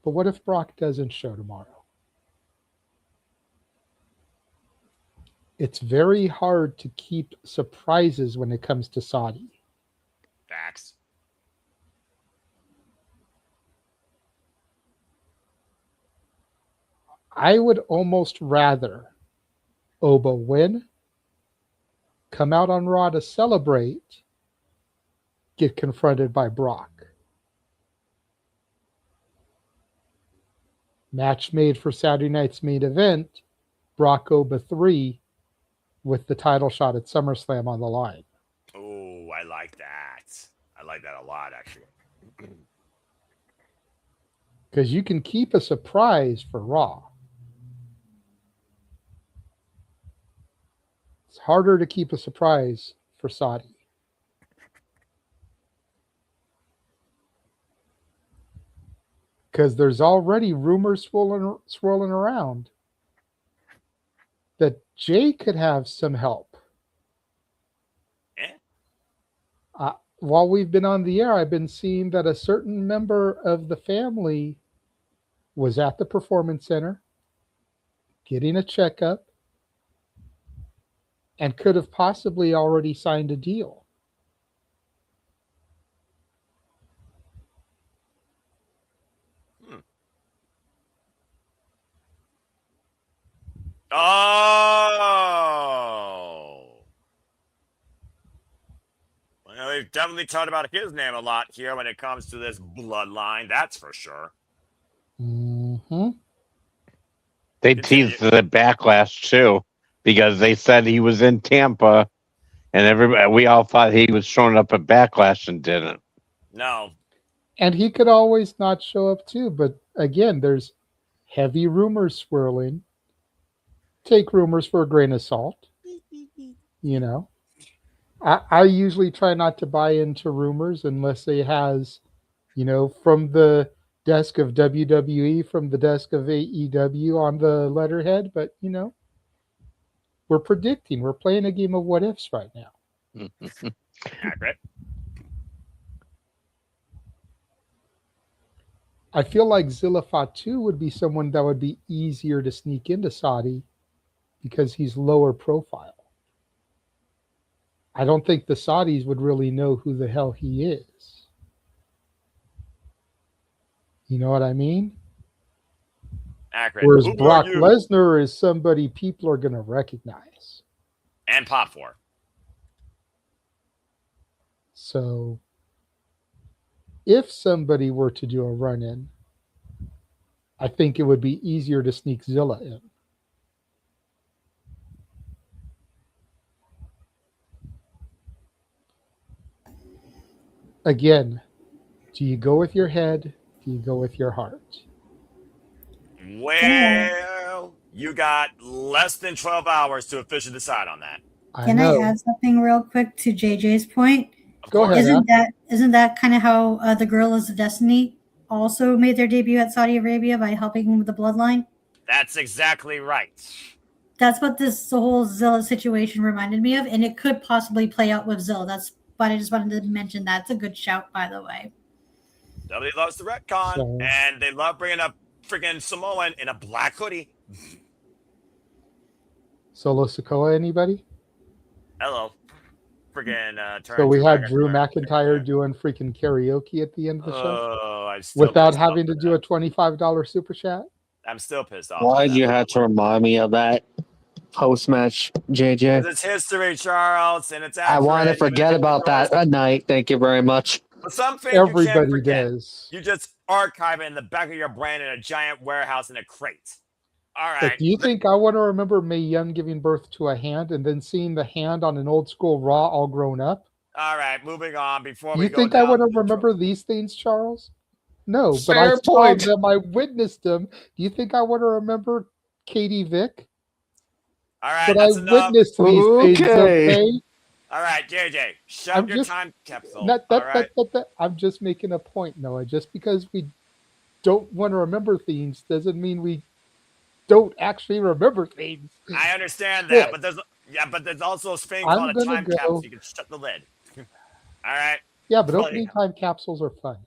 But what if Brock doesn't show tomorrow? It's very hard to keep surprises when it comes to Saudi. Facts. I would almost rather Oba win, come out on Raw to celebrate, get confronted by Brock. Match made for Saturday night's main event, Brock Oba 3 with the title shot at SummerSlam on the line. Oh, I like that. I like that a lot, actually. Because you can keep a surprise for Raw. It's harder to keep a surprise for Saudi. Because there's already rumors swirling around that Jay could have some help. While we've been on the air, I've been seeing that a certain member of the family was at the Performance Center getting a checkup and could have possibly already signed a deal. Oh. Well, we've definitely talked about his name a lot here when it comes to this bloodline. That's for sure. Mm-hmm. They teased the backlash too because they said he was in Tampa, and we all thought he was showing up at Backlash and didn't. No. And he could always not show up too. But again, there's heavy rumors swirling. Take rumors for a grain of salt. You know, I usually try not to buy into rumors unless it has, you know, from the desk of WWE, from the desk of AEW on the letterhead. But, you know, we're predicting. We're playing a game of what ifs right now. Accurate. I feel like Zilla Fatu would be someone that would be easier to sneak into Saudi because he's lower profile. I don't think the Saudis would really know who the hell he is. You know what I mean? Accurate. Whereas Who Brock are you? Lesnar is somebody people are going to recognize. And pop for. So if somebody were to do a run-in, I think it would be easier to sneak Zilla in. Again, do you go with your head? Do you go with your heart? Well, you got less than 12 hours to officially decide on that. Can I add something real quick to JJ's point? Go ahead. Isn't that kind of how the Gorillas of Destiny also made their debut at Saudi Arabia by helping with the bloodline? That's exactly right. That's what this whole Zilla situation reminded me of, and it could possibly play out with Zilla. That's but I just wanted to mention that. It's a good shout, by the way. W loves the retcon, and they love bringing up freaking Samoan in a black hoodie. Solo Sikoa, anybody? Hello. Freaking So we had Drew McIntyre doing freaking karaoke at the end of the show without having to do a $25 super chat. I'm still pissed off. Why'd you have to remind me of that post-match, JJ? It's history, Charles, and it's I want to forget about that at night. Thank you very much. But some things everybody you can't forget. does. You just archive it in the back of your brain in a giant warehouse in a crate. All right. But do you think I want to remember Mae Young giving birth to a hand and then seeing the hand on an old school Raw all grown up? All right, moving on. Before you think I want to remember these things, Charles? No, but I saw them. I witnessed them. Do you think I want to remember Katie Vick? All right, but that's I enough. witnessed these things. Okay. All right, JJ, shut your time capsule. I'm just making a point, Noah. Just because we don't want to remember things doesn't mean we don't actually remember things. I understand that, but there's also a thing called a time capsule. You can shut the lid. All right. Yeah, but opening time capsules are fun.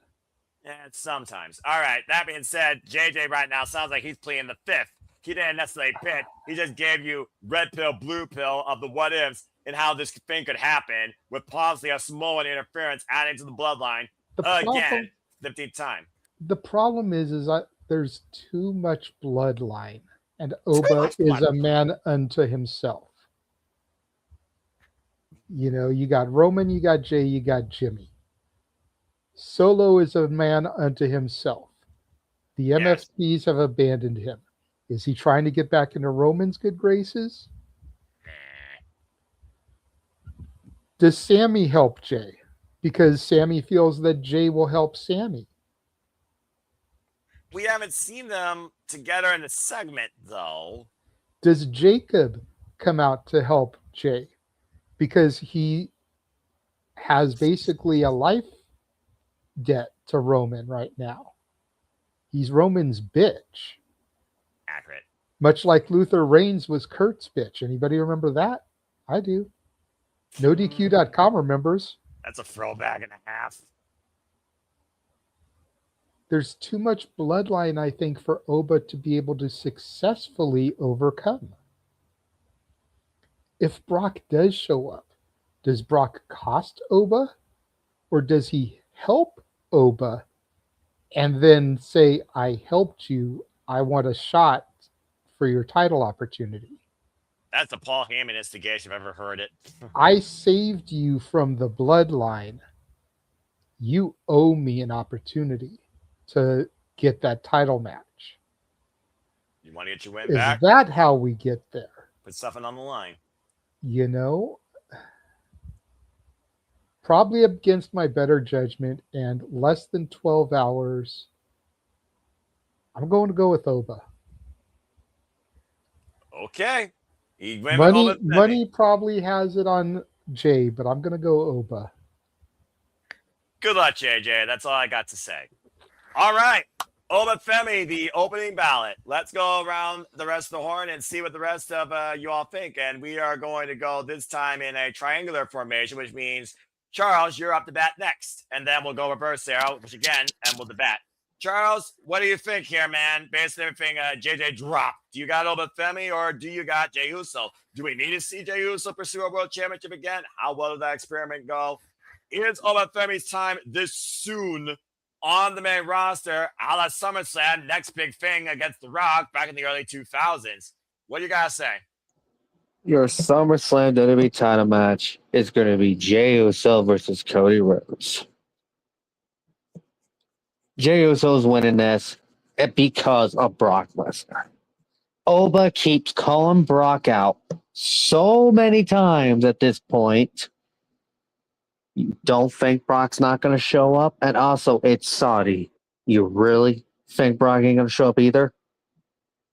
Yeah, sometimes. All right. That being said, JJ right now sounds like he's playing the fifth. He didn't necessarily pick. He just gave you red pill, blue pill of the what ifs and how this thing could happen with possibly a Samoan interference adding to the bloodline again, 15th time. The problem is there's too much bloodline. and Oba is a man unto himself. You know, you got Roman, you got Jay, you got Jimmy. Solo is a man unto himself. The Yes. MFTs have abandoned him. Is he trying to get back into Roman's good graces? Does Sammy help Jay? Because Sammy feels that Jay will help Sammy. We haven't seen them together in the segment, though. Does Jacob come out to help Jay? Because he has basically a life debt to Roman right now. He's Roman's bitch. Accurate. Much like Luther Reigns was Kurt's bitch. Anybody remember that? I do. NoDQ.com remembers. That's a throwback and a half. There's too much bloodline, I think, for Oba to be able to successfully overcome. If Brock does show up, does Brock cost Oba? Or does he help Oba and then say, I helped you, I want a shot for your title opportunity? That's a Paul Heyman instigation if I've ever heard it. I saved you from the bloodline. You owe me an opportunity to get that title match. You want to get your win Is back? that how we get there? Put something on the line. You know, probably against my better judgment and less than 12 hours, I'm going to go with Oba. Okay. He went with Oba. Money probably has it on Jay, but I'm going to go Oba. Good luck, JJ. That's all I got to say. All right. Oba Femi, the opening ballot. Let's go around the rest of the horn and see what the rest of you all think. And we are going to go this time in a triangular formation, which means, Charles, you're up to bat next. And then we'll go reverse there, which again, and we'll bat. Charles, what do you think here, man? Based on everything JJ dropped. Do you got Oba Femi or do you got Jey Uso? Do we need to see Jey Uso pursue a world championship again? How well did that experiment go? Is Oba Femi's time this soon on the main roster, a la SummerSlam, next big thing against The Rock back in the early 2000s? What do you guys say? Your SummerSlam WWE title match is going to be Jey Uso versus Cody Rhodes. Jey Uso's winning this because of Brock Lesnar. Oba keeps calling Brock out so many times at this point. You don't think Brock's not going to show up? And also, it's Saudi. You really think Brock ain't going to show up either?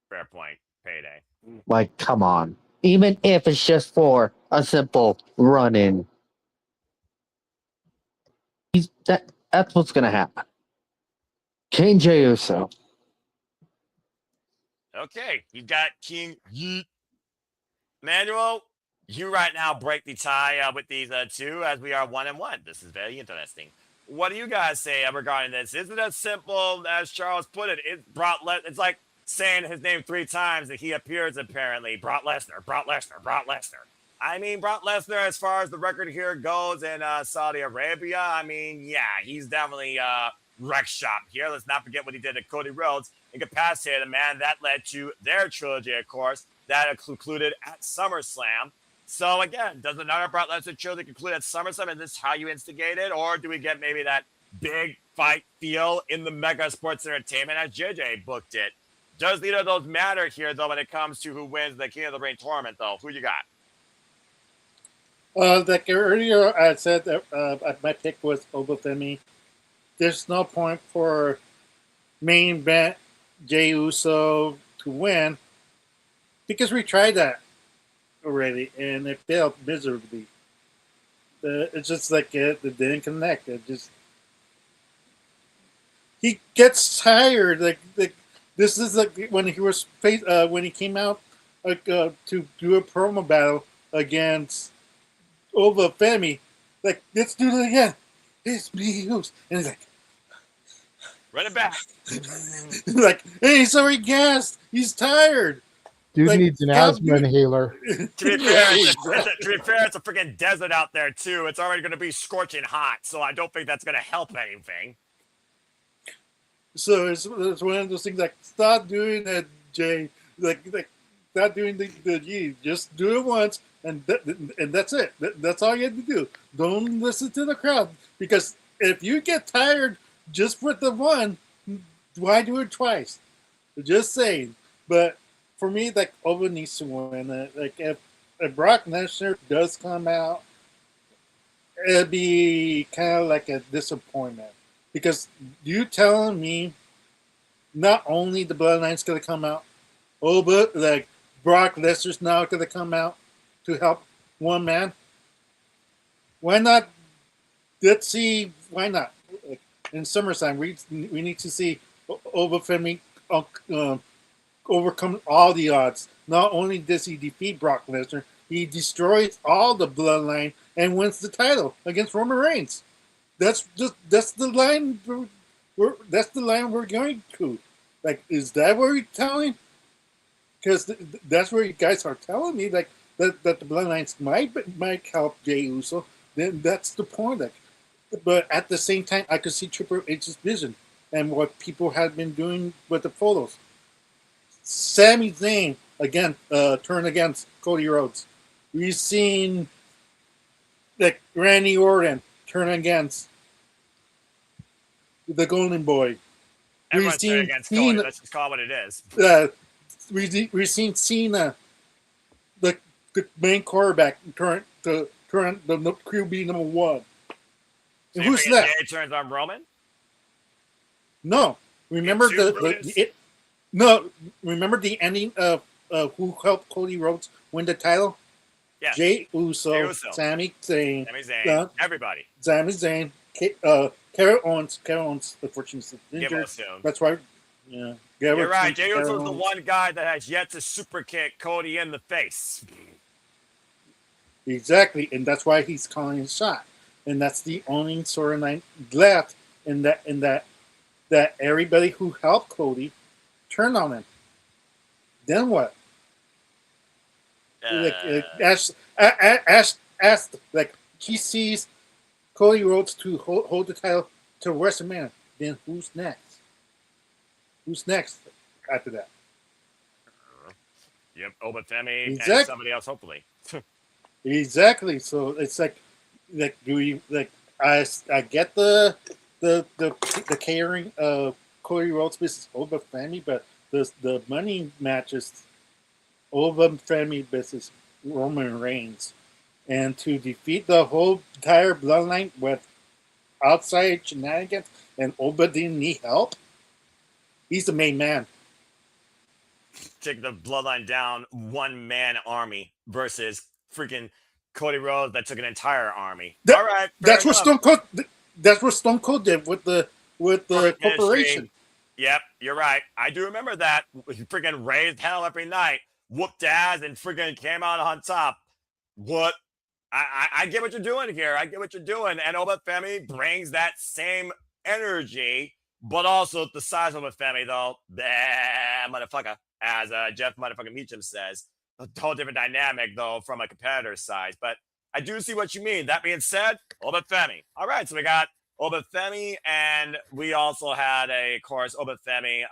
Fair point. Payday. Like, come on. Even if it's just for a simple run-in. That's what's going to happen. King Jey Uso. Okay, you've got King Yeet. Manuel, you right now break the tie with these two as we are 1-1. This is very interesting. What do you guys say regarding this? Is it as simple as Charles put it? It's like saying his name 3 times and he appears apparently. Brock Lesnar, Brock Lesnar, Brock Lesnar. I mean, Brock Lesnar, as far as the record here goes in Saudi Arabia, I mean, yeah, he's definitely wreck shop here. Let's not forget what he did to Cody Rhodes, incapacitated a man. That led to their trilogy, of course, that concluded at SummerSlam. So again, does another Brock Lesnar trilogy conclude at SummerSlam? Is this how you instigate it? Or do we get maybe that big fight feel in the Mega Sports Entertainment as JJ booked it? Does either of those matter here, though, when it comes to who wins the King of the Ring tournament, though? Who you got? Like earlier, I said that my pick was Oba Femi. There's no point for main event Jey Uso to win because we tried that already and it failed miserably. It's just like it didn't connect. It just he gets tired. Like this is like when he was when he came out to do a promo battle against Oba Femi. Like, let's do it again. It's me, who's, and he's like, run it back. like, hey, he's already gassed. He's tired. Dude Like, needs an asthma inhaler. To be fair, it's a freaking desert out there, too. It's already going to be scorching hot, so I don't think that's going to help anything. So it's one of those things like, stop doing that, Jay. like not doing the G. Just do it once, and that's it. That's all you have to do. Don't listen to the crowd, because if you get tired just with the one, why do it twice? Just saying. But for me, like, Oba needs to win. Like, if Brock Lesnar does come out, it'd be kind of like a disappointment, because you telling me not only the Bloodline's going to come out, but like Brock Lesnar's now going to come out to help one man. Why not? Let's see. Why not? In SummerSlam, we need to see Oba Femi overcome all the odds. Not only does he defeat Brock Lesnar, he destroys all the Bloodline and wins the title against Roman Reigns. That's the line. That's the line we're going to. Like, is that what you're telling? Because that's where you guys are telling me, like, that the Bloodlines might help Jey Uso. Then that's the point. Like, but at the same time, I could see Triple H's vision and what people have been doing with the photos. Sami Zayn again turn against Cody Rhodes. We've seen like Randy Orton turn against the Golden Boy. Everyone's turning against Cody. Let's just call it what it is. We've seen Cena, the main quarterback, turn the QB number one. So who's that? Jay turns on Roman? No, remember remember the ending of who helped Cody Rhodes win the title? Yeah. Jey Uso, Sami Zayn, everybody. Sami Zayn, Kevin Owens, unfortunately, injured. That's right. Yeah. You're right. Jey Uso is the one guy that has yet to super kick Cody in the face. Exactly, and that's why he's calling his shot. And that's the only storyline left in that everybody who helped Cody turned on him. Then what? Ash like he sees Cody Rhodes to hold the title to WrestleMania. Then who's next? Who's next after that? Yep, Oba Femi and somebody else, hopefully. Exactly. So it's like do we like? I get the catering of Cody Rhodes versus Oba Femi, but the money matches Oba Femi versus Roman Reigns, and to defeat the whole entire Bloodline with outside shenanigans, and Oba didn't need help. He's the main man. Take the Bloodline down, one man army versus freaking Cody Rhodes that took an entire army. All right, that's what Stone Cold. That's what Stone Cold did with the corporation. Yep, you're right. I do remember that. He freaking raised hell every night, whooped ass, and freaking came out on top. What? I get what you're doing here. I get what you're doing. And Oba Femi brings that same energy, but also the size of Oba Femi, though. Motherfucker, as Jeff motherfucking Meacham says. A whole different dynamic, though, from a competitor's side. But I do see what you mean. That being said, Oba Femi. All right, so we got Oba Femi, and we also had, of course, Oba Femi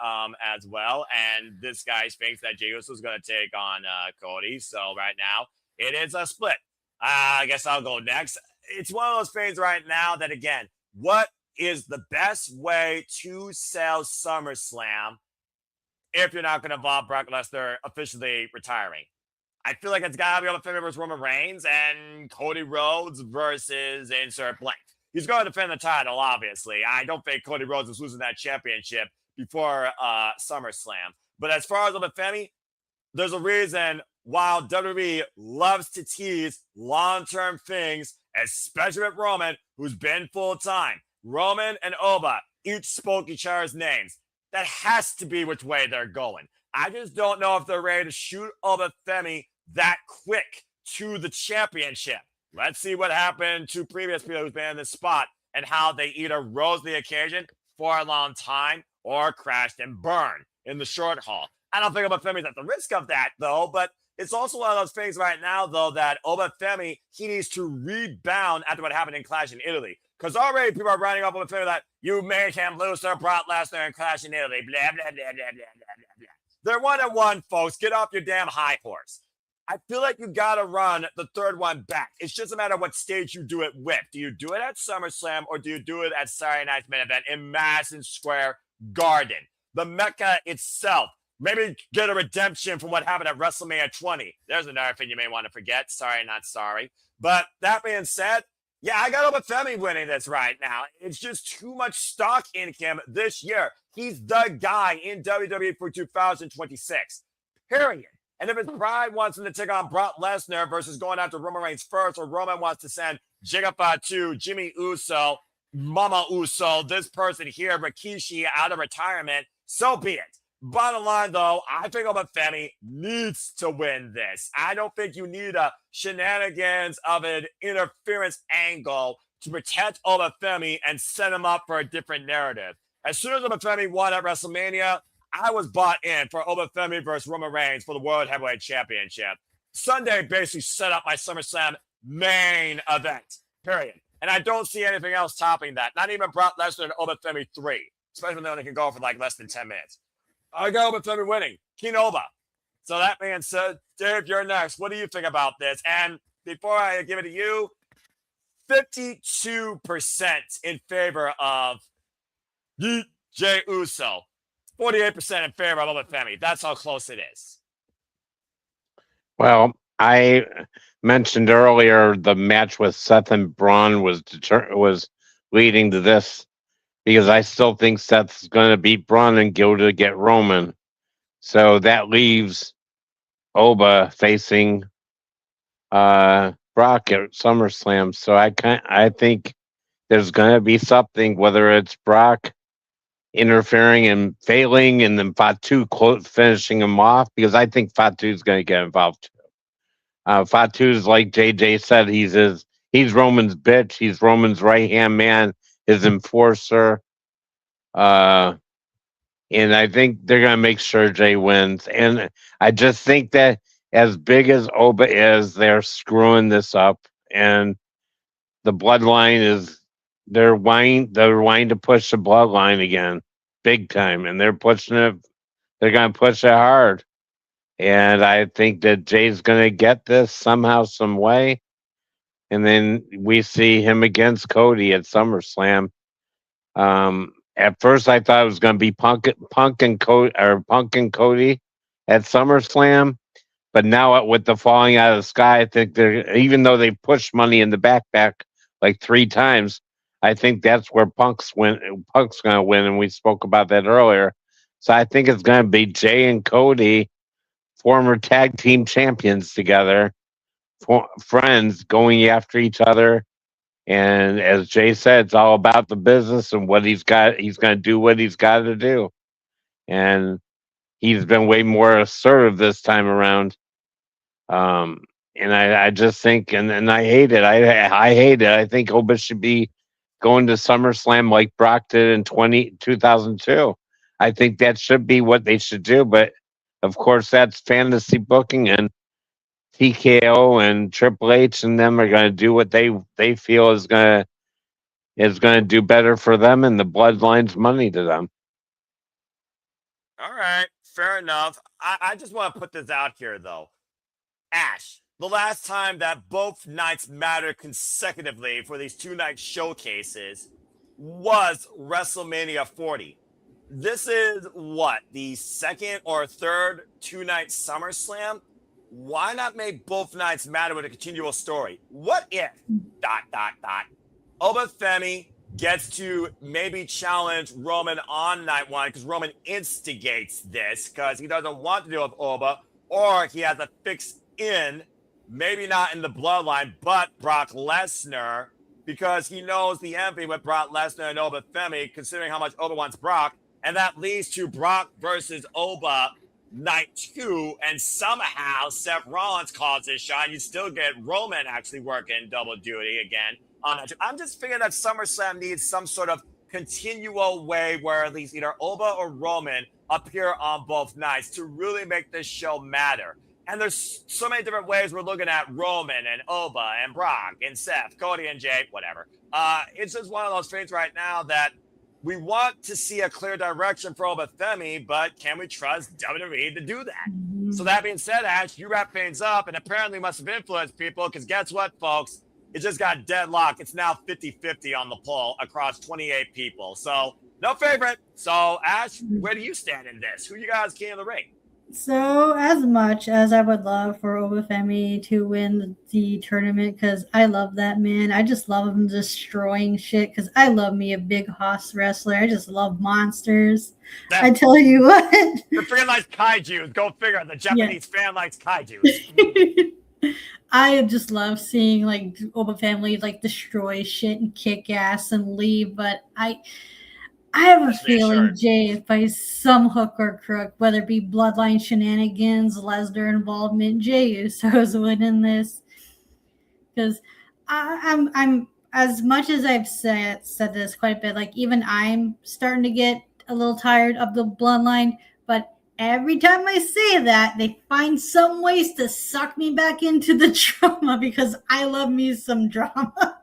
as well. And this guy thinks that Jey Uso is going to take on Cody. So right now, it is a split. I guess I'll go next. It's one of those things right now that, again, what is the best way to sell SummerSlam if you're not going to involve Brock Lesnar officially retiring? I feel like it's got to be Oba Femi versus Roman Reigns and Cody Rhodes versus insert blank. He's going to defend the title, obviously. I don't think Cody Rhodes is losing that championship before SummerSlam. But as far as Oba Femi, there's a reason while WWE loves to tease long-term things, especially with Roman, who's been full-time. Roman and Oba each spoke each other's names. That has to be which way they're going. I just don't know if they're ready to shoot Oba Femi that quick to the championship. Let's see what happened to previous people who've been in this spot and how they either rose the occasion for a long time or crashed and burned in the short haul. I don't think Oba Femi's at the risk of that, though, but it's also one of those things right now, though, that Oba Femi, he needs to rebound after what happened in Clash in Italy. Because already people are writing off Oba Femi that you made him lose to Brock Lesnar in Clash in Italy, blah, blah, blah, blah, blah, blah, blah. They're 1-1, folks. Get off your damn high horse. I feel like you got to run the third one back. It's just a matter of what stage you do it with. Do you do it at SummerSlam or do you do it at Saturday Night's main event in Madison Square Garden? The Mecca itself. Maybe get a redemption from what happened at WrestleMania 20. There's another thing you may want to forget. Sorry, not sorry. But that being said, yeah, I got Obafemi winning this right now. It's just too much stock in him this year. He's the guy in WWE for 2026. Period. And if his pride wants him to take on Brock Lesnar versus going after Roman Reigns first, or Roman wants to send Jiga Fatu, Jimmy Uso, Mama Uso, this person here, Rikishi, out of retirement, so be it. Bottom line, though, I think Obafemi needs to win this. I don't think you need a shenanigans of an interference angle to protect Obafemi and set him up for a different narrative. As soon as Obafemi won at WrestleMania, I was bought in for Obafemi versus Roman Reigns for the World Heavyweight Championship. Sunday basically set up my SummerSlam main event, period. And I don't see anything else topping that. Not even Brock Lesnar and Obafemi 3, especially when they only can go for like less than 10 minutes. I got Obafemi winning. Kinova. So that being said, Dave, you're next. What do you think about this? And before I give it to you, 52% in favor of Jey Uso. 48% in favor of Obafemi. That's how close it is. Well, I mentioned earlier the match with Seth and Braun was leading to this because I still think Seth's going to beat Braun and go to get Roman. So that leaves Oba facing Brock at SummerSlam. So I think there's going to be something, whether it's Brock interfering and failing, and then Fatu finishing him off, because I think Fatu's going to get involved too. Fatu's, like JJ said, he's Roman's bitch. He's Roman's right hand man, his enforcer. And I think they're going to make sure Jay wins. And I just think that as big as Oba is, they're screwing this up, and the bloodline is. They're wanting to push the bloodline again, big time, and they're pushing it. They're going to push it hard, and I think that Jay's going to get this somehow, some way, and then we see him against Cody at SummerSlam. At first, I thought it was going to be Punk and Cody at SummerSlam, but now with the falling out of the sky, I think even though they pushed Money in the back like 3 times. I think that's where Punk's going to win, and we spoke about that earlier. So I think it's going to be Jay and Cody, former tag team champions together, friends going after each other. And as Jay said, it's all about the business and what he's got. He's going to do what he's got to do. And he's been way more assertive this time around. And I just think, and I hate it. I hate it. I think Oba should be going to SummerSlam like Brock did in 2002. I think that should be what they should do. But of course, that's fantasy booking, and TKO and Triple H and them are going to do what they feel is going to do better for them, and the bloodline's money to them. All right, fair enough. I just want to put this out here, though. Ash, the last time that both nights mattered consecutively for these 2-night showcases was WrestleMania 40. This is what, the second or third 2-night SummerSlam? Why not make both nights matter with a continual story? What if, ... Obafemi gets to maybe challenge Roman on night 1 because Roman instigates this because he doesn't want to deal with Oba, or he has a fix in, maybe not in the bloodline, but Brock Lesnar, because he knows the envy with Brock Lesnar and Obafemi, considering how much Oba wants Brock, and that leads to Brock versus Oba night 2, and somehow Seth Rollins calls his shot. You still get Roman actually working double duty again on that. I'm just figuring that SummerSlam needs some sort of continual way where at least either Oba or Roman appear on both nights to really make this show matter. And there's so many different ways we're looking at Roman and Oba and Brock and Seth, Cody and Jay, whatever. It's just one of those things right now that we want to see a clear direction for Obafemi, but can we trust WWE to do that? So that being said, Ash, you wrap things up and apparently must have influenced people because guess what, folks? It just got deadlocked. It's now 50-50 on the poll across 28 people. So no favorite. So Ash, where do you stand in this? Who you guys king of the ring? So, as much as I would love for Obafemi to win the tournament, because I love that man, I just love him destroying shit. Because I love me a big hoss wrestler. I just love monsters. I tell you what, the freaking likes kaiju. Go figure. The Japanese fan likes kaiju. I just love seeing like Obafemi like destroy shit and kick ass and leave. But I have a feeling Jay, by some hook or crook, whether it be bloodline shenanigans, Lesnar involvement, Jay Uso's winning this. Because I'm as much as I've said this quite a bit, like even I'm starting to get a little tired of the bloodline, but every time I say that, they find some ways to suck me back into the drama because I love me some drama.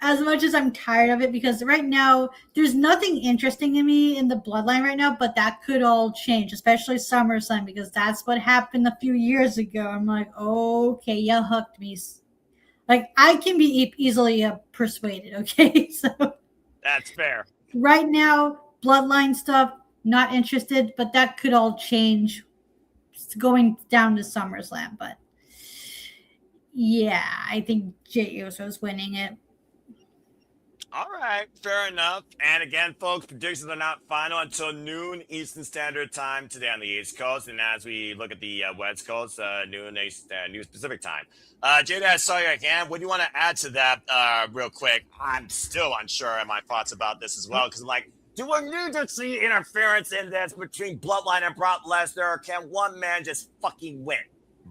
As much as I'm tired of it, because right now there's nothing interesting in me in the bloodline right now, but that could all change, especially SummerSlam, because that's what happened a few years ago. I'm like, okay, you hooked me. Like, I can be easily persuaded, okay? So that's fair. Right now, bloodline stuff, not interested, but that could all change going down to SummerSlam, but yeah, I think Jey Uso's winning it. All right, fair enough. And again, folks, predictions are not final until noon Eastern Standard Time today on the East Coast. And as we look at the West Coast, noon Pacific Time. Jada, I saw your hand. What do you want to add to that real quick? I'm still unsure of my thoughts about this as well, because I'm like, do we need to see interference in this between Bloodline and Brock Lesnar, or can one man just fucking win?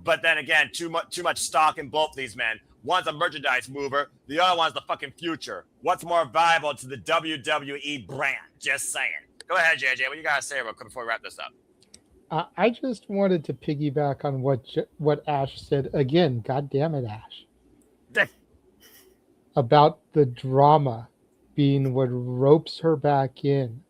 But then again, too much stock in both these men. One's a merchandise mover. The other one's the fucking future. What's more valuable to the WWE brand? Just saying. Go ahead, JJ. What you got to say real quick before we wrap this up? I just wanted to piggyback on what Ash said. Again, God damn it, Ash. About the drama being what ropes her back in.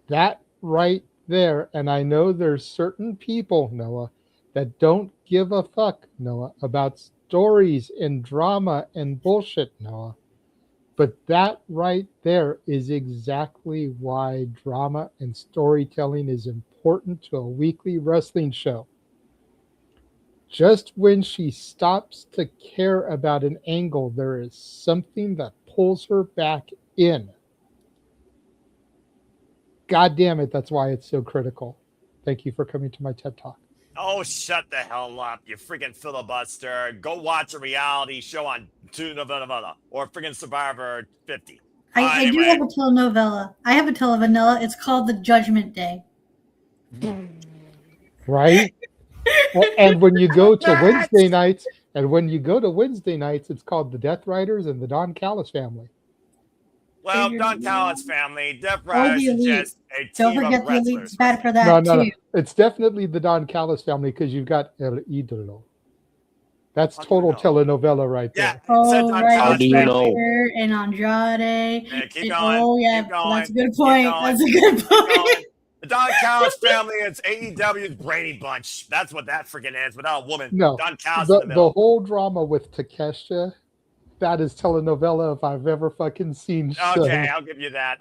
That right there. And I know there's certain people, Noah, that don't give a fuck, Noah, about stories and drama and bullshit, Noah. But that right there is exactly why drama and storytelling is important to a weekly wrestling show. Just when she stops to care about an angle, there is something that pulls her back in. God damn it, that's why it's so critical. Thank you for coming to my TED Talk. Oh, shut the hell up, you freaking filibuster. Go watch a reality show on telenovela or freaking Survivor 50. I do have a telenovela. I have a telenovela. It's called The Judgment Day. Right? And when you go to Wednesday nights, it's called The Death Riders and the Don Callis Family. Well, Don Callis family, Death Riders is just a Don't team forget of the wrestlers. Elite's bad for that No. too. It's definitely the Don Callis family because you've got El Idolo. That's total telenovela right there. Oh, right. How do you know? And Andrade. Keep going. Oh, yeah. Keep going. That's a good point. That's a good point. The Don Callis family is AEW's Brady Bunch. That's what that freaking is without a woman. No, Don Callis in the the middle. whole drama with Takeshita, that is telenovela if I've ever fucking seen. Okay, I'll give you that.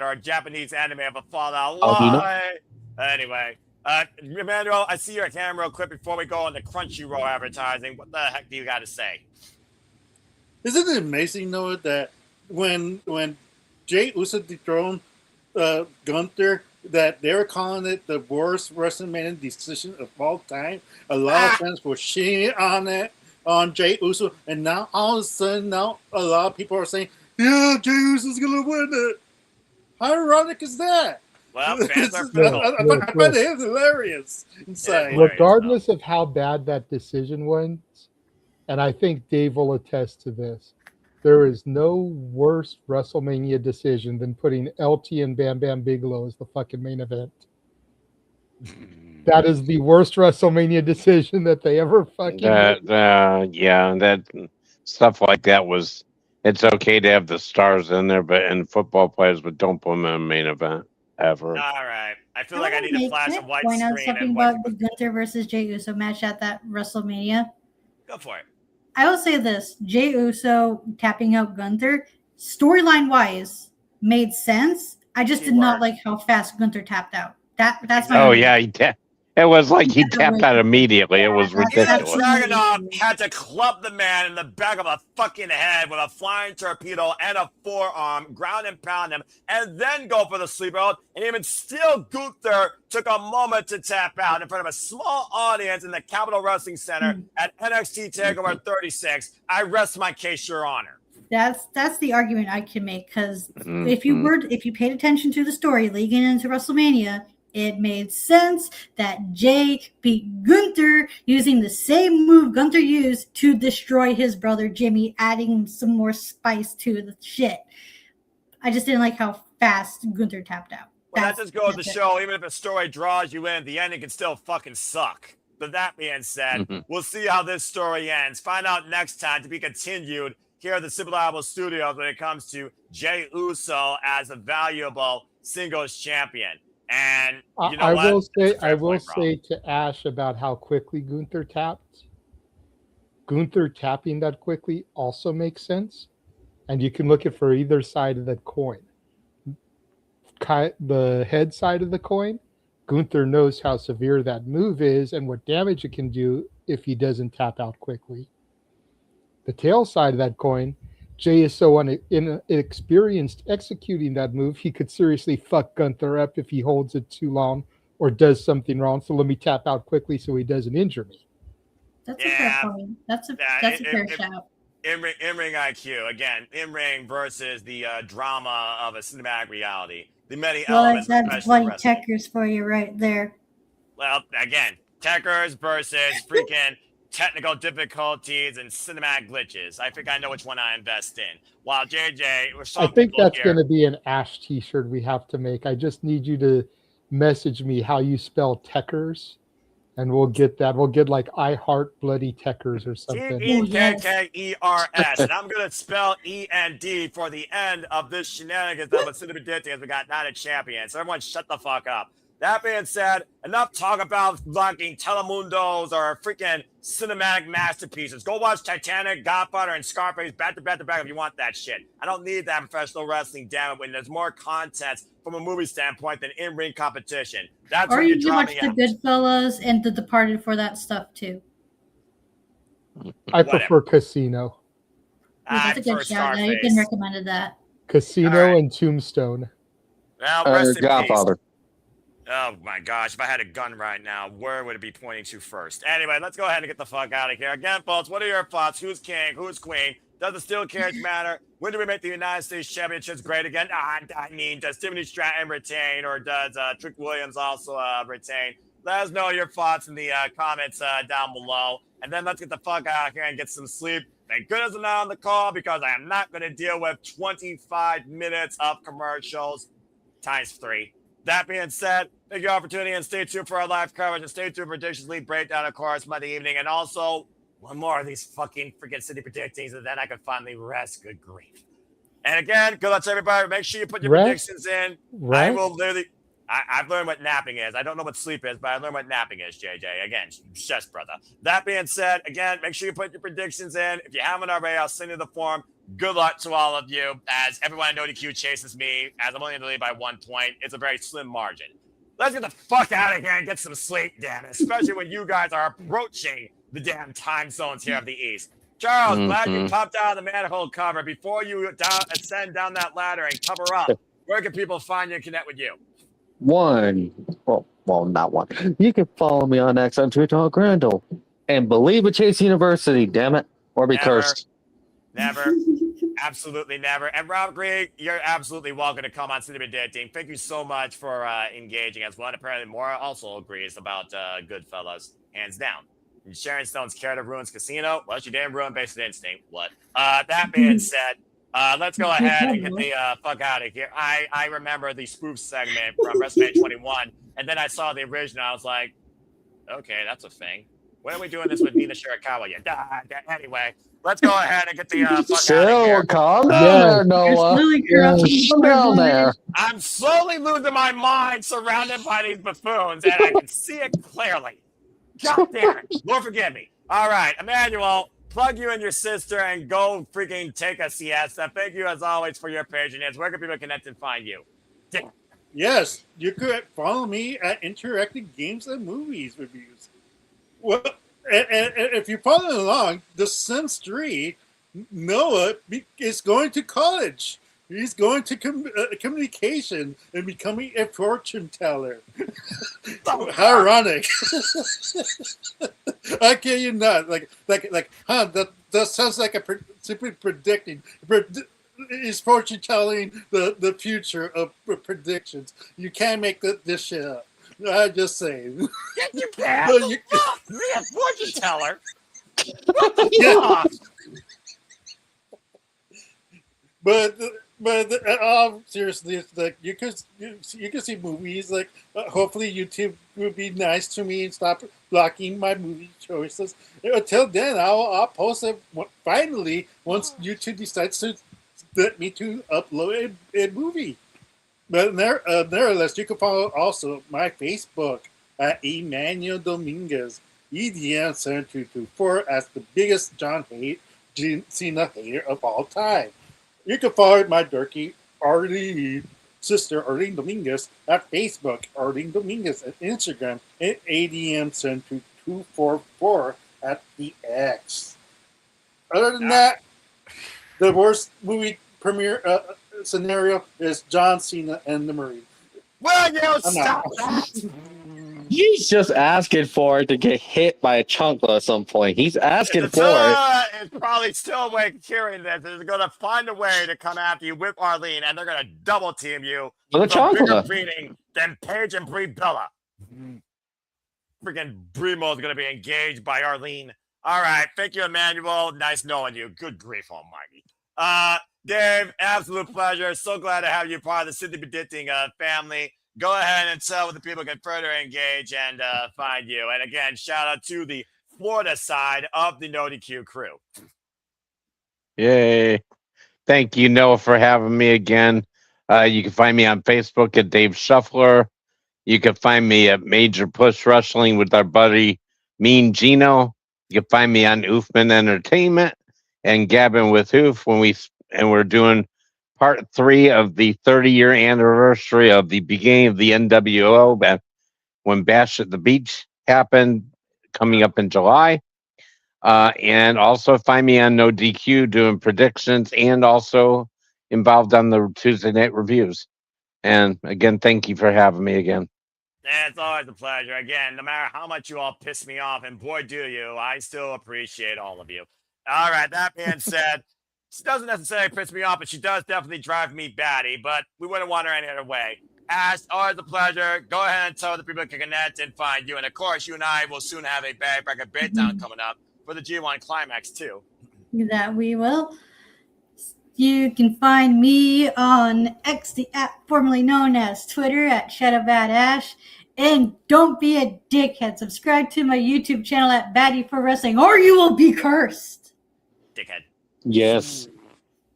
Or a Japanese anime of a Fallout. Anyway, Emmanuel, I see your hand real quick before we go on the Crunchyroll advertising. What the heck do you got to say? Isn't it amazing, Noah, that when Jey Uso dethroned Gunther, that they were calling it the worst WrestleMania decision of all time? A lot of fans were shitting on it, on Jey Uso, and now all of a sudden, now a lot of people are saying, yeah, Jey Uso's going to win it. How ironic is that? Well, fans are I find it hilarious. Regardless of how bad that decision went, and I think Dave will attest to this, there is no worse WrestleMania decision than putting LT and Bam Bam Bigelow as the fucking main event. That is the worst WrestleMania decision that they ever fucking that stuff like that was it's okay to have the stars in there, but and football players, but don't put them in a main event ever. All right. I feel like I need wanna a flash can of I white point out screen something and white about the Gunther versus Jey Uso match at that WrestleMania. Go for it. I will say this: Jey Uso tapping out Gunther, storyline wise, made sense. I just did not Keyword. like how fast Gunther tapped out. That's Exactly. my Oh only- yeah, it was like he That's tapped way out too immediately. It was that's- Ilya that's ridiculous. really- Dragunov had to club the man in the back of a fucking head with a flying torpedo and a forearm, ground and pound him, and then go for the sleeper hold. And even still, Gunther took a moment to tap out in front of a small audience in the Capitol Wrestling Center at NXT TakeOver 36. I rest my case, Your Honor. That's the argument I can make because Mhm. if you paid attention to the story leading into WrestleMania, it made sense that Jay beat Gunther using the same move Gunther used to destroy his brother Jimmy, adding some more spice to the shit. I just didn't like how fast Gunther tapped out. Well, that just goes to that's it. show, even if a story draws you in, the ending can still fucking suck. But that being said, Mhm. we'll see how this story ends. Find out next time to be continued here at the Simple Audible Studios when it comes to Jey Uso as a valuable singles champion. And you know I what? will That's a say, fair I will point, bro. say to Ash about how quickly Gunther tapped. Gunther tapping that quickly also makes sense, and you can look at for either side of that coin. The head side of the coin, Gunther knows how severe that move is and what damage it can do if he doesn't tap out quickly. The tail side of that coin, Jay is so inexperienced executing that move, he could seriously fuck Gunther up if he holds it too long or does something wrong. So let me tap out quickly so he doesn't injure me. That's a Yeah. fair point. That's a Yeah, fair shout. In-ring IQ, again, in-ring versus the drama of a cinematic reality. The many Well, elements of that's professional bloody wrestling. techers for you right there. Well, again, techers versus freaking technical difficulties and cinematic glitches. I think I know which one I invest in. While JJ, or some I think people that's here, going to be an Ash T-shirt we have to make. I just need you to message me how you spell Techers, and we'll get that. We'll get like I Heart Bloody Techers or something. Tekkers, and I'm gonna spell END for the end of this shenanigans that was Cinema as we got not a champion. So everyone, shut the fuck up. That being said, enough talk about fucking Telemundos or freaking cinematic masterpieces. Go watch Titanic, Godfather, and Scarface back to back to back if you want that shit. I don't need that in professional wrestling, damn it, when there's more content from a movie standpoint than in-ring competition. That's Or when you you can draw watch me The out. Goodfellas and The Departed for that stuff too. I prefer Casino. I That's a prefer good shout. Now you Scarface. can recommended that. Casino All right. and Tombstone. Well, rest in peace. Godfather. Oh my gosh, if I had a gun right now, where would it be pointing to first? Anyway, let's go ahead and get the fuck out of here. Again, folks, what are your thoughts? Who's king? Who's queen? Does the steel cage matter? When do we make the United States Championships great again? I mean, does Tiffany Stratton retain, or does Trick Williams also retain? Let us know your thoughts in the comments down below. And then let's get the fuck out of here and get some sleep. Thank goodness I'm not on the call because I am not going to deal with 25 minutes of commercials times 3. That being said, thank you all for tuning in. Stay tuned for our live coverage and stay tuned for Predictions League breakdown, of course, Monday evening. And also, one more of these fucking freaking city predictings, and then I can finally rest. Good grief. And again, good luck to everybody. Make sure you put your predictions in. I will literally. I've learned what napping is. I don't know what sleep is, but I learned what napping is, JJ. Again, just brother. That being said, again, make sure you put your predictions in. If you haven't already, I'll send you the form. Good luck to all of you. As everyone at NoDQ chases me, as I'm only in the lead by 1 point, it's a very slim margin. Let's get the fuck out of here and get some sleep, damn it. Especially when you guys are approaching the damn time zones here of the East. Charles, glad you popped out of the manhole cover. Before you ascend down that ladder and cover up, where can people find you and connect with you? Not one. You can follow me on X on Twitter, Grandel, and believe in Chase University, damn it, or be cursed. Never. Absolutely never. And Rob Green, you're absolutely welcome to come on Cinema Dating. Thank you so much for engaging as well. And apparently, Maura also agrees about Goodfellas, hands down. And Sharon Stone's Carrot Ruins Casino. Well, she didn't ruin Basic Instinct. What? That being said, let's go ahead and get the fuck out of here. I remember the spoof segment from WrestleMania 21, and then I saw the original. I was like, okay, that's a thing. When are we doing this with Nina Shirakawa yet? Anyway, let's go ahead and get the fuck out of Chill, here. calm down Yes. there, You're Noah. slowly corrupting Calm down there. I'm slowly losing my mind surrounded by these buffoons, and I can see it clearly. God damn it. Lord forgive me. All right, Emmanuel, plug you and your sister and go freaking take a siesta. Thank you, as always, for your patronage. Where can people connect and find you? Damn. Yes, you could follow me at Interactive Games and Movies Reviews. Well, and if you're following along, The Sims 3, Noah is going to college. He's going to communication and becoming a fortune teller. How ironic! I kid you not. That sounds like simply predicting. Is fortune telling the future of predictions? You can't make this shit up. I'm just saying. Yes, you can. Well, you- Fuck, me a fortune teller. Yeah. But seriously, it's like you can see movies. Like hopefully YouTube will be nice to me and stop blocking my movie choices. Until then, I'll post it finally once YouTube decides to let me to upload a movie. But nevertheless, you can follow also my Facebook at Emmanuel Dominguez, EDM7224, as the biggest Cena hater of all time. You can follow my dorky sister Arlene Dominguez at Facebook, Arlene Dominguez at Instagram, and ADM7224 at the X. Other than that, the worst movie premiere scenario is John Cena and the Marine. Will you I'm stop out. that? He's just asking for it to get hit by a chunkle at some point. He's asking for it. It's probably still awake hearing this. They're going to find a way to come after you with Arlene, and they're going to double team you With a with a bigger chancla. beating than Paige and Brie Bella. Freaking Brimo's going to be engaged by Arlene. All right. Thank you, Emmanuel. Nice knowing you. Good grief almighty. Dave, absolute pleasure. So glad to have you part of the City Predicting family. Go ahead and tell what the people can further engage and find you. And again, shout out to the Florida side of the No DQ crew. Yay. Thank you, Noah, for having me again. You can find me on Facebook at Dave Shuffler. You can find me at Major Push Wrestling with our buddy Mean Gino. You can find me on Oofman Entertainment and Gabbing with Oof we're doing part 3 of the 30-year anniversary of the beginning of the NWO when Bash at the Beach happened, coming up in July. And also find me on No DQ doing predictions and also involved on the Tuesday night reviews. And again, thank you for having me again. It's always a pleasure. Again, no matter how much you all piss me off, and boy, do you, I still appreciate all of you. All right, that being said, she doesn't necessarily piss me off, but she does definitely drive me batty, but we wouldn't want her any other way. Ash, always a pleasure. Go ahead and tell the people can connect and find you. And of course, you and I will soon have a Bag Bracket Breakdown coming up for the G1 Climax, too. That we will. You can find me on X, the app formerly known as Twitter, at ShadowBadAsh. And don't be a dickhead. Subscribe to my YouTube channel at Baddie for Wrestling, or you will be cursed. Dickhead. Yes.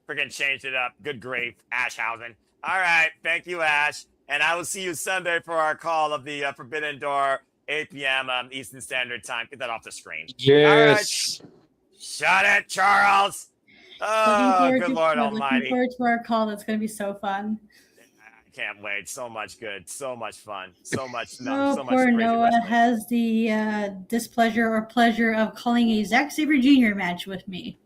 Freaking changed it up. Good grief, Ashhausen. All right, thank you, Ash. And I will see you Sunday for our call of the Forbidden Door, 8 p.m. Eastern Standard Time. Get that off the screen. Yes. All right. Shut it, Charles. Oh, good Lord Almighty. Looking forward to our call. That's going to be so fun. I can't wait. So much good. So much fun. So much. So so much poor crazy Noah wrestling. has the displeasure or pleasure of calling a Zack Sabre Jr. match with me.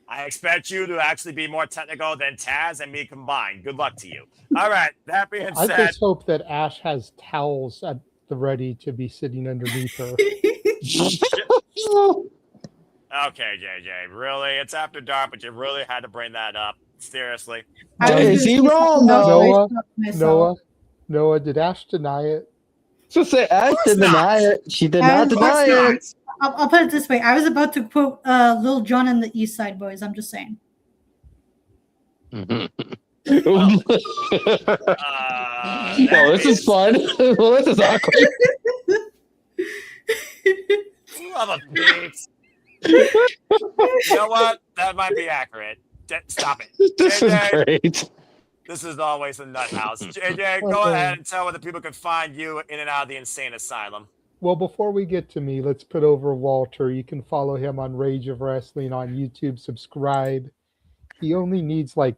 I expect you to actually be more technical than Taz and me combined. Good luck to you. All right. That being I said, just hope that Ash has towels at the ready to be sitting underneath her. okay, JJ, really? It's after dark, but you really had to bring that up. Seriously. Is he wrong, Noah, though? Noah, did Ash deny it? So say Ash did deny it. She did not deny it. I'll put it this way. I was about to quote Lil Jon and the East Side Boys. I'm just saying. Well, this is fun. Well, this is awkward. love a Pete. You know what? That might be accurate. Stop it. This is JJ, great. this is always a nut house. JJ, go ahead and tell where the people can find you in and out of the insane asylum. Well, before we get to me, let's put over Walter. You can follow him on Rage of Wrestling on YouTube. Subscribe. He only needs like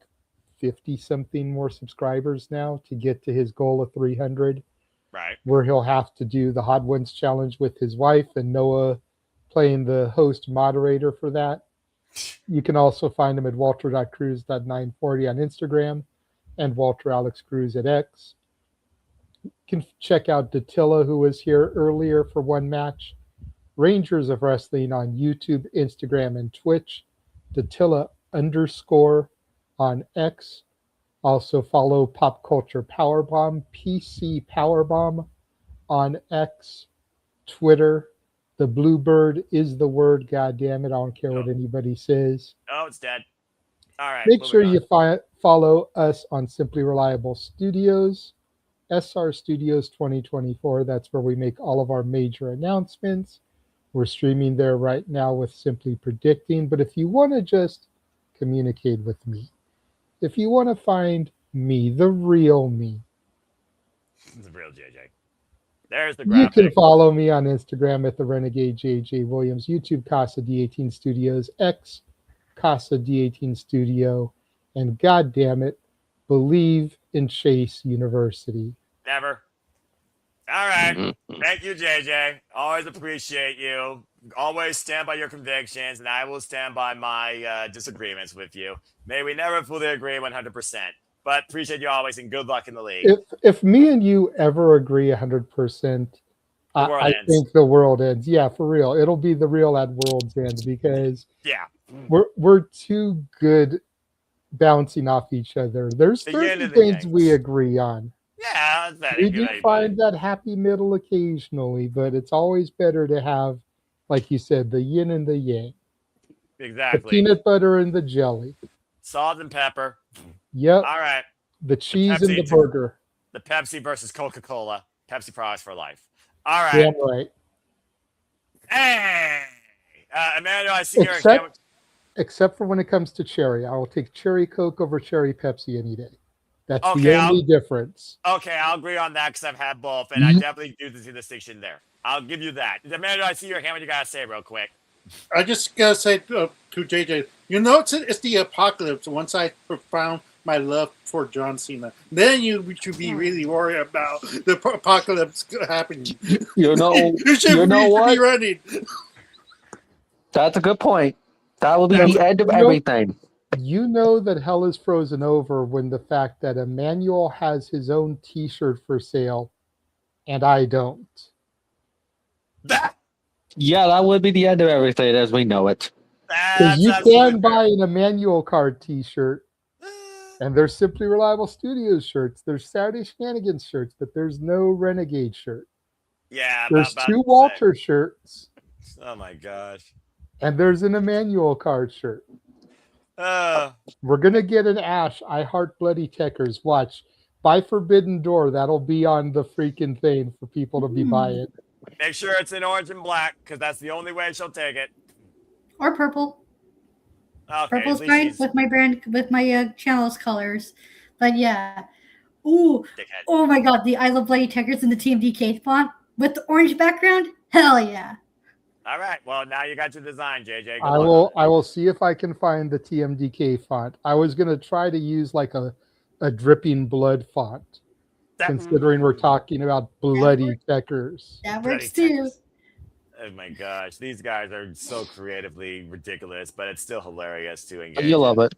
50 something more subscribers now to get to his goal of 300, Right. where he'll have to do the Hot Ones challenge with his wife and Noah playing the host moderator for that. You can also find him at walter.cruz.940 on Instagram and Walter Alex Cruz at X. You can check out Datilla, who was here earlier for one match. Rangers of Wrestling on YouTube, Instagram, and Twitch. Datilla _ on X. Also follow Pop Culture Powerbomb, PC Powerbomb on X, Twitter. The Bluebird is the word. God damn it! I don't care what anybody says. Oh, it's dead. All right. Make sure moving you on. follow us on Simply Reliable Studios, SR Studios 2024. That's where we make all of our major announcements. We're streaming there right now with Simply Predicting. But if you want to just communicate with me, if you want to find me, the real me, The real JJ. There's the you graphic. can follow me on Instagram at the Renegade JJ Williams, YouTube Casa D18 Studios, X Casa D18 Studio, and God damn it, believe in Chase University. Never. All right. Mhm. Thank you, JJ. Always appreciate you. Always stand by your convictions, and I will stand by my disagreements with you. May we never fully agree 100%. But appreciate you always, and good luck in the league. If me and you ever agree 100%, The world I ends. think the world ends. Yeah, for real. It'll be the real at world's end because Yeah. we're too good bouncing off each other. There's The yin certain and the things yang. we agree on. Yeah, that's better. We Good do find that happy middle occasionally, but it's always better to have, like you said, the yin and the yang, the Exactly. peanut butter and the jelly. Salt and pepper. Yep, All right. the cheese and the Pepsi- burger. The Pepsi versus Coca-Cola. Pepsi products for life. All right. Damn right. Hey, Emmanuel, I see you're a Except for when it comes to cherry. I will take cherry Coke over cherry Pepsi any day. That's Okay, the only difference. Okay, I'll agree on that because I've had both, and I definitely do see the distinction there. I'll give you that. Emmanuel, I see your hand. What you gotta say, real quick? I just gotta say to JJ, you know, it's the apocalypse. Once I found my love for John Cena, then you should be really worried about the apocalypse happening. You know, you should you know be what? running. That's a good point. That will be Yeah, the end of you know- everything. You know that hell is frozen over when the fact that Emmanuel has his own T-shirt for sale, and I don't. That, Yeah, that would be the end of everything as we know it. Because that's you absolutely can fair. buy an Emmanuel card T-shirt, and there's Simply Reliable Studios shirts. There's Saturday Shenanigans shirts, but there's no Renegade shirt. Yeah, There's about 2 to say. Walter shirts, Oh my gosh. and there's an Emmanuel card shirt. Uh, We're gonna get an Ash. I Heart Bloody Techers. Watch. By Forbidden Door. That'll be on the freaking thing for people to be buying. make sure it's in orange and black because that's the only way she'll take it. Or purple. Okay, Purple's at least fine she's with my brand, with my channel's colors. But yeah. Ooh. dickhead. Oh my god, the I Love Bloody Techers in the TMDK font with the orange background? Hell yeah. All right. Well, now you got your design, JJ. Good I luck. will see if I can find the TMDK font. I was gonna try to use like a dripping blood font, That- considering we're talking about bloody Techers. That Bloody works too. Texas. Oh my gosh, these guys are so creatively ridiculous, but it's still hilarious to engage. You love it.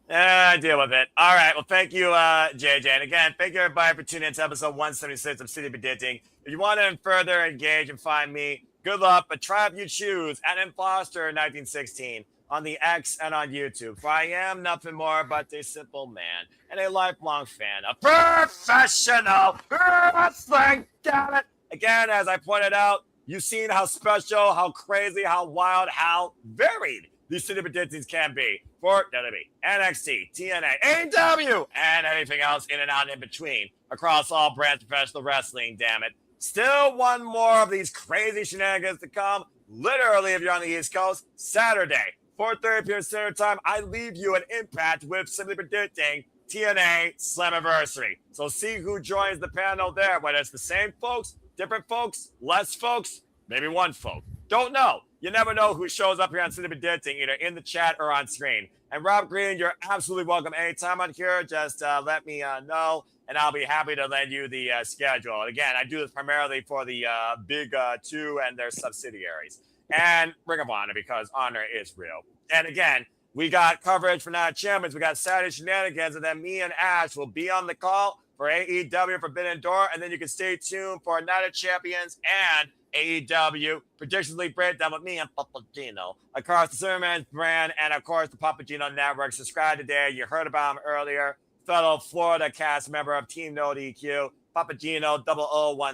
Deal with it. All right. Well, thank you, JJ. And again, thank you everybody for tuning in to episode 176 of City Predicting. If you want to further engage and find me, good luck, but try if you choose at Imposter1916 on the X and on YouTube. For I am nothing more but a simple man and a lifelong fan of professional wrestling. Damn it. Again, as I pointed out, you've seen how special, how crazy, how wild, how varied these City Predictions can be for WWE, NXT, TNA, AEW, and anything else in and out in between across all brands of professional wrestling, damn it. Still one more of these crazy shenanigans to come. literally, if you're on the East Coast, Saturday, 4:30 p.m. Standard Time, I leave you an Impact with Simply Predicting TNA Slammiversary. So see who joins the panel there, whether it's the same folks, different folks, less folks, maybe one folk. Don't know. You never know who shows up here on Simply Predicting, either in the chat or on screen. And Rob Green, you're absolutely welcome anytime on here. Just let me know, and I'll be happy to lend you the schedule. And again, I do this primarily for the Big Two and their subsidiaries. And Ring of Honor, because honor is real. And again, we got coverage for Night of Champions. We got Saturday Shenanigans, and then me and Ash will be on the call for AEW Forbidden Door. And then you can stay tuned for Night of Champions and AEW Predictions League Breakdown with me and Papagino across the Superman's brand and, of course, the Papagino Network. Subscribe today. You heard about him earlier. Fellow Florida cast member of Team No DQ, Papagino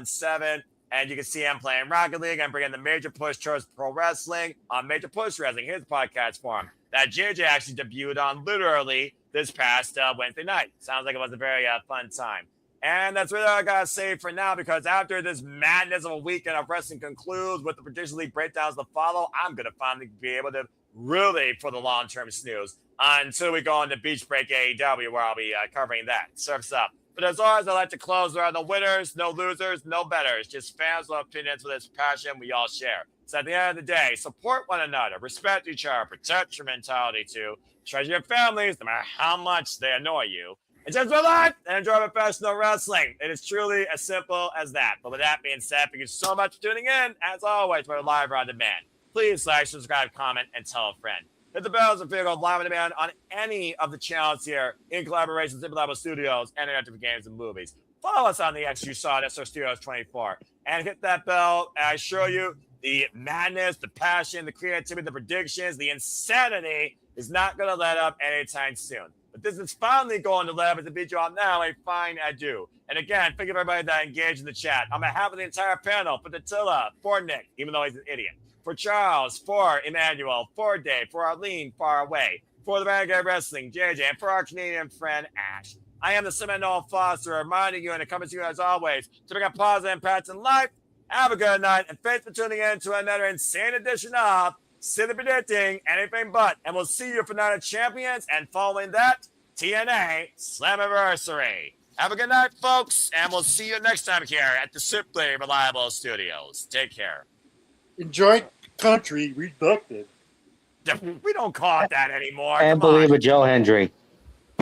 0017. And you can see him playing Rocket League and bringing the Major Push towards pro wrestling on Major Push Wrestling, his podcast form that JJ actually debuted on literally this past Wednesday night. Sounds like it was a very fun time. And that's really all I got to say for now, because after this madness of a weekend of wrestling concludes with the Prediction League breakdowns to follow, I'm going to finally be able to really, for the long-term snooze, until we go into Beach Break AEW, where I'll be covering that. Surf's up. But as always, I like to close. There are no winners, no losers, no betters. Just fans with opinions with this passion we all share. So at the end of the day, support one another, respect each other, protect your mentality too, treasure your families, no matter how much they annoy you, and just relax and enjoy professional wrestling. It is truly as simple as that. But with that being said, thank you so much for tuning in. As always, we're live or on demand. Please like, subscribe, comment, and tell a friend. Hit the bells if you go live on demand on any of the channels here in collaboration with Simple Level Studios and Interactive Games and Movies. Follow us on the X you saw at SR Studios 24 and hit that bell. And I assure you, the madness, the passion, the creativity, the predictions, the insanity is not going to let up anytime soon. But this is finally going to let up as a bid you all now a fine adieu. And again, thank you for everybody that engaged in the chat. On behalf of the entire panel, for Attila, for Nick, even though he's an idiot, for Charles, for Emmanuel, for Dave, for Arlene, far away, for the Renegade Wrestling, JJ, and for our Canadian friend, Ash. I am the Seminole Foster, reminding you and it comes to you as always to bring a positive impact in life. Have a good night, and thanks for tuning in to another insane edition of Simply Predicting Anything But. And we'll see you for Night of Champions, and following that, TNA Slammiversary. Have a good night, folks, and we'll see you next time here at the Simply Reliable Studios. Take care. Enjoy country reducted. We don't call it that anymore. And believe it, Joe Hendry.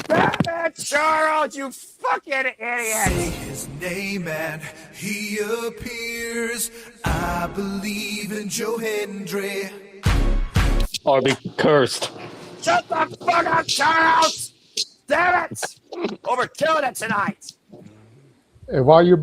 Damn it, Charles, you fucking idiot. Say his name and he appears. I believe in Joe Hendry. Or be cursed. Shut the fuck up, Charles! Damn it! Overkilling it tonight. And while you're